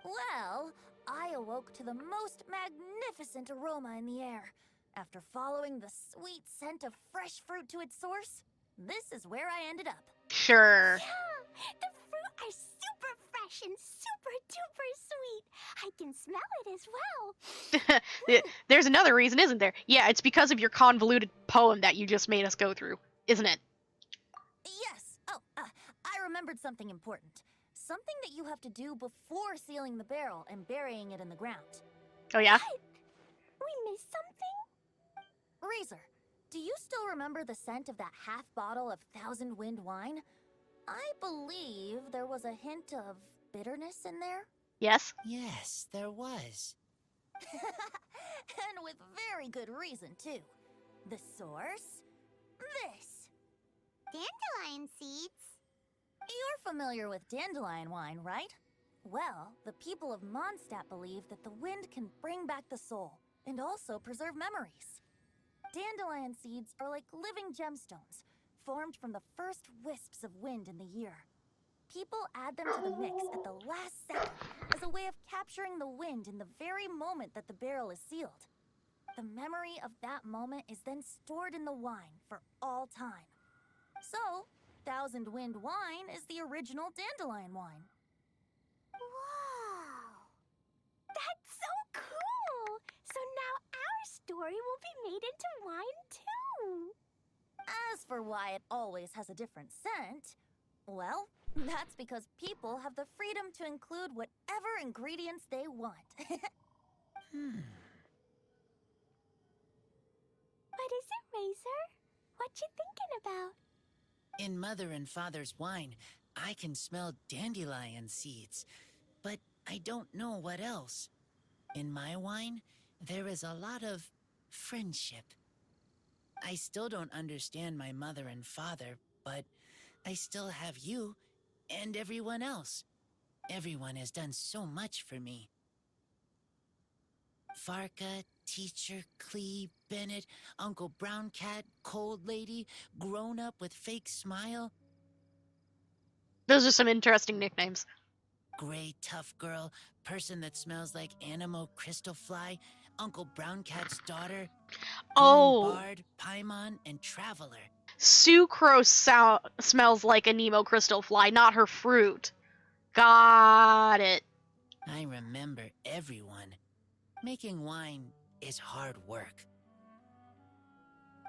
Well, I awoke to the most magnificent aroma in the air. After following the sweet scent of fresh fruit to its source, this is where I ended up.
Sure.
Yeah, the fruit are super fresh and super duper sweet. I can smell it as well.
There's another reason, isn't there? Yeah, it's because of your convoluted poem that you just made us go through, isn't it?
Yes. Oh, I remembered something important. Something that you have to do before sealing the barrel and burying it in the ground.
Oh, yeah?
What? We missed something?
Razor, do you still remember the scent of that half bottle of Thousand Wind wine? I believe there was a hint of bitterness in there.
Yes?
Yes, there was.
And with very good reason, too. The source? This.
Dandelion seeds.
You're familiar with dandelion wine, right? Well, the people of Mondstadt believe that the wind can bring back the soul, and also preserve memories. Dandelion seeds are like living gemstones, formed from the first wisps of wind in the year. People add them to the mix at the last second as a way of capturing the wind in the very moment that the barrel is sealed. The memory of that moment is then stored in the wine for all time. So, Thousand Wind wine is the original dandelion wine.
Wow! That's so cool! So now our story will be made into wine too!
As for why it always has a different scent, well, that's because people have the freedom to include whatever ingredients they want.
What is it, Razor? What you thinking about?
In Mother and Father's wine, I can smell dandelion seeds, but I don't know what else. In my wine, there is a lot of friendship. I still don't understand my mother and father, but I still have you and everyone else. Everyone has done so much for me. Varka, Teacher, Clee, Bennett, Uncle Brown Cat, Cold Lady, Grown Up with Fake Smile.
Those are some interesting nicknames.
Gray Tough Girl, Person That Smells Like Animo Crystal Fly, Uncle Brown Cat's Daughter, Green Bard, Paimon, and Traveler.
Sucrose smells like a Nemo crystal fly, not her fruit. Got it.
I remember everyone. Making wine is hard work.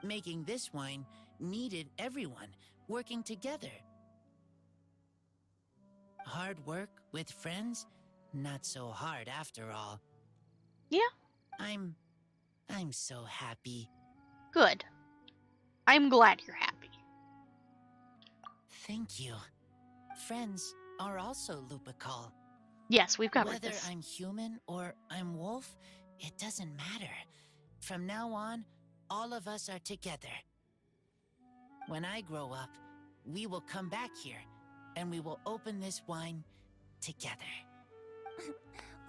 Making this wine needed everyone working together. Hard work with friends? Not so hard after all.
Yeah.
I'm so happy.
Good. I'm glad you're happy.
Thank you. Friends are also Lupical.
Yes, we've covered
Whether
this.
I'm human or I'm wolf, it doesn't matter. From now on, all of us are together. When I grow up, we will come back here, and we will open this wine together.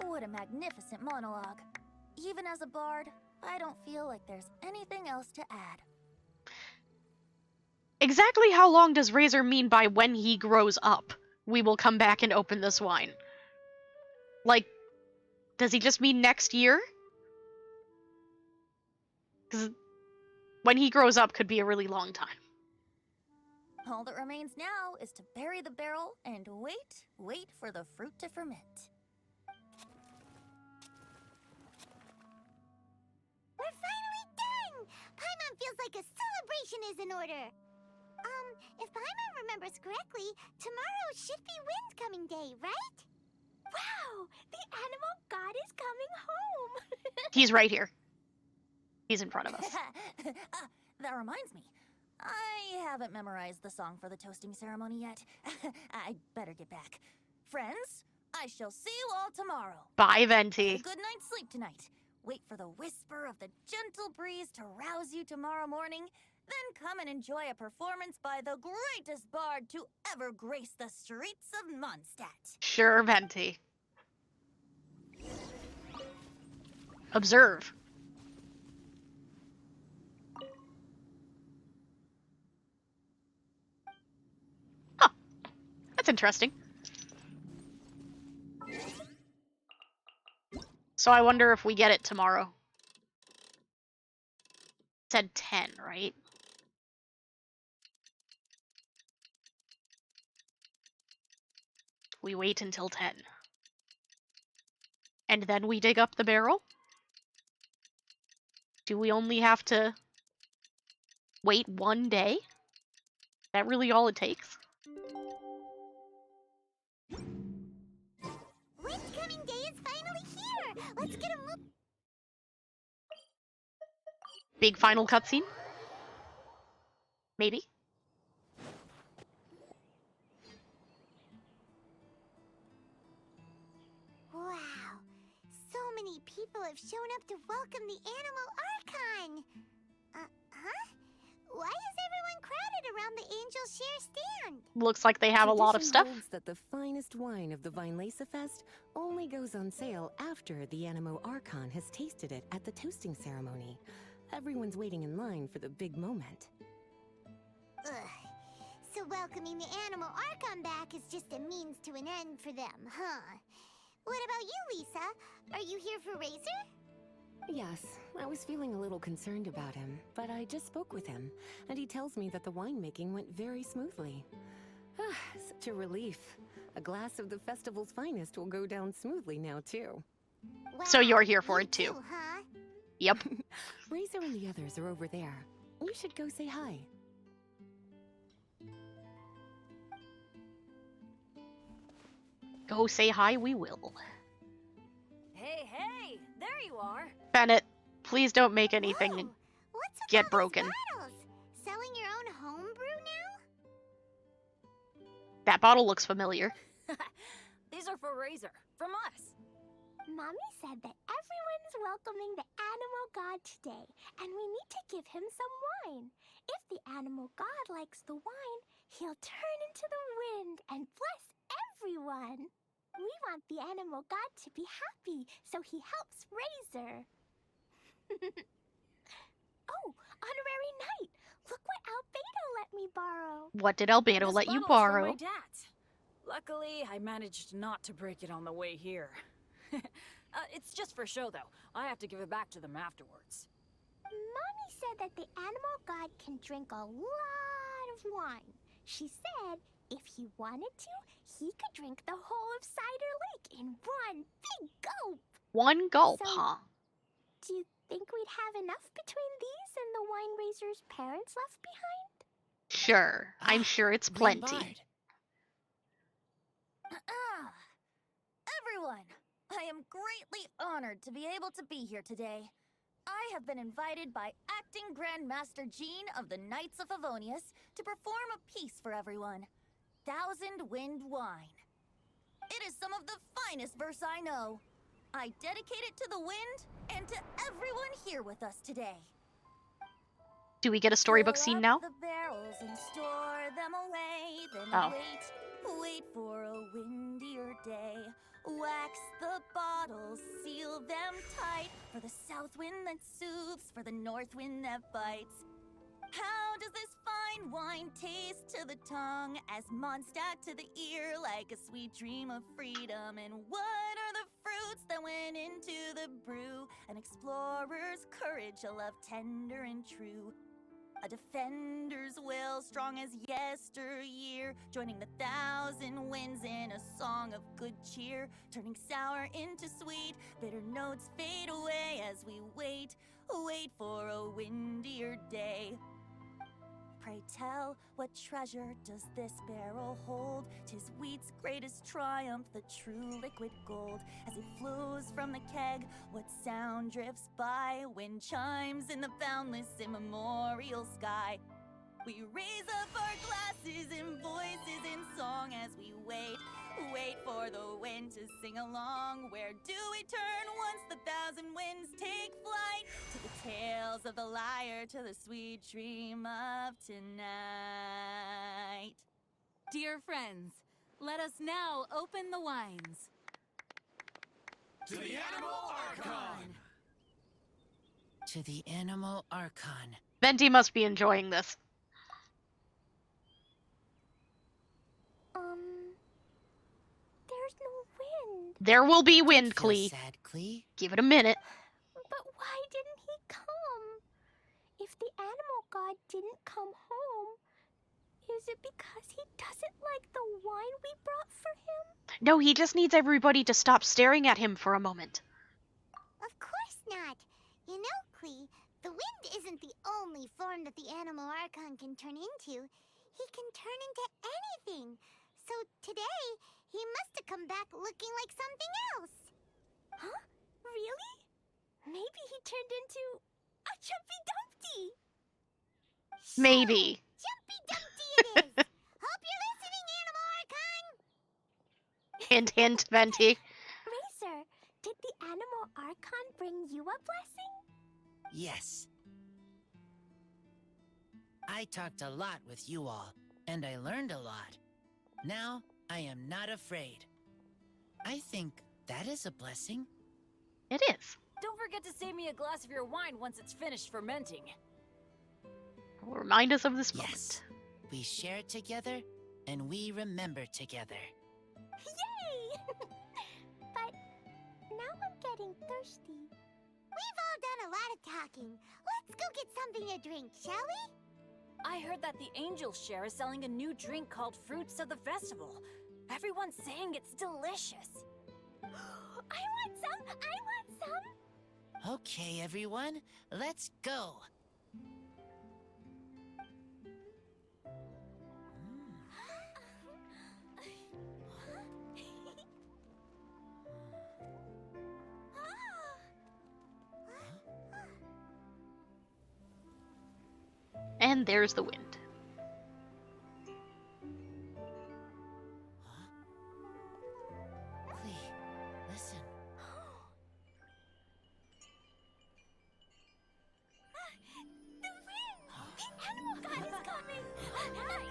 What a magnificent monologue. Even as a bard, I don't feel like there's anything else to add.
Exactly how long does Razor mean by when he grows up? We will come back and open this wine. Like, does he just mean next year? Because when he grows up could be a really long time.
All that remains now is to bury the barrel and wait for the fruit to ferment.
We're finally done! Paimon feels like a celebration is in order. If Paimon remembers correctly, tomorrow should be Wind-coming day, right?
Wow! The animal god is coming home!
He's right here. He's in front of us.
That reminds me. I haven't memorized the song for the toasting ceremony yet. I'd better get back. Friends, I shall see you all tomorrow.
Bye,
Get
Venti.
a good night's sleep tonight. Wait for the whisper of the gentle breeze to rouse you tomorrow morning. Then come and enjoy a performance by the greatest bard to ever grace the streets of Mondstadt.
Sure, Venti. Observe. Huh. That's interesting. So I wonder if we get it tomorrow. It said 10, right? We wait until 10. And then we dig up the barrel? Do we only have to wait one day? Is that really all it takes?
Wind-coming day is finally here! Let's get a move.
Big final cutscene? Maybe?
Wow. So many people have shown up to welcome the Animal Archon! Huh? Why is everyone crowded around the Angel Share stand?
Looks like they have a lot of
Tradition
stuff.
holds that the finest wine of the Vinelesa Fest only goes on sale after the Animo Archon has tasted it at the toasting ceremony. Everyone's waiting in line for the big moment.
Ugh. So welcoming the Animal Archon back is just a means to an end for them, huh? What about you, Lisa? Are you here for Razor?
Yes, I was feeling a little concerned about him, but I just spoke with him, and he tells me that the winemaking went very smoothly. Such a relief. A glass of the festival's finest will go down smoothly now, too.
Wow,
So you're here for it, too.
Huh?
Yep.
Razor and the others are over there. You should go say hi.
Go say hi, we will.
Hey, there you bar?
Bennett, please don't make anything
Whoa, what's with
get
all
broken.
these bottles? Selling your own homebrew now?
That bottle looks familiar.
These are for Razor, from us.
Mommy said that everyone's welcoming the animal god today, and we need to give him some wine. If the animal god likes the wine, he'll turn into the wind and bless everyone. We want the animal god to be happy, so he helps Razor. Oh, honorary knight! Look what Albedo let me borrow.
What did Albedo
This
let you
bottle's from
borrow?
my dad. Luckily, I managed not to break it on the way here. It's just for show, though. I have to give it back to them afterwards.
Mommy said that the animal god can drink a lot of wine. She said if he wanted to, he could drink the whole of Cider Lake in one big gulp.
One gulp,
So,
huh?
Do you think we'd have enough between these and the wine raiser's parents left behind?
Sure. I'm sure it's
Green
plenty.
Bard.
Everyone, I am greatly honored to be able to be here today. I have been invited by Acting Grand Master Jean of the Knights of Favonius to perform a piece for everyone. Thousand Wind Wine. It is some of the finest verse I know. I dedicate it to the wind and to everyone here with us today.
Do we get a storybook
Fill
scene
up
now?
the barrels and store them away, then
Oh.
wait for a windier day. Wax the bottles, seal them tight, for the south wind that soothes, for the north wind that bites. How does this fine wine taste to the tongue, as Mondstadt to the ear, like a sweet dream of freedom? And what are the fruits that went into the brew? An explorer's courage, a love tender and true. A defender's will, strong as yesteryear, joining the thousand winds in a song of good cheer, turning sour into sweet, bitter notes fade away as we wait for a windier day. Pray tell, what treasure does this barrel hold? 'Tis wheat's greatest triumph, the true liquid gold. As it flows from the keg, what sound drifts by? Wind chimes in the boundless immemorial sky. We raise up our glasses and voices in song as we wait for the wind to sing along. Where do we turn once the thousand winds take flight? To the tales of the lyre, to the sweet dream of tonight.
Dear friends, let us now open the wines.
To the Animal Archon!
To the Animal Archon.
Venti must be enjoying this.
There's no wind.
There will be wind,
Feel
Klee.
sad, Klee?
Give it a minute.
But why didn't he come? If the animal god didn't come home, is it because he doesn't like the wine we brought for him?
No, he just needs everybody to stop staring at him for a moment.
Of course not. You know, Klee, the wind isn't the only form that the Animal Archon can turn into. He can turn into anything. So today, he must have come back looking like something else.
Huh? Really? Maybe he turned into a Jumpy Dumpty.
Maybe.
Jumpy Dumpty it is. Hope you're listening, Animal Archon.
Hint, hint, Venti.
Razor, did the Animal Archon bring you a blessing?
Yes. I talked a lot with you all, and I learned a lot. Now, I am not afraid. I think that is a blessing.
It is.
Don't forget to save me a glass of your wine once it's finished fermenting.
Will remind us of this
Yes. We share together, and we remember together.
Yay! But now I'm getting thirsty.
We've all done a lot of talking. Let's go get something to drink, shall we?
I heard that the Angels Share is selling a new drink called Fruits of the Festival. Everyone's saying it's delicious.
I want some! I want some!
Okay, everyone, let's go.
And there's the wind.
Clee, listen.
The wind! It's coming! Right!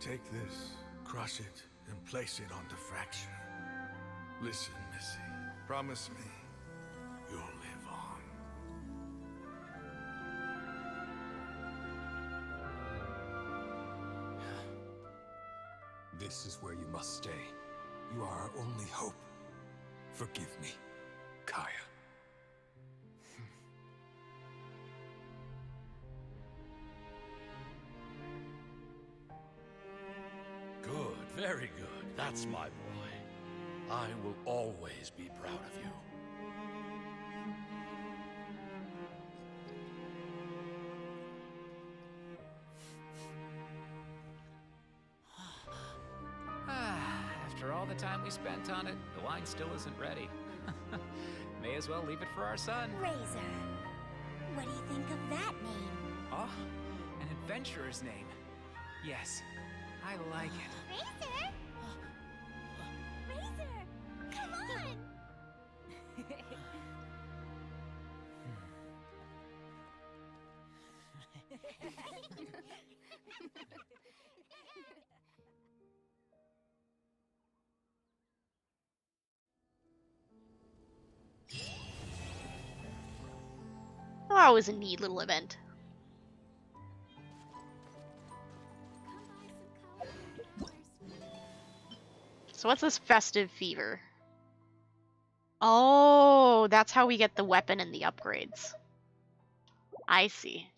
Take this, crush it, and place it on the fracture. Listen, Missy, promise me you'll live on.
This is where you must stay. You are our only hope. Forgive me, Kaya.
Good, very good. That's my boy. I will always be proud of you.
After all the time we spent on it, the wine still isn't ready. May as well leave it for our son.
Razor. What do you think of that name?
Oh, an adventurer's name. Yes, I like it.
Razor? Razor! Come on!
Oh, it was a neat little event. So what's this festive fever? Oh, that's how we get the weapon and the upgrades. I see.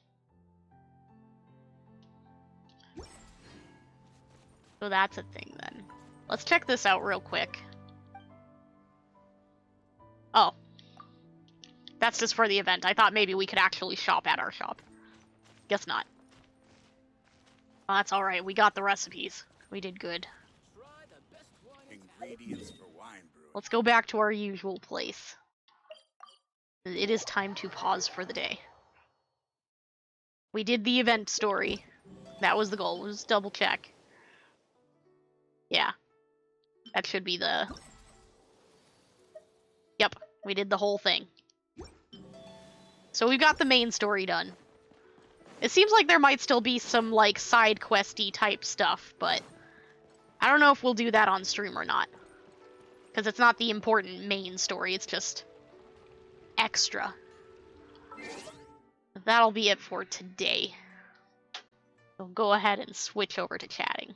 So that's a thing then. Let's check this out real quick. Oh. That's just for the event. I thought maybe we could actually shop at our shop. Guess not. Well, that's alright. We got the recipes. We did good.
Ingredients for wine brewing.
Let's go back to our usual place. It is time to pause for the day. We did the event story. That was the goal. We'll just double check. Yeah. That should be the... Yep. We did the whole thing. So we've got the main story done. It seems like there might still be some, like, side questy type stuff, but I don't know if we'll do that on stream or not. Because it's not the important main story, it's just extra. That'll be it for today. So go ahead and switch over to chatting.